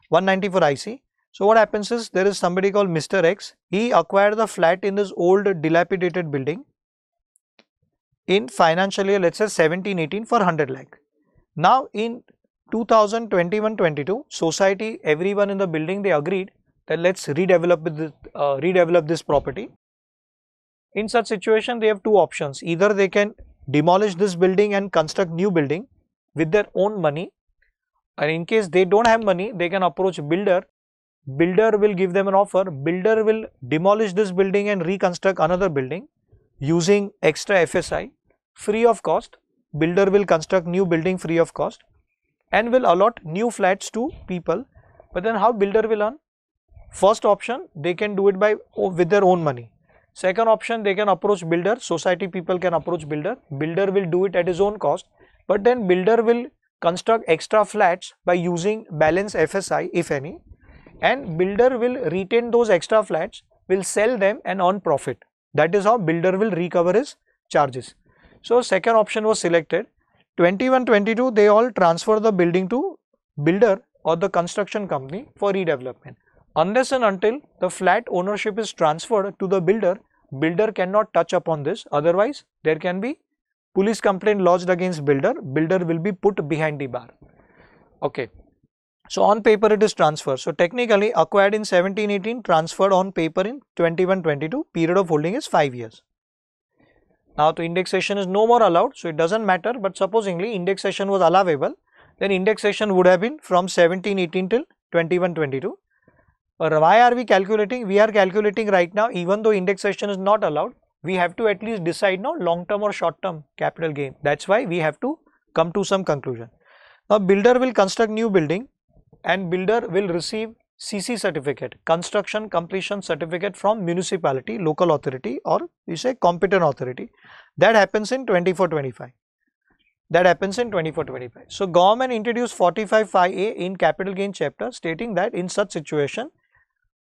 194 IC. So what happens is, there is somebody called Mr. X. He acquired the flat in this old dilapidated building in financial year, let's say 17-18 for 100 lakh. Now in 2021-22, society, everyone in the building, they agreed that let's redevelop this property. In such situation, they have two options. Either they can demolish this building and construct new building with their own money, and in case they don't have money, they can approach builder. Builder will give them an offer. Builder will demolish this building and reconstruct another building using extra FSI free of cost. Builder will construct new building free of cost and will allot new flats to people. But then how builder will earn? First option, they can do it with their own money. Second option, they can approach builder. Society people can approach builder. Builder will do it at his own cost, but then builder will construct extra flats by using balance FSI, if any, and builder will retain those extra flats, will sell them and earn profit. That is how builder will recover his charges. So second option was selected. 21-22, they all transfer the building to builder or the construction company for redevelopment. Unless and until the flat ownership is transferred to the builder, builder cannot touch upon this. Otherwise, there can be police complaint lodged against builder. Builder will be put behind the bar. Okay. So on paper it is transferred. So technically acquired in 17-18, transferred on paper in 21-22. Period of holding is 5 years. Now the indexation is no more allowed. So it doesn't matter. But supposingly indexation was allowable, then indexation would have been from 17-18 till 21-22. Why are we calculating? We are calculating right now, even though indexation is not allowed, we have to at least decide now long term or short term capital gain. That's why we have to come to some conclusion. Now builder will construct new building and builder will receive CC certificate, construction completion certificate from municipality, local authority, or you say competent authority. That happens in 24-25. That happens in 24-25. So government introduced 45(5)(a) in capital gain chapter, stating that in such situation,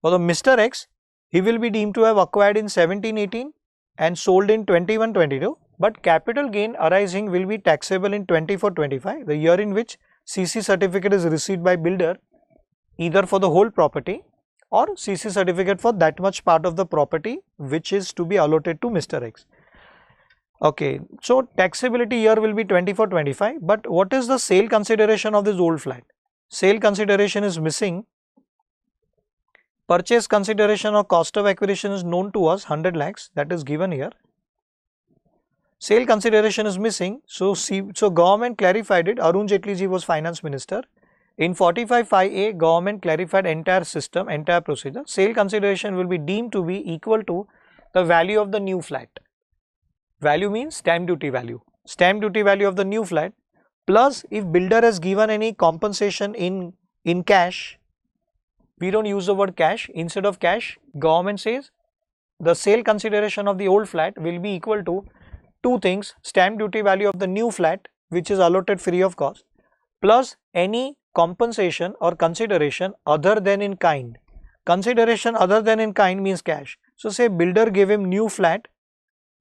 for the Mr. X, he will be deemed to have acquired in 17-18 and sold in 21-22, but capital gain arising will be taxable in 24-25, the year in which CC certificate is received by builder, either for the whole property or CC certificate for that much part of the property which is to be allotted to Mr. X. Okay, so taxability year will be 24-25, but what is the sale consideration of this old flat? Sale consideration is missing. Purchase consideration or cost of acquisition is known to us, 100 lakhs, that is given here. Sale consideration is missing, so government clarified it. Arun Jaitley ji was finance minister. In 45(5)(a), government clarified entire system, entire procedure. Sale consideration will be deemed to be equal to the value of the new flat. Value means stamp duty value. Stamp duty value of the new flat, plus if builder has given any compensation in cash, we don't use the word cash. Instead of cash, government says the sale consideration of the old flat will be equal to two things: stamp duty value of the new flat, which is allotted free of cost, plus any compensation or consideration other than in kind. Consideration other than in kind means cash. So say builder gave him new flat,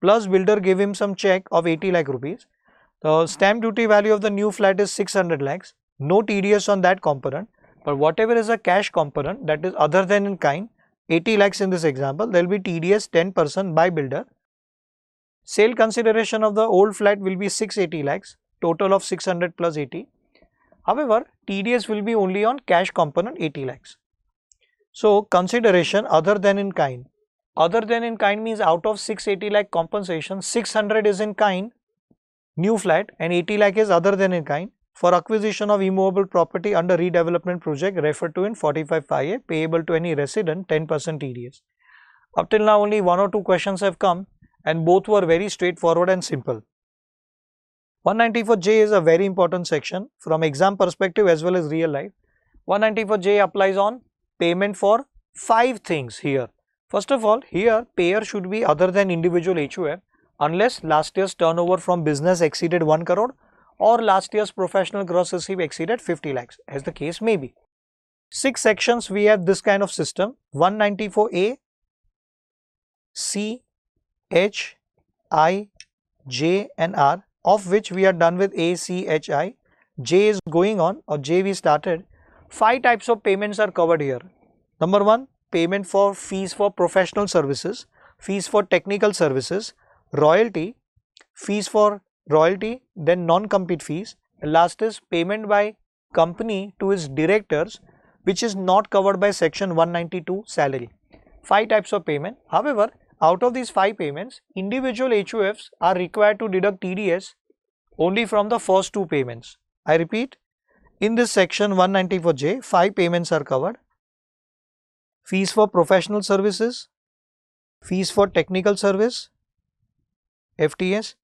plus builder gave him some check of 80 lakh rupees. The stamp duty value of the new flat is 600 lakhs. No TDS on that component, but whatever is a cash component, that is other than in kind, 80 lakhs in this example, there will be TDS 10% by builder. Sale consideration of the old flat will be 680 lakhs, total of 600 plus 80. However, TDS will be only on cash component 80 lakhs. So consideration other than in kind. Other than in kind means out of 680 lakh compensation, 600 is in kind, new flat, and 80 lakh is other than in kind for acquisition of immovable property under redevelopment project referred to in 45(5)(a), payable to any resident 10% TDS. Up till now only 1 or 2 questions have come and both were very straightforward and simple. 194J is a very important section from exam perspective as well as real life. 194J applies on payment for 5 things here. First of all, here payer should be other than individual HUF unless last year's turnover from business exceeded 1 crore or last year's professional gross receipt exceeded 50 lakhs, as the case may be. 6 sections we have this kind of system: 194A, C, H, I, J and R, of which we are done with A, C, H, I. J is going on, or J we started. 5 types of payments are covered here. Number 1, payment for fees for professional services, fees for technical services, royalty, fees for royalty, then non-compete fees. Last is payment by company to its directors, which is not covered by section 192 salary. 5 types of payment. However, out of these 5 payments, individual HUFs are required to deduct TDS only from the first 2 payments. I repeat, in this section 194J, 5 payments are covered: fees for professional services, fees for technical service, FTS,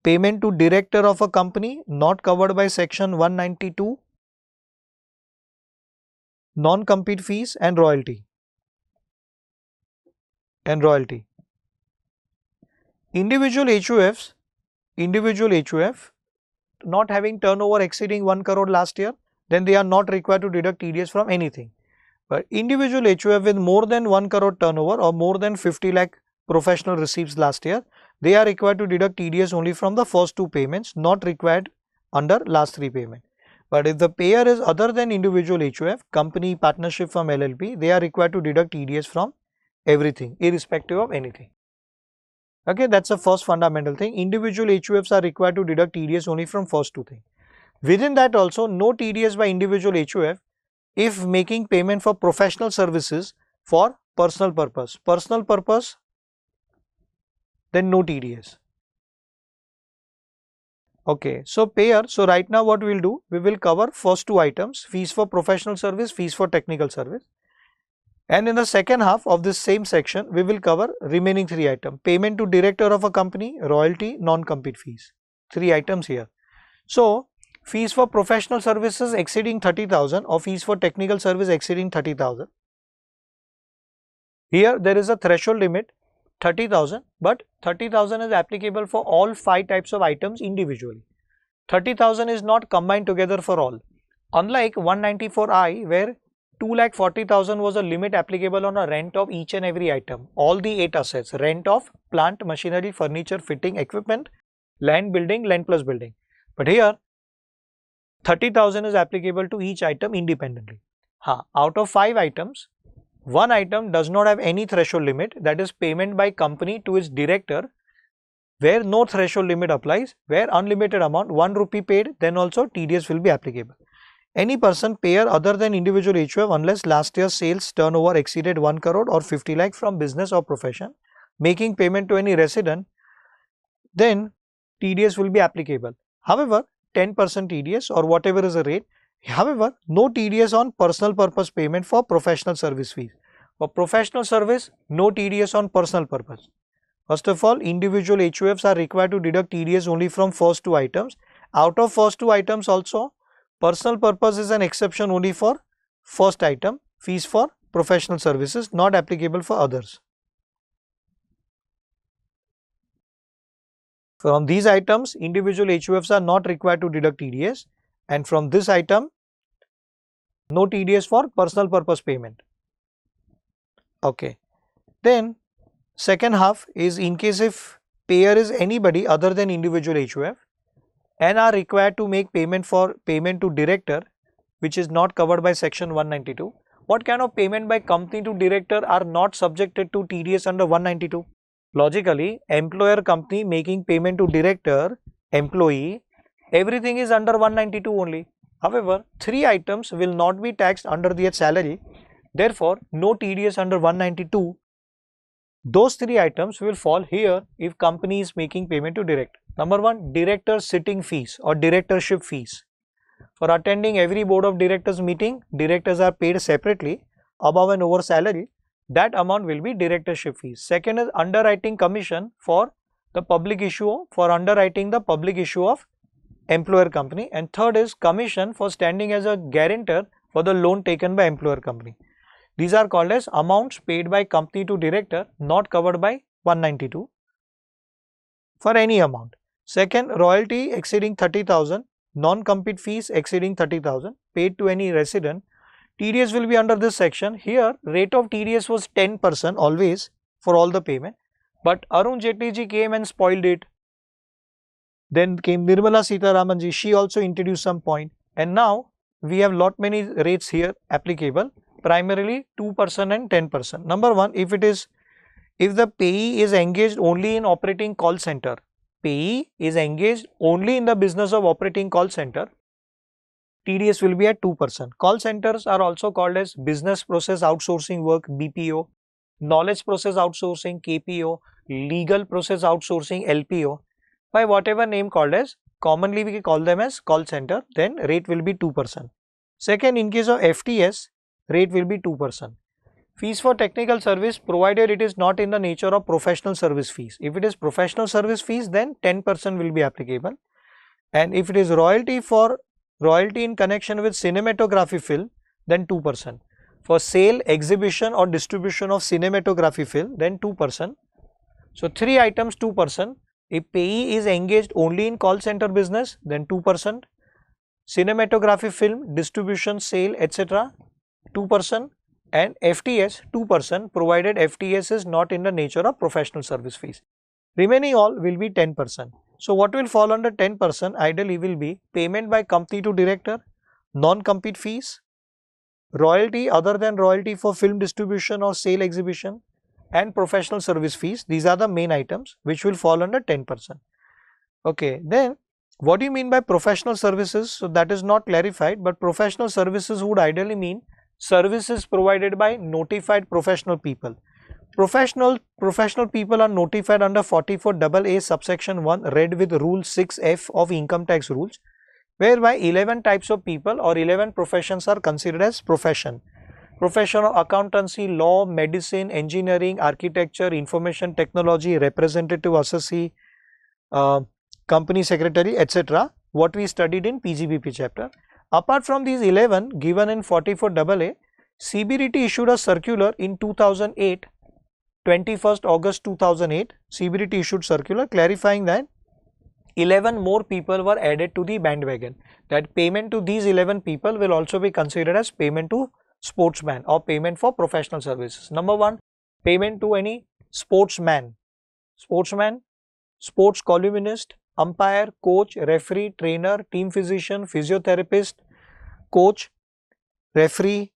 payment to director of a company not covered by section 192, non-compete fees and royalty. Individual HUF not having turnover exceeding 1 crore last year, then they are not required to deduct TDS from anything. But individual HUF with more than 1 crore turnover or more than 50 lakh professional receipts last year, they are required to deduct TDS only from the first 2 payments, not required under last 3 payments. But if the payer is other than individual HUF, company, partnership, firm, LLP, they are required to deduct TDS from everything, irrespective of anything. Okay, that's the first fundamental thing. Individual HUFs are required to deduct TDS only from first 2 things. Within that also, no TDS by individual HUF if making payment for professional services for personal purpose. Personal purpose, then no TDS. Okay, so payer, so right now what we will do, we will cover first 2 items: fees for professional service, fees for technical service. And in the second half of this same section, we will cover remaining 3 items: payment to director of a company, royalty, non-compete fees. 3 items here. So fees for professional services exceeding 30,000 or fees for technical service exceeding 30,000. Here there is a threshold limit 30,000, but 30,000 is applicable for all 5 types of items individually. 30,000 is not combined together for all. Unlike 194I, where 2,40,000 was a limit applicable on a rent of each and every item, all the 8 assets, rent of plant, machinery, furniture, fitting, equipment, land, building, land plus building. But here 30,000 is applicable to each item independently. Out of 5 items, one item does not have any threshold limit, that is payment by company to its director, where no threshold limit applies, where unlimited amount 1 rupee paid, then also TDS will be applicable. Any person payer other than individual HUF unless last year's sales turnover exceeded 1 crore or 50 lakh from business or profession, making payment to any resident, then TDS will be applicable. However, 10% TDS or whatever is the rate. However, no TDS on personal purpose payment for professional service fees. For professional service, no TDS on personal purpose. First of all, individual HUFs are required to deduct TDS only from first 2 items. Out of first 2 items also, personal purpose is an exception only for first item, fees for professional services, not applicable for others. From these items, individual HUFs are not required to deduct TDS, and from this item, no TDS for personal purpose payment. Okay. Then, second half is in case if payer is anybody other than individual HUF and are required to make payment to director, which is not covered by section 192. What kind of payment by company to director are not subjected to TDS under 192? Logically, employer company making payment to director, employee, everything is under 192 only. However, 3 items will not be taxed under their salary. Therefore, no TDS under 192. Those 3 items will fall here if company is making payment to director. Number 1, director sitting fees or directorship fees. For attending every board of directors meeting, directors are paid separately above and over salary. That amount will be directorship fees. Second is underwriting commission for the public issue, for underwriting the public issue of employer company. And third is commission for standing as a guarantor for the loan taken by employer company. These are called as amounts paid by company to director, not covered by 192 for any amount. Second, royalty exceeding 30,000, non-compete fees exceeding 30,000 paid to any resident. TDS will be under this section. Here, rate of TDS was 10% always for all the payment, but Arun Jaitley ji came and spoiled it. Then came Nirmala Sitharaman ji, she also introduced some point, and now we have lot many rates here applicable, primarily 2% and 10%. Number 1, if the payee is engaged only in operating call center, payee is engaged only in the business of operating call center, TDS will be at 2%. Call centers are also called as business process outsourcing work, BPO, knowledge process outsourcing, KPO, legal process outsourcing, LPO. By whatever name called as, commonly we call them as call center, then rate will be 2%. Second, in case of FTS, rate will be 2%. Fees for technical service, provided it is not in the nature of professional service fees. If it is professional service fees, then 10% will be applicable. And if it is royalty in connection with cinematography film, then 2%. For sale, exhibition or distribution of cinematography film, then 2%. So 3 items 2%. If payee is engaged only in call center business, then 2%. Cinematography film, distribution, sale, etc. 2%. And FTS 2%, provided FTS is not in the nature of professional service fees. Remaining all will be 10%. So what will fall under 10% ideally will be payment by company to director, non-compete fees, royalty other than royalty for film distribution or sale exhibition, and professional service fees. These are the main items which will fall under 10%. Okay, then what do you mean by professional services? So that is not clarified, but professional services would ideally mean services provided by notified professional people. Professional people are notified under 44AA subsection 1 read with rule 6F of income tax rules, whereby 11 types of people or 11 professions are considered as profession. Profession of accountancy, law, medicine, engineering, architecture, information technology, representative assessee, company secretary, etc. what we studied in PGBP chapter. Apart from these 11 given in 44AA, CBDT issued a circular in 2008, 21st August 2008, CBDT issued circular clarifying that 11 more people were added to the bandwagon. That payment to these 11 people will also be considered as payment to sportsman or payment for professional services. Number 1, payment to any sportsman, sports columnist, umpire, coach, referee, trainer, team physician, physiotherapist, coach, referee,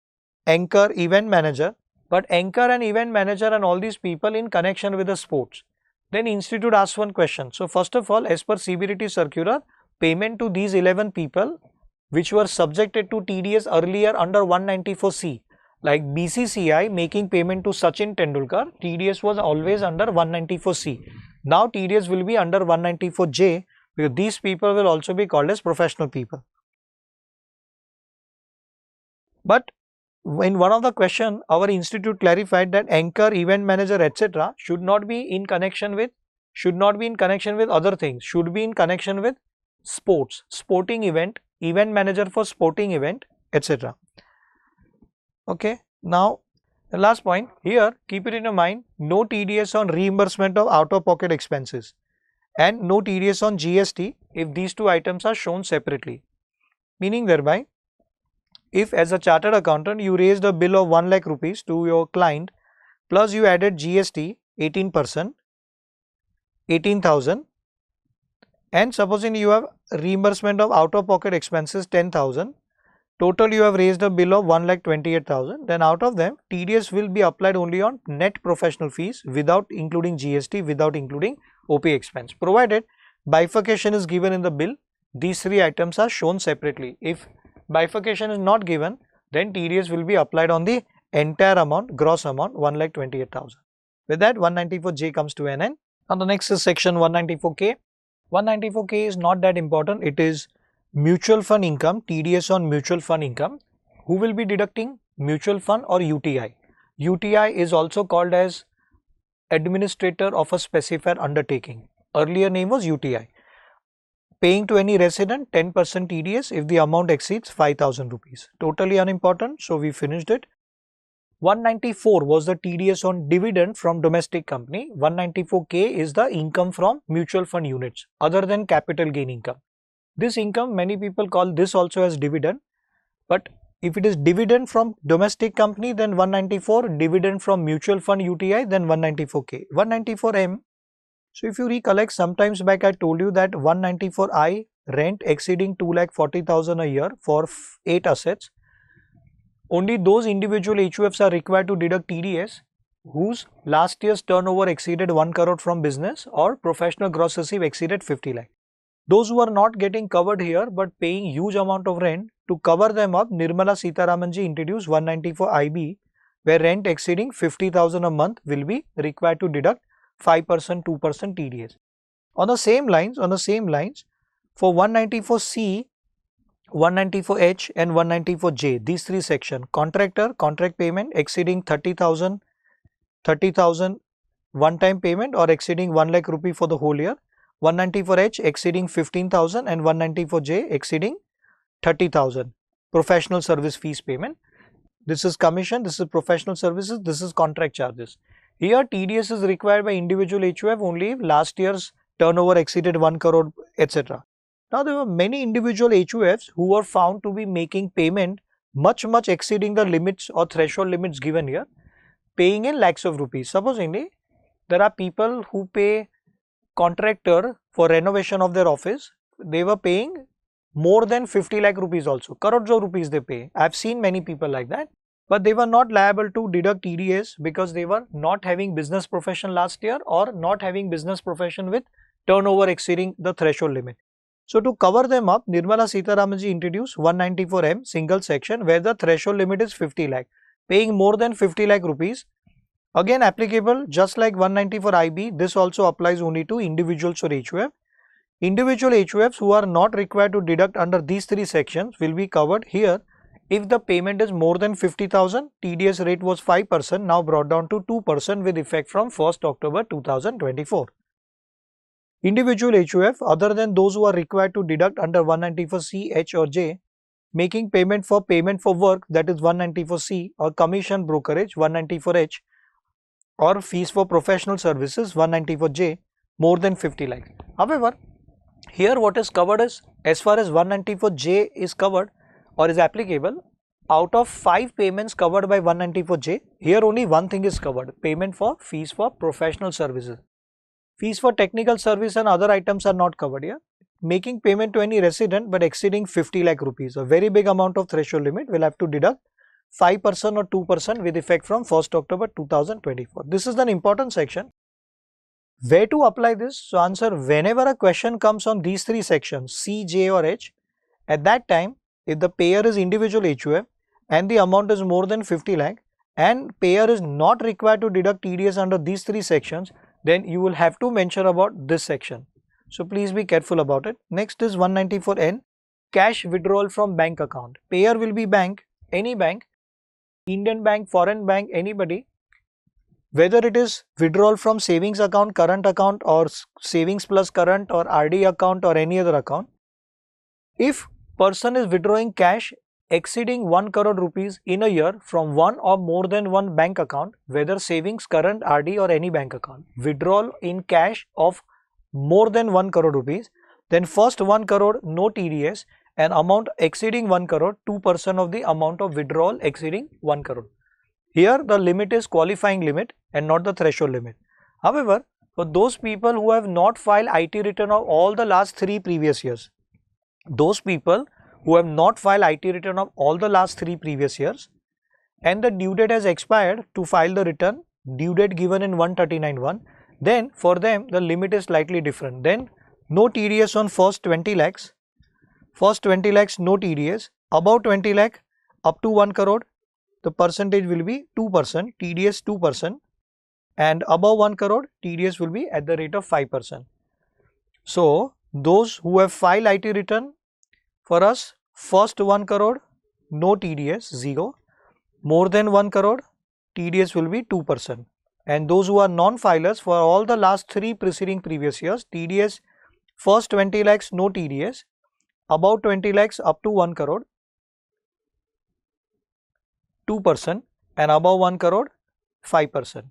anchor, event manager. But anchor and event manager and all these people in connection with the sports. Then institute asks one question. So first of all, as per CBDT circular, payment to these 11 people which were subjected to TDS earlier under 194C, like BCCI making payment to Sachin Tendulkar, TDS was always under 194C. Now TDS will be under 194J because these people will also be called as professional people. But in one of the question, our institute clarified that anchor, event manager, etc. should not be in connection with other things, should be in connection with sports, sporting event, event manager for sporting event, etc. Okay. Now the last point here, keep it in your mind, no TDS on reimbursement of out-of-pocket expenses and no TDS on GST if these two items are shown separately. Meaning thereby, if as a chartered accountant you raised a bill of 1 lakh rupees to your client plus you added GST 18%, 18,000, and supposing you have reimbursement of out of pocket expenses 10,000, total you have raised a bill of 1,28,000, then out of them TDS will be applied only on net professional fees without including GST, without including OP expense, provided bifurcation is given in the bill. These three items are shown separately. If bifurcation is not given, then TDS will be applied on the entire amount, gross amount 1,28,000. With that, 194J comes to an end. Now the next is section 194K. 194K is not that important. It is mutual fund income, TDS on mutual fund income. Who will be deducting? Mutual fund or UTI. UTI is also called as administrator of a specified undertaking. Earlier name was UTI. Paying to any resident 10% TDS if the amount exceeds 5,000 rupees. Totally unimportant, so we finished it. 194 was the TDS on dividend from domestic company. 194K is the income from mutual fund units other than capital gain income. This income, many people call this also as dividend, but if it is dividend from domestic company, then 194, dividend from mutual fund UTI, then 194K. 194M. So if you recollect, sometimes back I told you that 194I, rent exceeding 2,40,000 a year for 8 assets. Only those individual HUFs are required to deduct TDS whose last year's turnover exceeded 1 crore from business or professional gross receive exceeded 50 lakh. Those who are not getting covered here but paying huge amount of rent, to cover them up, Nirmala Sitharamanji introduced 194IB, where rent exceeding 50,000 a month will be required to deduct 5%, 2% TDS. On the same lines, for 194C, 194H and 194J, these three sections, contractor, contract payment exceeding 30,000 one-time payment or exceeding 1 lakh rupee for the whole year, 194H exceeding 15,000 and 194J exceeding 30,000, professional service fees payment. This is commission, this is professional services, this is contract charges. Here TDS is required by individual HUF only if last year's turnover exceeded 1 crore, etc. Now there were many individual HUFs who were found to be making payment much exceeding the limits or threshold limits given here, paying in lakhs of rupees. Supposingly, there are people who pay contractor for renovation of their office, they were paying more than 50 lakh rupees also, crores of rupees they pay. I have seen many people like that, but they were not liable to deduct TDS because they were not having business profession last year or not having business profession with turnover exceeding the threshold limit. So to cover them up, Nirmala Sitharamanji introduced 194M single section where the threshold limit is 50 lakh. Paying more than 50 lakh rupees, again applicable just like 194IB, this also applies only to individuals or HUF. Individual HUFs who are not required to deduct under these three sections will be covered here if the payment is more than 50,000. TDS rate was 5%, now brought down to 2% with effect from 1st October 2024. Individual HUF other than those who are required to deduct under 194C, H or J, making payment for work, that is 194C, or commission brokerage 194H, or fees for professional services 194J, more than 50 lakhs. However, here what is covered is, as far as 194J is covered or is applicable, out of 5 payments covered by 194J, here only one thing is covered: payment for fees for professional services. Fees for technical service and other items are not covered here. Making payment to any resident but exceeding 50 lakh rupees, a very big amount of threshold limit, will have to deduct 5% or 2% with effect from 1st October 2024. This is an important section. Where to apply this? So answer: whenever a question comes on these 3 sections, C, J or H, at that time, if the payer is individual HUF and the amount is more than 50 lakh and payer is not required to deduct TDS under these 3 sections, then you will have to mention about this section. So please be careful about it. Next is 194N, cash withdrawal from bank account. Payer will be bank, any bank, Indian bank, foreign bank, anybody. Whether it is withdrawal from savings account, current account, or savings plus current, or RD account, or any other account. If person is withdrawing cash exceeding 1 crore rupees in a year from one or more than one bank account, whether savings, current, RD or any bank account, withdrawal in cash of more than 1 crore rupees, then first 1 crore no TDS, and amount exceeding 1 crore 2% of the amount of withdrawal exceeding 1 crore. Here the limit is qualifying limit and not the threshold limit. However, for those people who have not filed IT return of all the last 3 previous years, those people who have not filed IT return of all the last 3 previous years and the due date has expired to file the return, due date given in 139(1), then for them the limit is slightly different. Then no TDS on first 20 lakhs, no TDS, above 20 lakh up to 1 crore, the percentage will be 2%, TDS 2%, and above 1 crore TDS will be at the rate of 5%. So those who have filed IT return, for us, first 1 crore no TDS 0, more than 1 crore TDS will be 2%, and those who are non-filers, for all the last 3 preceding previous years, TDS first 20 lakhs no TDS, above 20 lakhs up to 1 crore 2%, and above 1 crore 5%.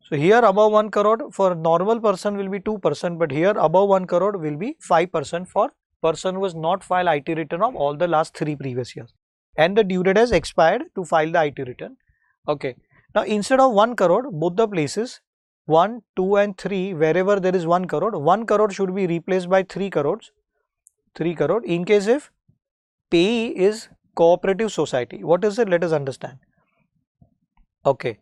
So here above 1 crore for normal person will be 2%, but here above 1 crore will be 5% for person who has not filed IT return of all the last 3 previous years and the due date has expired to file the IT return. Okay. Now instead of 1 crore, both the places 1, 2 and 3, wherever there is 1 crore, 1 crore should be replaced by 3 crores. 3 crore in case if payee is cooperative society. What is it? Let us understand. Okay.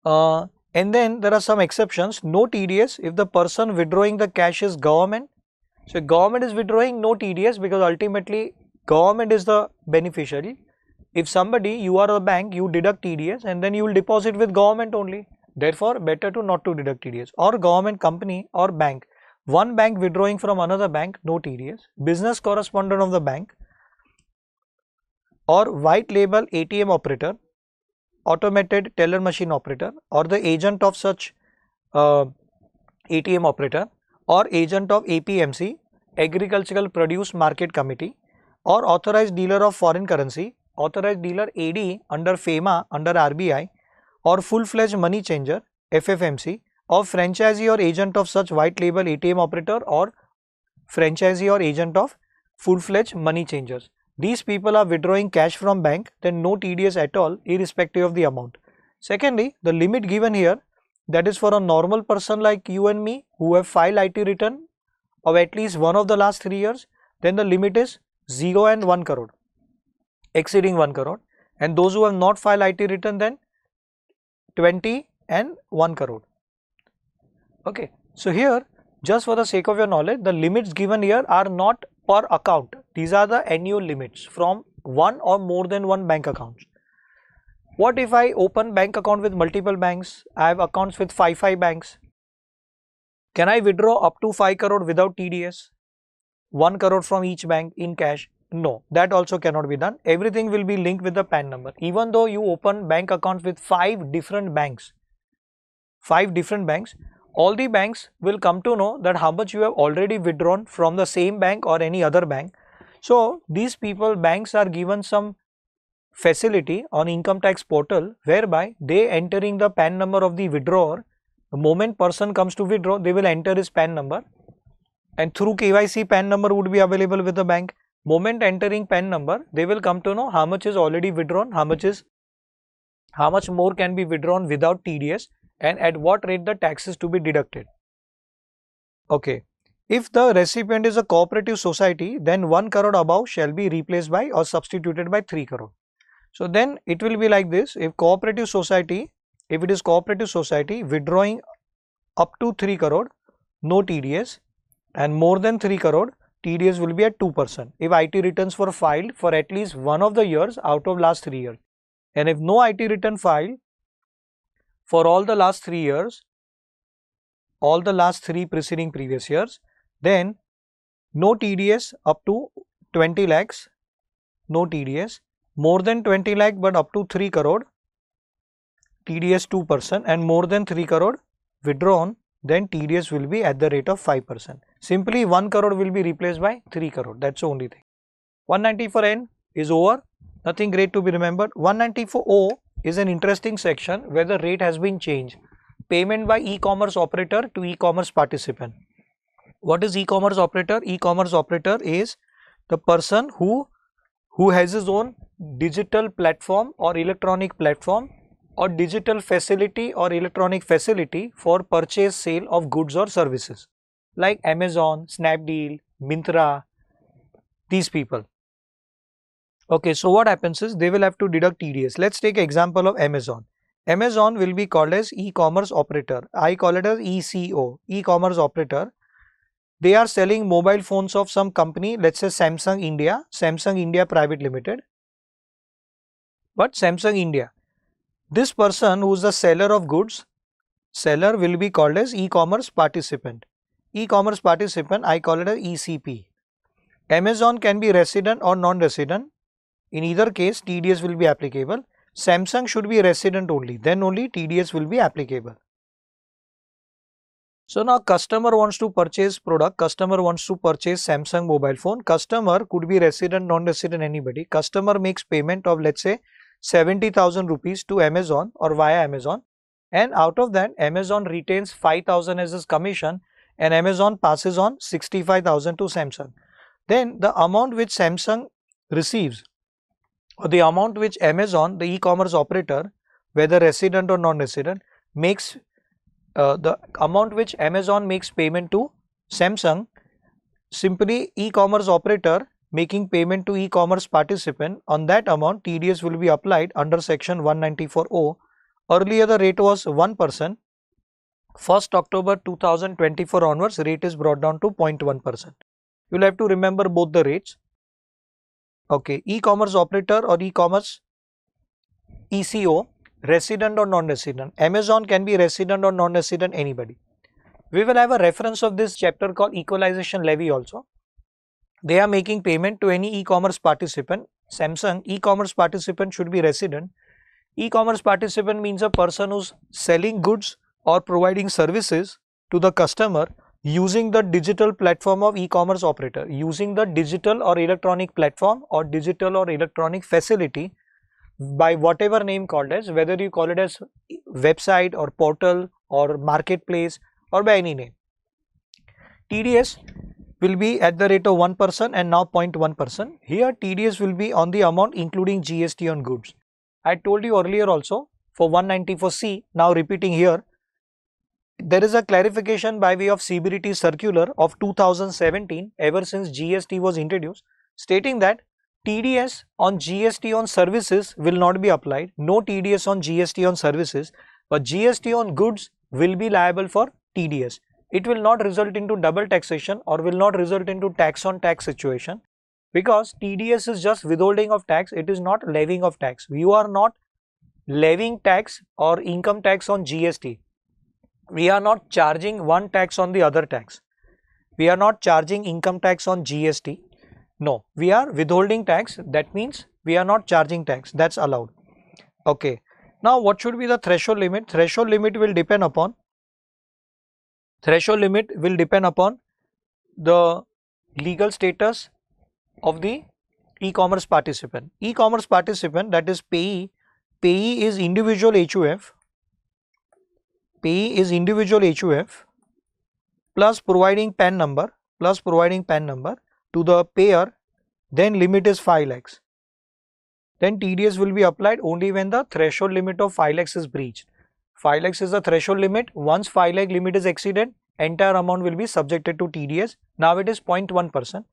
And then there are some exceptions. No TDS if the person withdrawing the cash is government. So government is withdrawing, no TDS, because ultimately government is the beneficiary. If somebody, you are a bank, you deduct TDS and then you will deposit with government only. Therefore, better to not to deduct TDS. Or government company or bank. One bank withdrawing from another bank, no TDS. Business correspondent of the bank or white label ATM operator, automated teller machine operator, or the agent of such ATM operator, or agent of APMC, Agricultural Produce Market Committee, or authorized dealer of foreign currency, authorized dealer AD under FEMA under RBI, or full-fledged money changer FFMC, or franchisee or agent of such white label ATM operator, or franchisee or agent of full-fledged money changers. These people are withdrawing cash from bank, then no TDS at all, irrespective of the amount. Secondly, the limit given here, that is for a normal person like you and me who have filed IT return of at least one of the last 3 years, then the limit is 0 and 1 crore, exceeding 1 crore, and those who have not filed IT return, then 20 and 1 crore. Okay, so here, just for the sake of your knowledge, the limits given here are not per account. These are the annual limits from one or more than one bank accounts. What if I open bank account with multiple banks? I have accounts with 5 banks. Can I withdraw up to 5 crore without TDS? 1 crore from each bank in cash? No, that also cannot be done. Everything will be linked with the PAN number. Even though you open bank accounts with 5 different banks, all the banks will come to know that how much you have already withdrawn from the same bank or any other bank. So these people, banks are given some facility on income tax portal whereby they entering the PAN number of the withdrawer. The moment person comes to withdraw, they will enter his PAN number, and through KYC PAN number would be available with the bank. Moment entering PAN number, they will come to know how much is already withdrawn, how much more can be withdrawn without TDS, and at what rate the tax is to be deducted. Okay. If the recipient is a cooperative society, then 1 crore above shall be replaced by or substituted by 3 crore. So then it will be like this. If it is cooperative society withdrawing up to 3 crore, no TDS, and more than 3 crore, TDS will be at 2%. If IT returns were filed for at least one of the years out of last 3 years. And if no IT return filed for all the last 3 years, all the last 3 preceding previous years, then no TDS up to 20 lakhs, no TDS, more than 20 lakh but up to 3 crore, TDS 2%, and more than 3 crore withdrawn, then TDS will be at the rate of 5%. Simply 1 crore will be replaced by 3 crore, that's the only thing. 194N is over, nothing great to be remembered. 194O is an interesting section where the rate has been changed. Payment by e-commerce operator to e-commerce participant. What is e-commerce operator? E-commerce operator is the person who has his own digital platform or electronic platform or digital facility or electronic facility for purchase sale of goods or services, like Amazon, Snapdeal, Myntra, these people. Okay, so what happens is they will have to deduct TDS. Let's take example of Amazon. Amazon will be called as e-commerce operator. I call it as ECO, e-commerce operator. They are selling mobile phones of some company, let's say Samsung India Private Limited. But Samsung India. This person who is the seller of goods, seller will be called as e-commerce participant. E-commerce participant, I call it as ECP. Amazon can be resident or non-resident. In either case, TDS will be applicable. Samsung should be resident only, then only TDS will be applicable. So now customer wants to purchase product, customer wants to purchase Samsung mobile phone. Customer could be resident, non-resident, anybody. Customer makes payment of, let's say, 70,000 rupees to Amazon or via Amazon, and out of that Amazon retains 5,000 as his commission and Amazon passes on 65,000 to Samsung. Then the amount which Samsung receives or the amount which Amazon, the e-commerce operator, whether resident or non-resident, makes the amount which Amazon makes payment to Samsung, simply e-commerce operator making payment to e-commerce participant, on that amount TDS will be applied under section 194O. Earlier the rate was 1%. 1st October 2024 onwards, rate is brought down to 0.1%. You will have to remember both the rates. Okay, e-commerce operator or e-commerce ECO, resident or non-resident. Amazon can be resident or non-resident, anybody. We will have a reference of this chapter called equalization levy also. They are making payment to any e-commerce participant. Samsung e-commerce participant should be resident. E-commerce participant means a person who's selling goods or providing services to the customer using the digital platform of e-commerce operator, using the digital or electronic platform or digital or electronic facility by whatever name called as, whether you call it as website or portal or marketplace or by any name. TDS will be at the rate of 1% and now 0.1%. Here TDS will be on the amount including GST on goods. I told you earlier also for 194C, now repeating here, there is a clarification by way of CBDT circular of 2017 ever since GST was introduced, stating that TDS on GST on services will not be applied, no TDS on GST on services, but GST on goods will be liable for TDS. It will not result into double taxation or will not result into tax on tax situation, because TDS is just withholding of tax, it is not levying of tax. You are not levying tax or income tax on GST. We are not charging one tax on the other tax. We are not charging income tax on GST. No, we are withholding tax. That means we are not charging tax. That's allowed. Okay. Now, what should be the threshold limit? Threshold limit will depend upon Threshold limit will depend upon the legal status of the e-commerce participant. E-commerce participant, that is payee, payee is individual HUF, payee is individual HUF plus providing PAN number to the payer, then limit is 5 lakhs. Then TDS will be applied only when the threshold limit of 5 lakhs is breached. 5 lakhs is the threshold limit. Once 5 lakh limit is exceeded, entire amount will be subjected to TDS. Now it is 0.1%.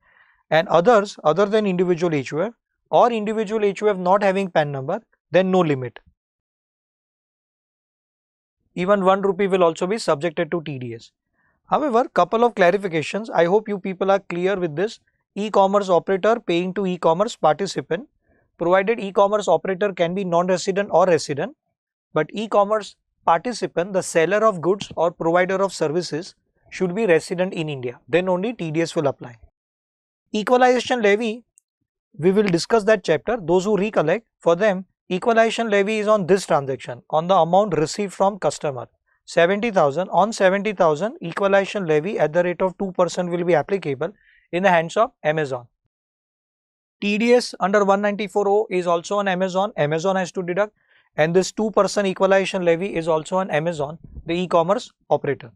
And others other than individual HUF or individual HUF not having PAN number, then no limit. Even 1 rupee will also be subjected to TDS. However, couple of clarifications. I hope you people are clear with this. E-commerce operator paying to e-commerce participant, provided e-commerce operator can be non-resident or resident, but e-commerce participant, the seller of goods or provider of services, should be resident in India. Then only TDS will apply. Equalization levy, we will discuss that chapter. Those who recollect, for them equalization levy is on this transaction, on the amount received from customer. 70,000, on 70,000 equalization levy at the rate of 2% will be applicable in the hands of Amazon. TDS under 194.0 is also on Amazon. Amazon has to deduct, and this 2% equalization levy is also on Amazon, the e-commerce operator.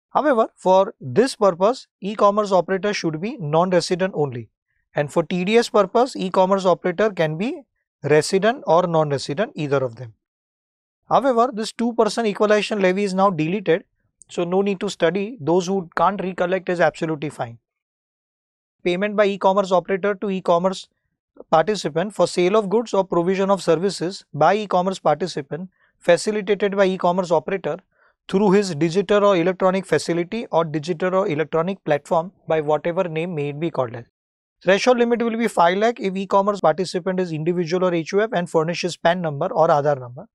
However, for this purpose, e-commerce operator should be non-resident only, and for TDS purpose, e-commerce operator can be resident or non-resident, either of them. However, this 2% equalization levy is now deleted, so no need to study. Those who can't recollect is absolutely fine. Payment by e-commerce operator to e-commerce participant for sale of goods or provision of services by e-commerce participant facilitated by e-commerce operator through his digital or electronic facility or digital or electronic platform, by whatever name may it be called as. Threshold limit will be 5 lakh if e-commerce participant is individual or HUF and furnishes PAN number or Aadhaar number,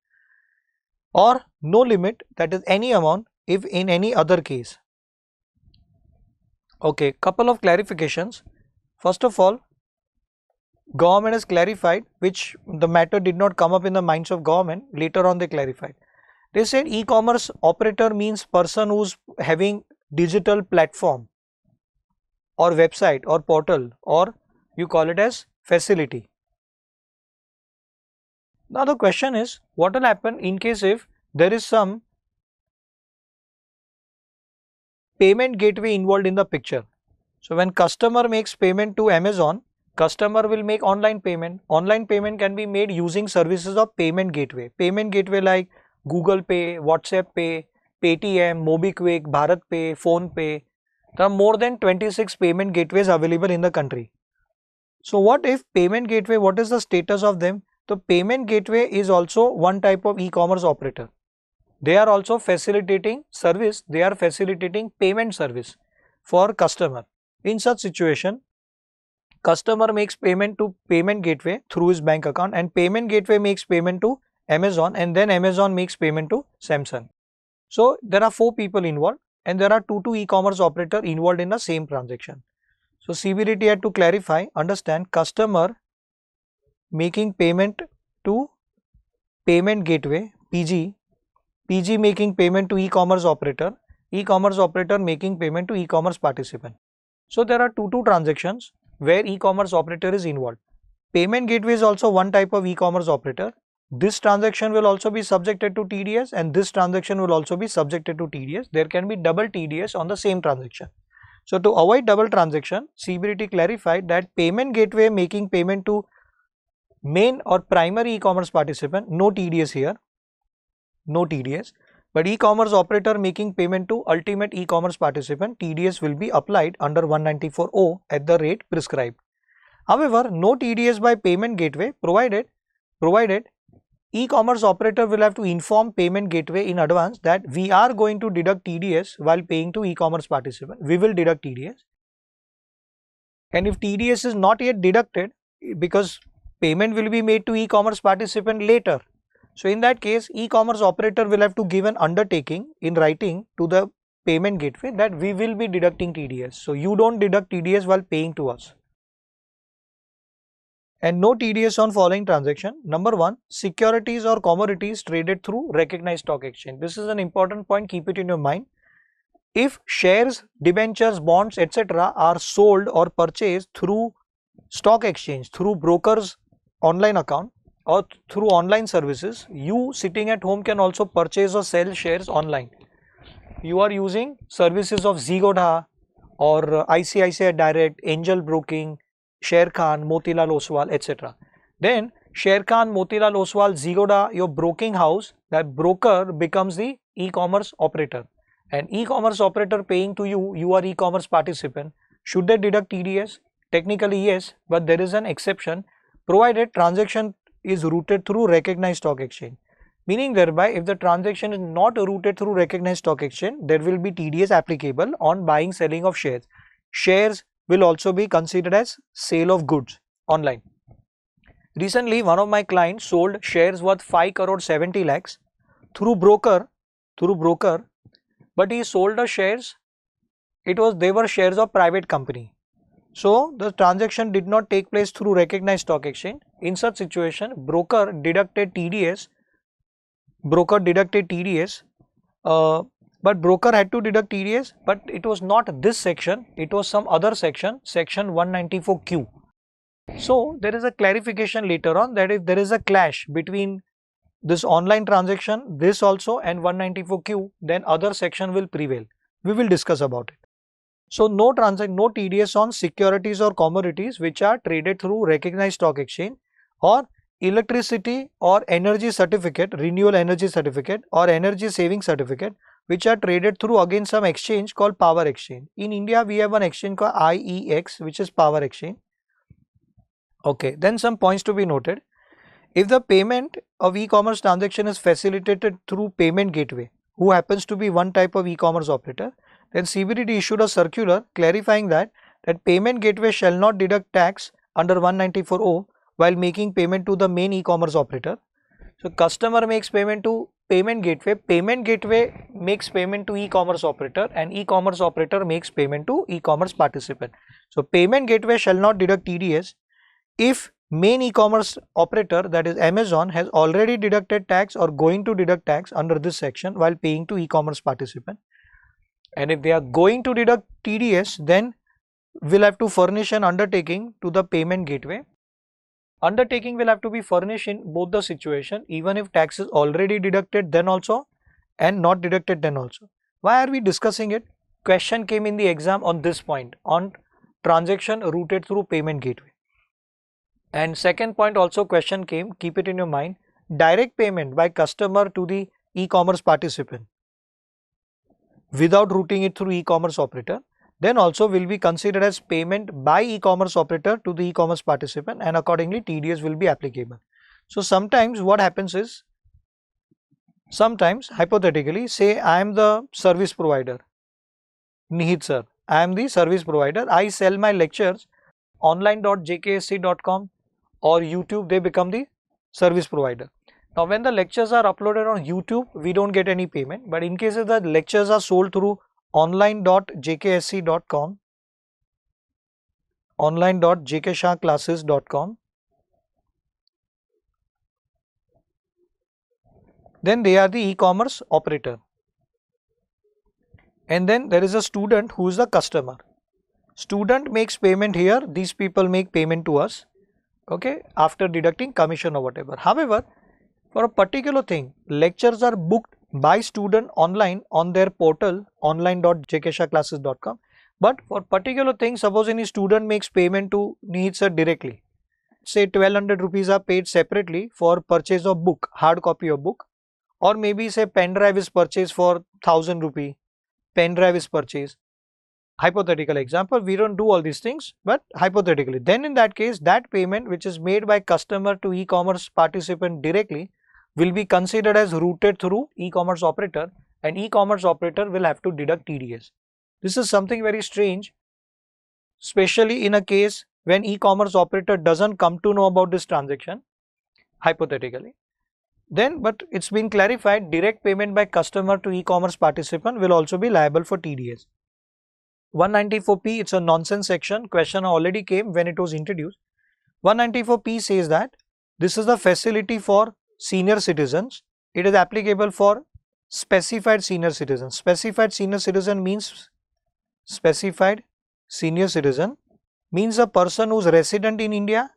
or no limit, that is any amount if in any other case. Okay, couple of clarifications. First of all, government has clarified, which the matter did not come up in the minds of government, later on they clarified. They said e-commerce operator means person who's having digital platform or website or portal, or you call it as facility. Now the question is, what will happen in case if there is some payment gateway involved in the picture? So when customer makes payment to Amazon, customer will make online payment. Online payment can be made using services of payment gateway. Payment gateway like Google Pay, WhatsApp Pay, Paytm, MobiKwik, Bharat Pay, Phone Pay. There are more than 26 payment gateways available in the country. So what if payment gateway, what is the status of them? The payment gateway is also one type of e-commerce operator. They are also facilitating service, they are facilitating payment service for customer. In such situation, customer makes payment to payment gateway through his bank account, and payment gateway makes payment to Amazon, and then Amazon makes payment to Samsung. So there are 4 people involved, and there are 2 e-commerce operator involved in the same transaction. So CBDT had to clarify, understand, customer making payment to payment gateway, PG making payment to e-commerce operator making payment to e-commerce participant. So there are 2 transactions where e-commerce operator is involved. Payment gateway is also one type of e-commerce operator. This transaction will also be subjected to TDS, and this transaction will also be subjected to TDS. There can be double TDS on the same transaction. So to avoid double transaction, CBDT clarified that payment gateway making payment to main or primary e-commerce participant, no TDS here, no TDS, but e-commerce operator making payment to ultimate e-commerce participant, TDS will be applied under 194.0 at the rate prescribed. However, no TDS by payment gateway provided e-commerce operator will have to inform payment gateway in advance that we are going to deduct TDS while paying to e-commerce participant. We will deduct TDS, and if TDS is not yet deducted, because payment will be made to e-commerce participant later, so in that case, e-commerce operator will have to give an undertaking in writing to the payment gateway that we will be deducting TDS. So you don't deduct TDS while paying to us. And no TDS on following transaction. Number 1, securities or commodities traded through recognized stock exchange. This is an important point, keep it in your mind. If shares, debentures, bonds, etc. are sold or purchased through stock exchange, through brokers online account or through online services, you sitting at home can also purchase or sell shares online. You are using services of Zigoda or ICICI Direct, Angel Broking, Sharekhan, Motilal Oswal, etc. Then Sharekhan, Motilal Oswal, Zigoda, your broking house, that broker becomes the e-commerce operator. An e-commerce operator paying to you, you are e-commerce participant. Should they deduct TDS? Technically yes, but there is an exception, provided transaction is routed through recognized stock exchange. Meaning thereby, if the transaction is not routed through recognized stock exchange, there will be TDS applicable on buying selling of shares. Shares will also be considered as sale of goods online. Recently, one of my clients sold shares worth 5 crore 70 lakhs through broker, but he sold the shares, they were shares of private company. So the transaction did not take place through recognized stock exchange. In such situation, broker deducted TDS, but broker had to deduct TDS, but it was not this section, it was some other section, section 194Q. So there is a clarification later on that if there is a clash between this online transaction, this also, and 194Q, then other section will prevail. We will discuss about it. So no TDS on securities or commodities which are traded through recognized stock exchange, or electricity or energy certificate, renewable energy certificate or energy saving certificate, which are traded through again some exchange called power exchange. In India, we have one exchange called IEX, which is power exchange. Okay, then some points to be noted. If the payment of e-commerce transaction is facilitated through payment gateway, who happens to be one type of e-commerce operator, then CBDT issued a circular clarifying that payment gateway shall not deduct tax under 194O while making payment to the main e-commerce operator. So customer makes payment to payment gateway makes payment to e-commerce operator, and e-commerce operator makes payment to e-commerce participant. So payment gateway shall not deduct TDS if main e-commerce operator, that is Amazon, has already deducted tax or going to deduct tax under this section while paying to e-commerce participant. And if they are going to deduct TDS, then we'll have to furnish an undertaking to the payment gateway. Undertaking will have to be furnished in both the situation, even if tax is already deducted then also and not deducted then also. Why are we discussing it? Question came in the exam on this point, on transaction routed through payment gateway. And second point also question came, keep it in your mind, direct payment by customer to the e-commerce participant without routing it through e-commerce operator, then also will be considered as payment by e-commerce operator to the e-commerce participant, and accordingly TDS will be applicable. So sometimes what happens is, sometimes hypothetically, say I am the service provider, Nihit sir, I am the service provider, I sell my lectures online.jksc.com or YouTube, they become the service provider. Now when the lectures are uploaded on YouTube, we don't get any payment, but in case if the lectures are sold through online.jksc.com, online.jkshahclasses.com, then they are the e-commerce operator. And then there is a student who is the customer. Student makes payment here, these people make payment to us, okay, after deducting commission or whatever. However, for a particular thing, lectures are booked by student online on their portal online.jkshahclasses.com, but for particular thing, suppose any student makes payment to Nihit sir directly, say 1200 rupees are paid separately for purchase of book, hard copy of book, or maybe say pen drive is purchased for 1000 rupee, pen drive is purchased. Hypothetical example, we don't do all these things, but hypothetically, then in that case, that payment which is made by customer to e-commerce participant directly will be considered as routed through e-commerce operator, and e-commerce operator will have to deduct TDS. This is something very strange, especially in a case when e-commerce operator doesn't come to know about this transaction, hypothetically. Then, but it's been clarified, direct payment by customer to e-commerce participant will also be liable for TDS. 194P, it's a nonsense section, question already came when it was introduced. 194P says that this is the facility for senior citizens. It is applicable for specified senior citizen. Specified senior citizen means a person who is resident in India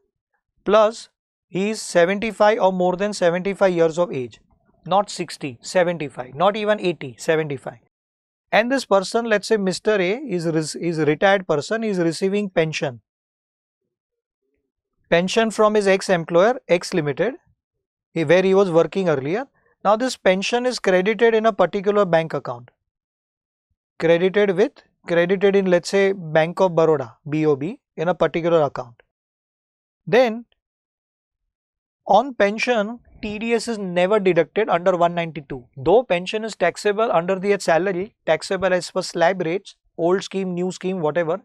plus he is 75 or more than 75 years of age, not 60, 75, not even 80, 75. And this person, let's say Mr. A is a retired person, is receiving pension from his ex-employer, X Limited, where he was working earlier. Now this pension is credited in a particular bank account, credited in, let's say, Bank of Baroda, BOB, in a particular account. Then on pension, TDS is never deducted under 192. Though pension is taxable under the salary, taxable as per slab rates, old scheme, new scheme, whatever,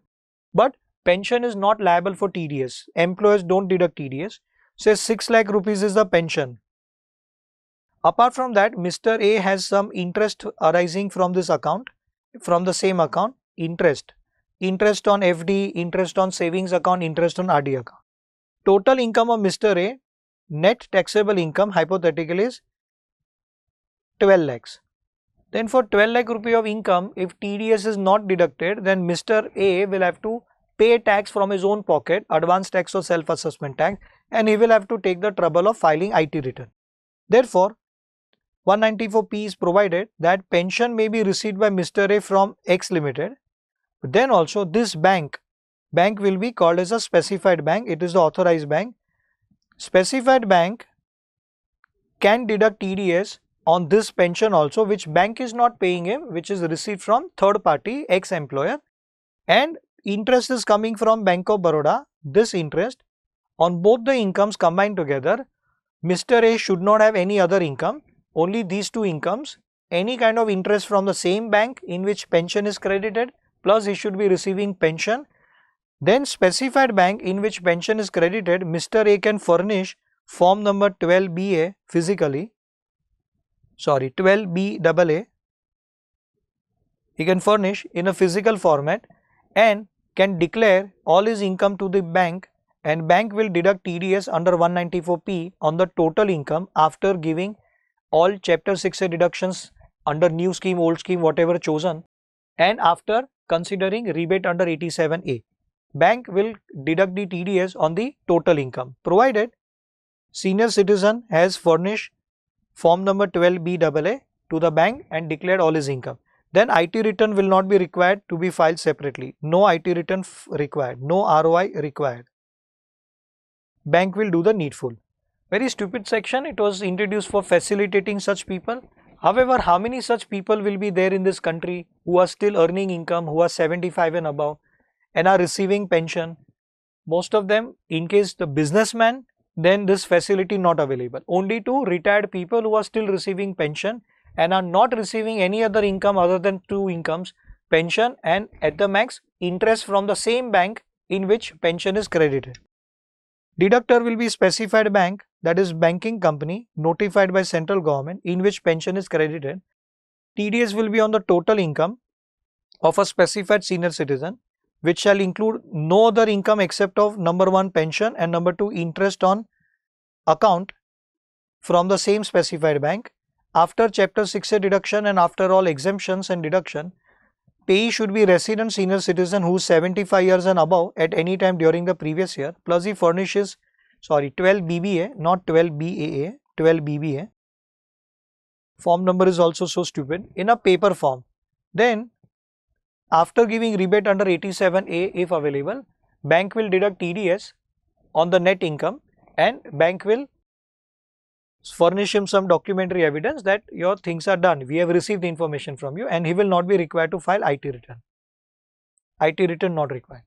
but pension is not liable for TDS. Employers don't deduct TDS. Say 6 lakh rupees is the pension. Apart from that, Mr. A has some interest arising from this account, from the same account, interest on FD, interest on savings account, interest on RD account. Total income of Mr. A, net taxable income hypothetically is 12 lakhs. Then for 12 lakh rupee of income, if TDS is not deducted, then Mr. A will have to pay tax from his own pocket, advance tax or self-assessment tax, and he will have to take the trouble of filing IT return. Therefore, 194P is provided that pension may be received by Mr. A from X Limited. But then also this bank will be called as a specified bank. It is the authorized bank. Specified bank can deduct TDS on this pension also, which bank is not paying him, which is received from third party ex-employer, and interest is coming from Bank of Baroda. This interest on both the incomes combined together, Mr. A should not have any other income, only these two incomes, any kind of interest from the same bank in which pension is credited, plus he should be receiving pension. Then specified bank in which pension is credited, Mr. A can furnish form number 12BA physically, 12BAA, he can furnish in a physical format and can declare all his income to the bank, and bank will deduct TDS under 194P on the total income after giving all chapter 6A deductions under new scheme, old scheme, whatever chosen, and after considering rebate under 87A. Bank will deduct the TDS on the total income, provided senior citizen has furnished form number 12BAA to the bank and declared all his income. Then IT return will not be required to be filed separately. No IT return required, no ROI required. Bank will do the needful. Very stupid section. It was introduced for facilitating such people. However, how many such people will be there in this country who are still earning income, who are 75 and above and are receiving pension? Most of them, in case the businessman, then this facility not available. Only to retired people who are still receiving pension and are not receiving any other income other than two incomes, pension and at the max interest from the same bank in which pension is credited. Deductor will be specified bank, that is banking company notified by central government in which pension is credited. TDS will be on the total income of a specified senior citizen, which shall include no other income except of number 1 pension and number 2 interest on account from the same specified bank. After chapter 6A deduction and after all exemptions and deduction, payee should be resident senior citizen who is 75 years and above at any time during the previous year, plus he furnishes 12BBA, not 12BAA, 12BBA. Form number is also so stupid, in a paper form. Then after giving rebate under 87A if available, bank will deduct TDS on the net income and bank will furnish him some documentary evidence that your things are done, we have received the information from you, and he will not be required to file IT return. IT return not required.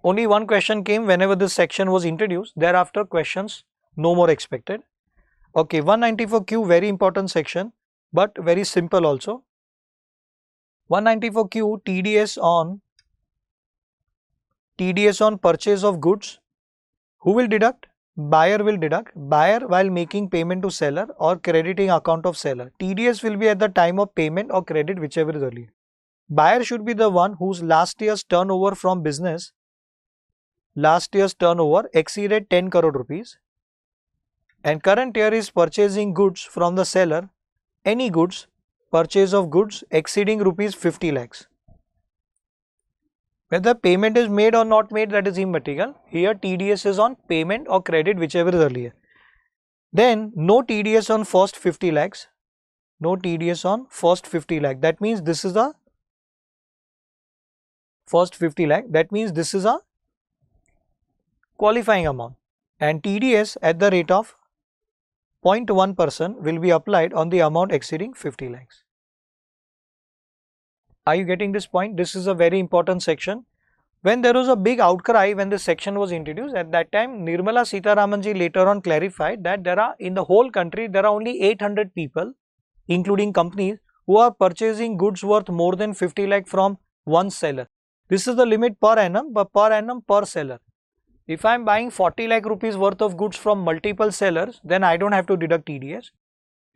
Only one question came whenever this section was introduced, thereafter questions no more expected. Okay, 194Q, very important section but very simple also. 194Q, TDS on purchase of goods. Who will deduct? Buyer will deduct. Buyer while making payment to seller or crediting account of seller. TDS will be at the time of payment or credit, whichever is earlier. Buyer should be the one whose last year's turnover from business, exceeded 10 crore rupees and current year is purchasing goods from the seller, any goods purchase of goods exceeding rupees 50 lakhs. Whether payment is made or not made, that is immaterial. Here TDS is on payment or credit, whichever is earlier. Then no TDS on first 50 lakhs. No TDS on first 50 lakh. That means this is a first 50 lakh. That means this is a qualifying amount. And TDS at the rate of 0.1% will be applied on the amount exceeding 50 lakhs. Are you getting this point? This is a very important section. When there was a big outcry when this section was introduced, at that time Nirmala Sitharamanji later on clarified that there are in the whole country there are only 800 people, including companies, who are purchasing goods worth more than 50 lakh from one seller. This is the limit per annum, but per annum per seller. If I am buying 40 lakh rupees worth of goods from multiple sellers, then I don't have to deduct TDS.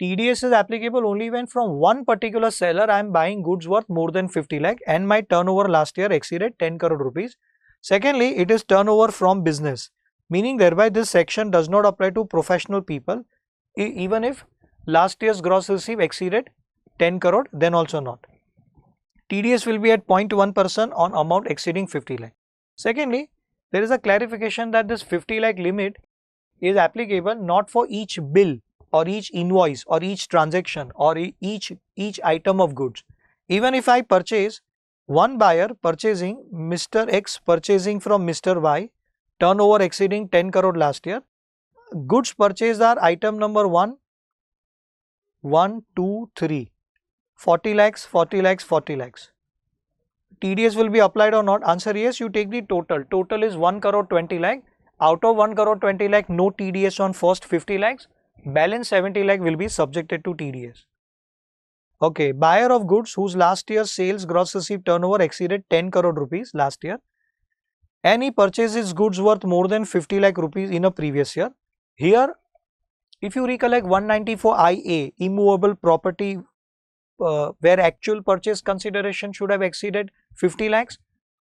TDS is applicable only when from one particular seller I am buying goods worth more than 50 lakh and my turnover last year exceeded 10 crore rupees. Secondly, it is turnover from business, meaning thereby this section does not apply to professional people. Even if last year's gross receipt exceeded 10 crore, then also not. TDS will be at 0.1% on amount exceeding 50 lakh. Secondly, there is a clarification that this 50 lakh limit is applicable not for each bill or each invoice or each transaction or each item of goods. Even if I purchase one buyer purchasing Mr. X purchasing from Mr. Y, turnover exceeding 10 crore last year, goods purchased are item number 1, 2, 3, 40 lakhs, 40 lakhs, 40 lakhs. TDS will be applied or not? Answer yes, you take the total. Total is 1 crore 20 lakh. Out of 1 crore 20 lakh, no TDS on first 50 lakhs. Balance 70 lakh will be subjected to TDS. Okay, buyer of goods whose last year's sales gross receipt turnover exceeded 10 crore rupees last year and he purchases goods worth more than 50 lakh rupees in a previous year. Here, if you recollect 194 IA, immovable property where actual purchase consideration should have exceeded 50 lakhs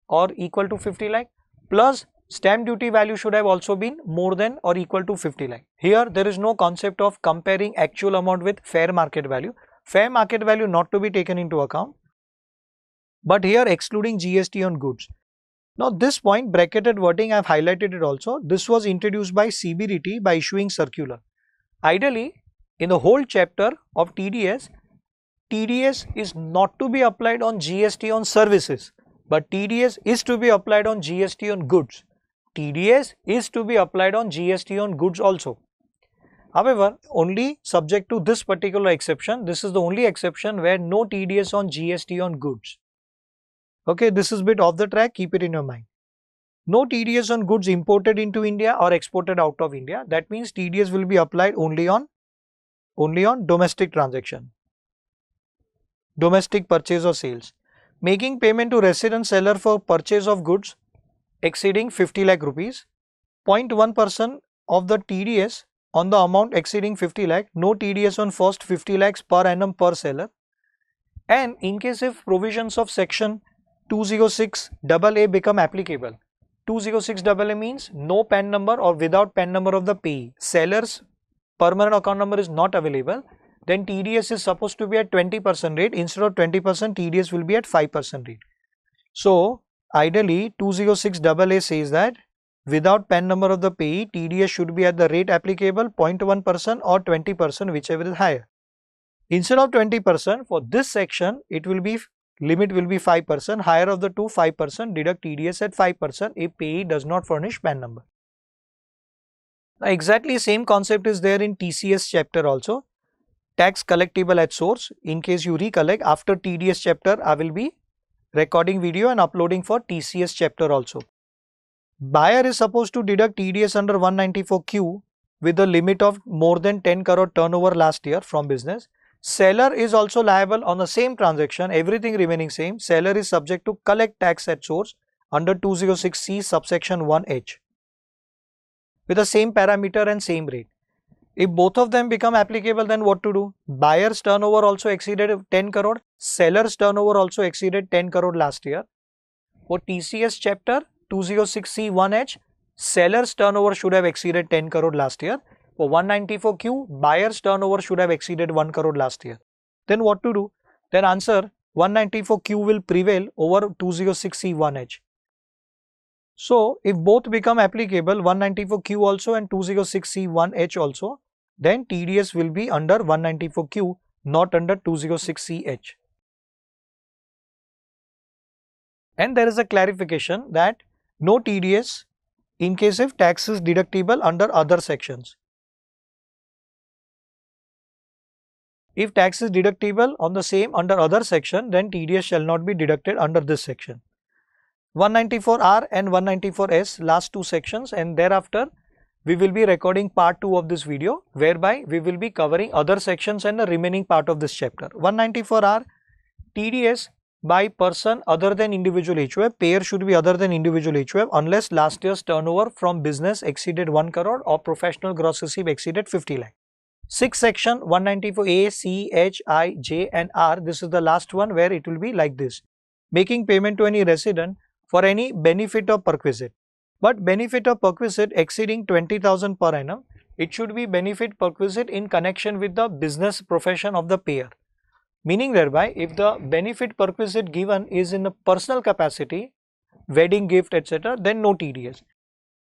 or equal to 50 lakh plus stamp duty value should have also been more than or equal to 50 lakh. Here there is no concept of comparing actual amount with fair market value. Fair market value not to be taken into account, but here excluding GST on goods. Now this point, bracketed wording, I have highlighted it also. This was introduced by CBDT by issuing circular. Ideally, in the whole chapter of TDS, TDS is not to be applied on GST on services, but TDS is to be applied on GST on goods. TDS is to be applied on GST on goods also. However, only subject to this particular exception. This is the only exception where no TDS on GST on goods. Okay, this is a bit off the track, keep it in your mind. No TDS on goods imported into India or exported out of India. That means TDS will be applied only on domestic transaction, domestic purchase or sales. Making payment to resident seller for purchase of goods exceeding 50 lakh rupees, 0.1% of the TDS on the amount exceeding 50 lakh, no TDS on first 50 lakhs per annum per seller. And in case if provisions of section 206AA become applicable, 206AA means no PAN number or without PAN number of the payee, seller's permanent account number is not available, then TDS is supposed to be at 20% rate. Instead of 20%, TDS will be at 5% rate. So ideally 206AA says that without PAN number of the payee, TDS should be at the rate applicable 0.1% or 20%, whichever is higher. Instead of 20%, for this section it will be limit will be 5%, higher of the two 5%, deduct TDS at 5% if payee does not furnish PAN number. Now exactly same concept is there in TCS chapter also. Tax collectible at source. In case you recollect, after TDS chapter I will be recording video and uploading for TCS chapter also. Buyer is supposed to deduct TDS under 194Q with a limit of more than 10 crore turnover last year from business. Seller is also liable on the same transaction, everything remaining same. Seller is subject to collect tax at source under 206C subsection 1H with the same parameter and same rate. If both of them become applicable, then what to do? Buyer's turnover also exceeded 10 crore, seller's turnover also exceeded 10 crore last year. For TCS chapter 206C 1H, seller's turnover should have exceeded 10 crore last year. For 194Q, buyer's turnover should have exceeded 1 crore last year. Then what to do? then answer 194Q will prevail over 206C1H. So if both become applicable, 194Q also and 206C1H also, then TDS will be under 194Q, not under 206CH. And there is a clarification that no TDS in case if tax is deductible under other sections. If tax is deductible on the same under other section, then TDS shall not be deducted under this section. 194R and 194S, last two sections, and thereafter we will be recording part 2 of this video, whereby we will be covering other sections and the remaining part of this chapter. 194R, TDS by person other than individual HUF, payer should be other than individual HUF unless last year's turnover from business exceeded 1 crore or professional gross receipt exceeded 50 lakh. 6th section 194A, C, H, I, J and R, this is the last one where it will be like this. Making payment to any resident for any benefit or perquisite. But benefit or perquisite exceeding 20,000 per annum, it should be benefit perquisite in connection with the business profession of the payer. Meaning thereby, if the benefit perquisite given is in a personal capacity, wedding gift etc., then no TDS.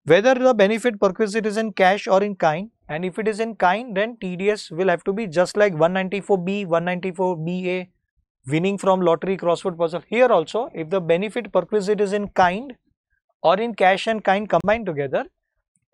Whether the benefit perquisite is in cash or in kind, and if it is in kind, then TDS will have to be just like 194B, 194BA, winning from lottery, crossword puzzle. Here also, if the benefit perquisite is in kind or in cash and kind combined together,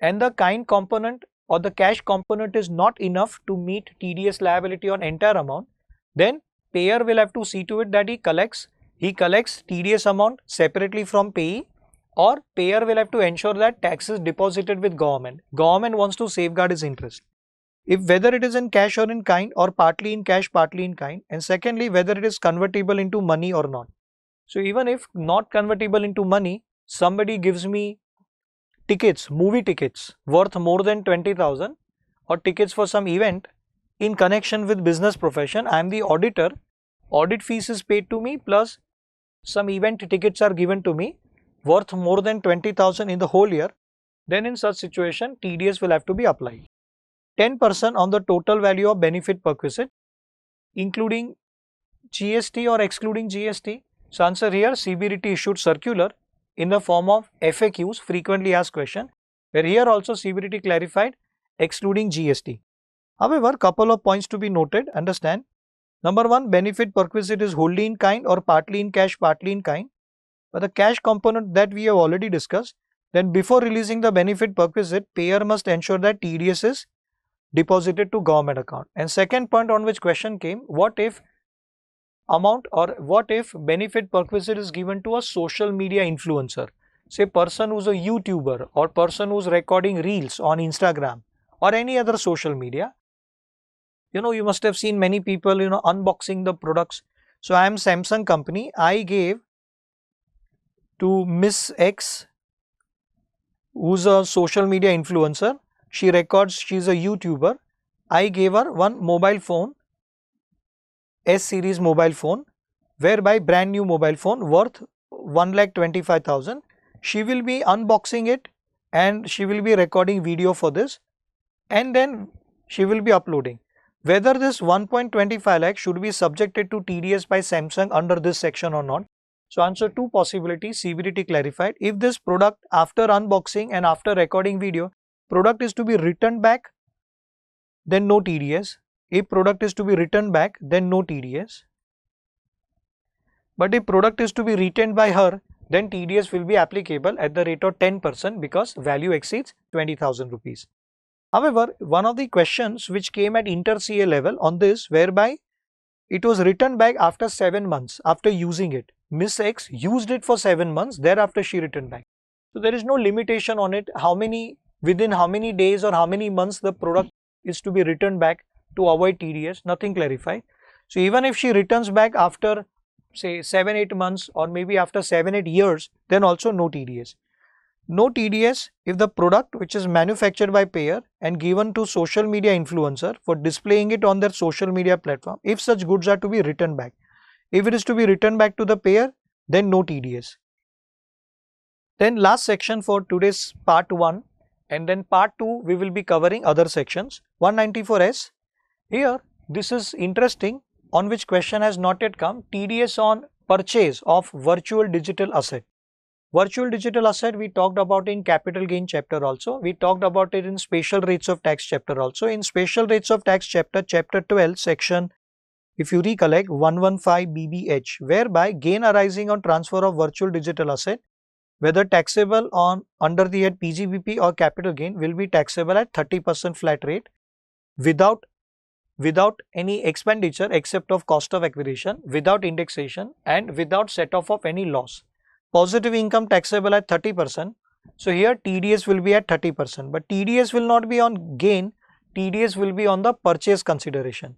and the kind component or the cash component is not enough to meet TDS liability on entire amount, then payer will have to see to it that he collects TDS amount separately from payee, or payer will have to ensure that tax is deposited with government. Government wants to safeguard his interest. If whether it is in cash or in kind, or partly in cash, partly in kind, and secondly whether it is convertible into money or not. So even if not convertible into money, somebody gives me tickets, movie tickets worth more than 20,000 or tickets for some event in connection with business profession, I am the auditor, audit fees is paid to me plus some event tickets are given to me worth more than 20,000 in the whole year, then in such situation TDS will have to be applied. 10% on the total value of benefit perquisite, including GST or excluding GST. So answer here, CBDT issued circular in the form of FAQs, frequently asked question, where here also CBDT clarified excluding GST. However, couple of points to be noted, understand. Number one, benefit perquisite is wholly in kind or partly in cash, partly in kind. But the cash component that we have already discussed, then before releasing the benefit perquisite, payer must ensure that TDS is deposited to government account. And second point on which question came, what if amount or what if benefit perquisite is given to a social media influencer, say person who's a YouTuber or person who's recording reels on Instagram or any other social media. You must have seen many people, unboxing the products. So I am Samsung company, I gave to Miss X, who's a social media influencer. She records, she's a YouTuber. I gave her one mobile phone, S series mobile phone, whereby brand new mobile phone worth 1,25,000. She will be unboxing it and she will be recording video for this, and then she will be uploading. Whether this 1.25 lakh should be subjected to TDS by Samsung under this section or not. So answer two possibilities, CBDT clarified. If this product after unboxing and after recording video, product is to be returned back, then no TDS. If product is to be returned back, then no TDS. But if product is to be retained by her, then TDS will be applicable at the rate of 10% because value exceeds 20,000 rupees. However, one of the questions which came at inter-CA level on this, whereby it was returned back after 7 months after using it. Miss X used it for 7 months, thereafter she returned back. So there is no limitation on it, within how many days or how many months the product is to be returned back to avoid TDS, nothing clarified. So even if she returns back after say 7-8 months or maybe after 7-8 years, then also no TDS. No TDS if the product which is manufactured by payer and given to social media influencer for displaying it on their social media platform, if such goods are to be returned back. If it is to be returned back to the payer, then no TDS. Then last section for today's part 1, and then part 2 we will be covering other sections. 194S, here this is interesting. on which question has not yet come, TDS on purchase of virtual digital asset. Virtual digital asset we talked about in capital gain chapter also. We talked about it in special rates of tax chapter also. In special rates of tax chapter, chapter 12 section, if you recollect 115 BBH, whereby gain arising on transfer of virtual digital asset, whether taxable on under the head PGBP or capital gain, will be taxable at 30% flat rate without any expenditure except of cost of acquisition, without indexation and without set off of any loss. Positive income taxable at 30%. So here TDS will be at 30%, but TDS will not be on gain, TDS will be on the purchase consideration.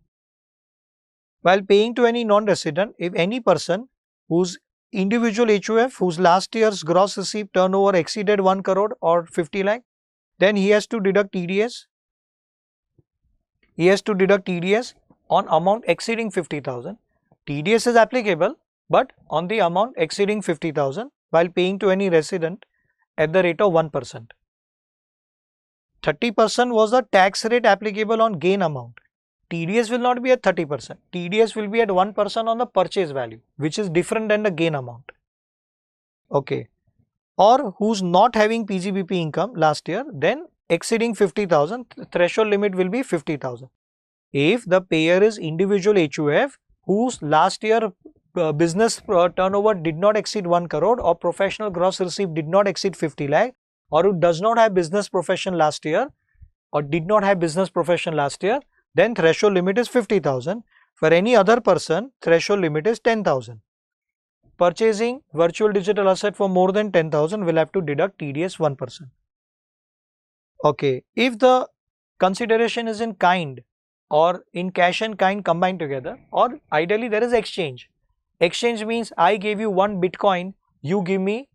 While paying to any non-resident, if any person whose individual HUF whose last year's gross received turnover exceeded 1 crore or 50 lakh, then he has to deduct TDS. He has to deduct TDS on amount exceeding 50,000. TDS is applicable, but on the amount exceeding 50,000 while paying to any resident at the rate of 1%. 30% was the tax rate applicable on gain amount. TDS will not be at 30%. TDS will be at 1% on the purchase value, which is different than the gain amount. Okay. Or who's not having PGBP income last year, then exceeding 50,000, threshold limit will be 50,000. If the payer is individual HUF whose last year business turnover did not exceed 1 crore or professional gross received did not exceed 50 lakh, or who does not have business profession last year or did not have business profession last year, then threshold limit is 50,000. For any other person, threshold limit is 10,000. Purchasing virtual digital asset for more than 10,000 will have to deduct TDS 1%. Okay, if the consideration is in kind or in cash and kind combined together, or ideally there is exchange. Exchange means I gave you 1 Bitcoin, you gave me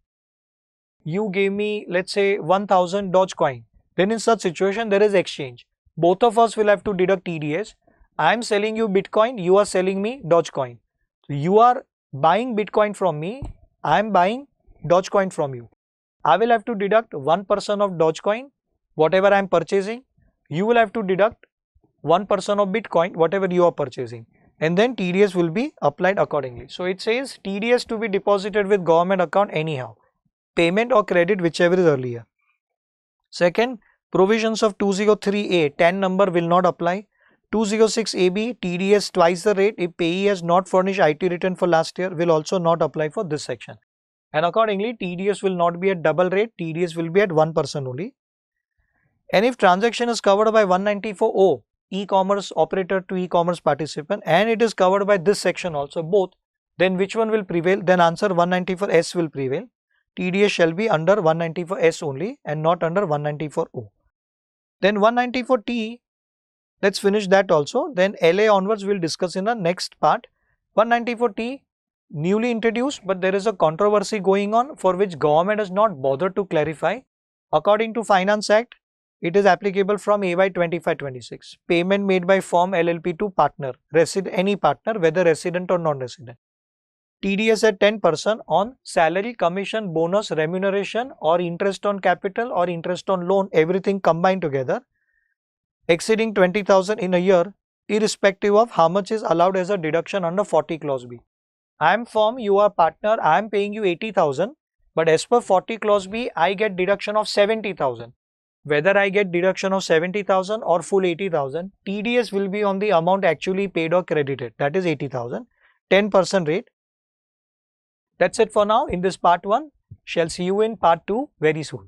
let's say 1000 Dogecoin. Then in such situation there is exchange. Both of us will have to deduct TDS. I am selling you Bitcoin, you are selling me Dogecoin. You are buying Bitcoin from me, I am buying Dogecoin from you. I will have to deduct 1% of Dogecoin, whatever I am purchasing. You will have to deduct 1% of Bitcoin, whatever you are purchasing. And then TDS will be applied accordingly. So it says TDS to be deposited with government account anyhow. Payment or credit, whichever is earlier. Second, provisions of 203A, 10 number will not apply. 206AB, TDS twice the rate if payee has not furnished IT return for last year, will also not apply for this section. And accordingly, TDS will not be at double rate, TDS will be at 1% only. And if transaction is covered by 194O, e-commerce operator to e-commerce participant, and it is covered by this section also, both, then which one will prevail? Then answer 194S will prevail. TDS shall be under 194S only and not under 194O. Then 194T, let's finish that also. Then LA onwards we'll discuss in the next part. 194T, newly introduced, but there is a controversy going on for which government has not bothered to clarify. According to Finance Act, it is applicable from AY 25-26. Payment made by firm LLP to partner, any partner, whether resident or non-resident. TDS at 10% on salary, commission, bonus, remuneration or interest on capital or interest on loan, everything combined together, exceeding 20,000 in a year, irrespective of how much is allowed as a deduction under 40 clause B. I am firm, you are partner, I am paying you 80,000, but as per 40 clause B, I get deduction of 70,000. Whether I get deduction of 70,000 or full 80,000, TDS will be on the amount actually paid or credited, that is 80,000, 10% rate. That's it for now in this part 1. Shall see you in part 2 very soon.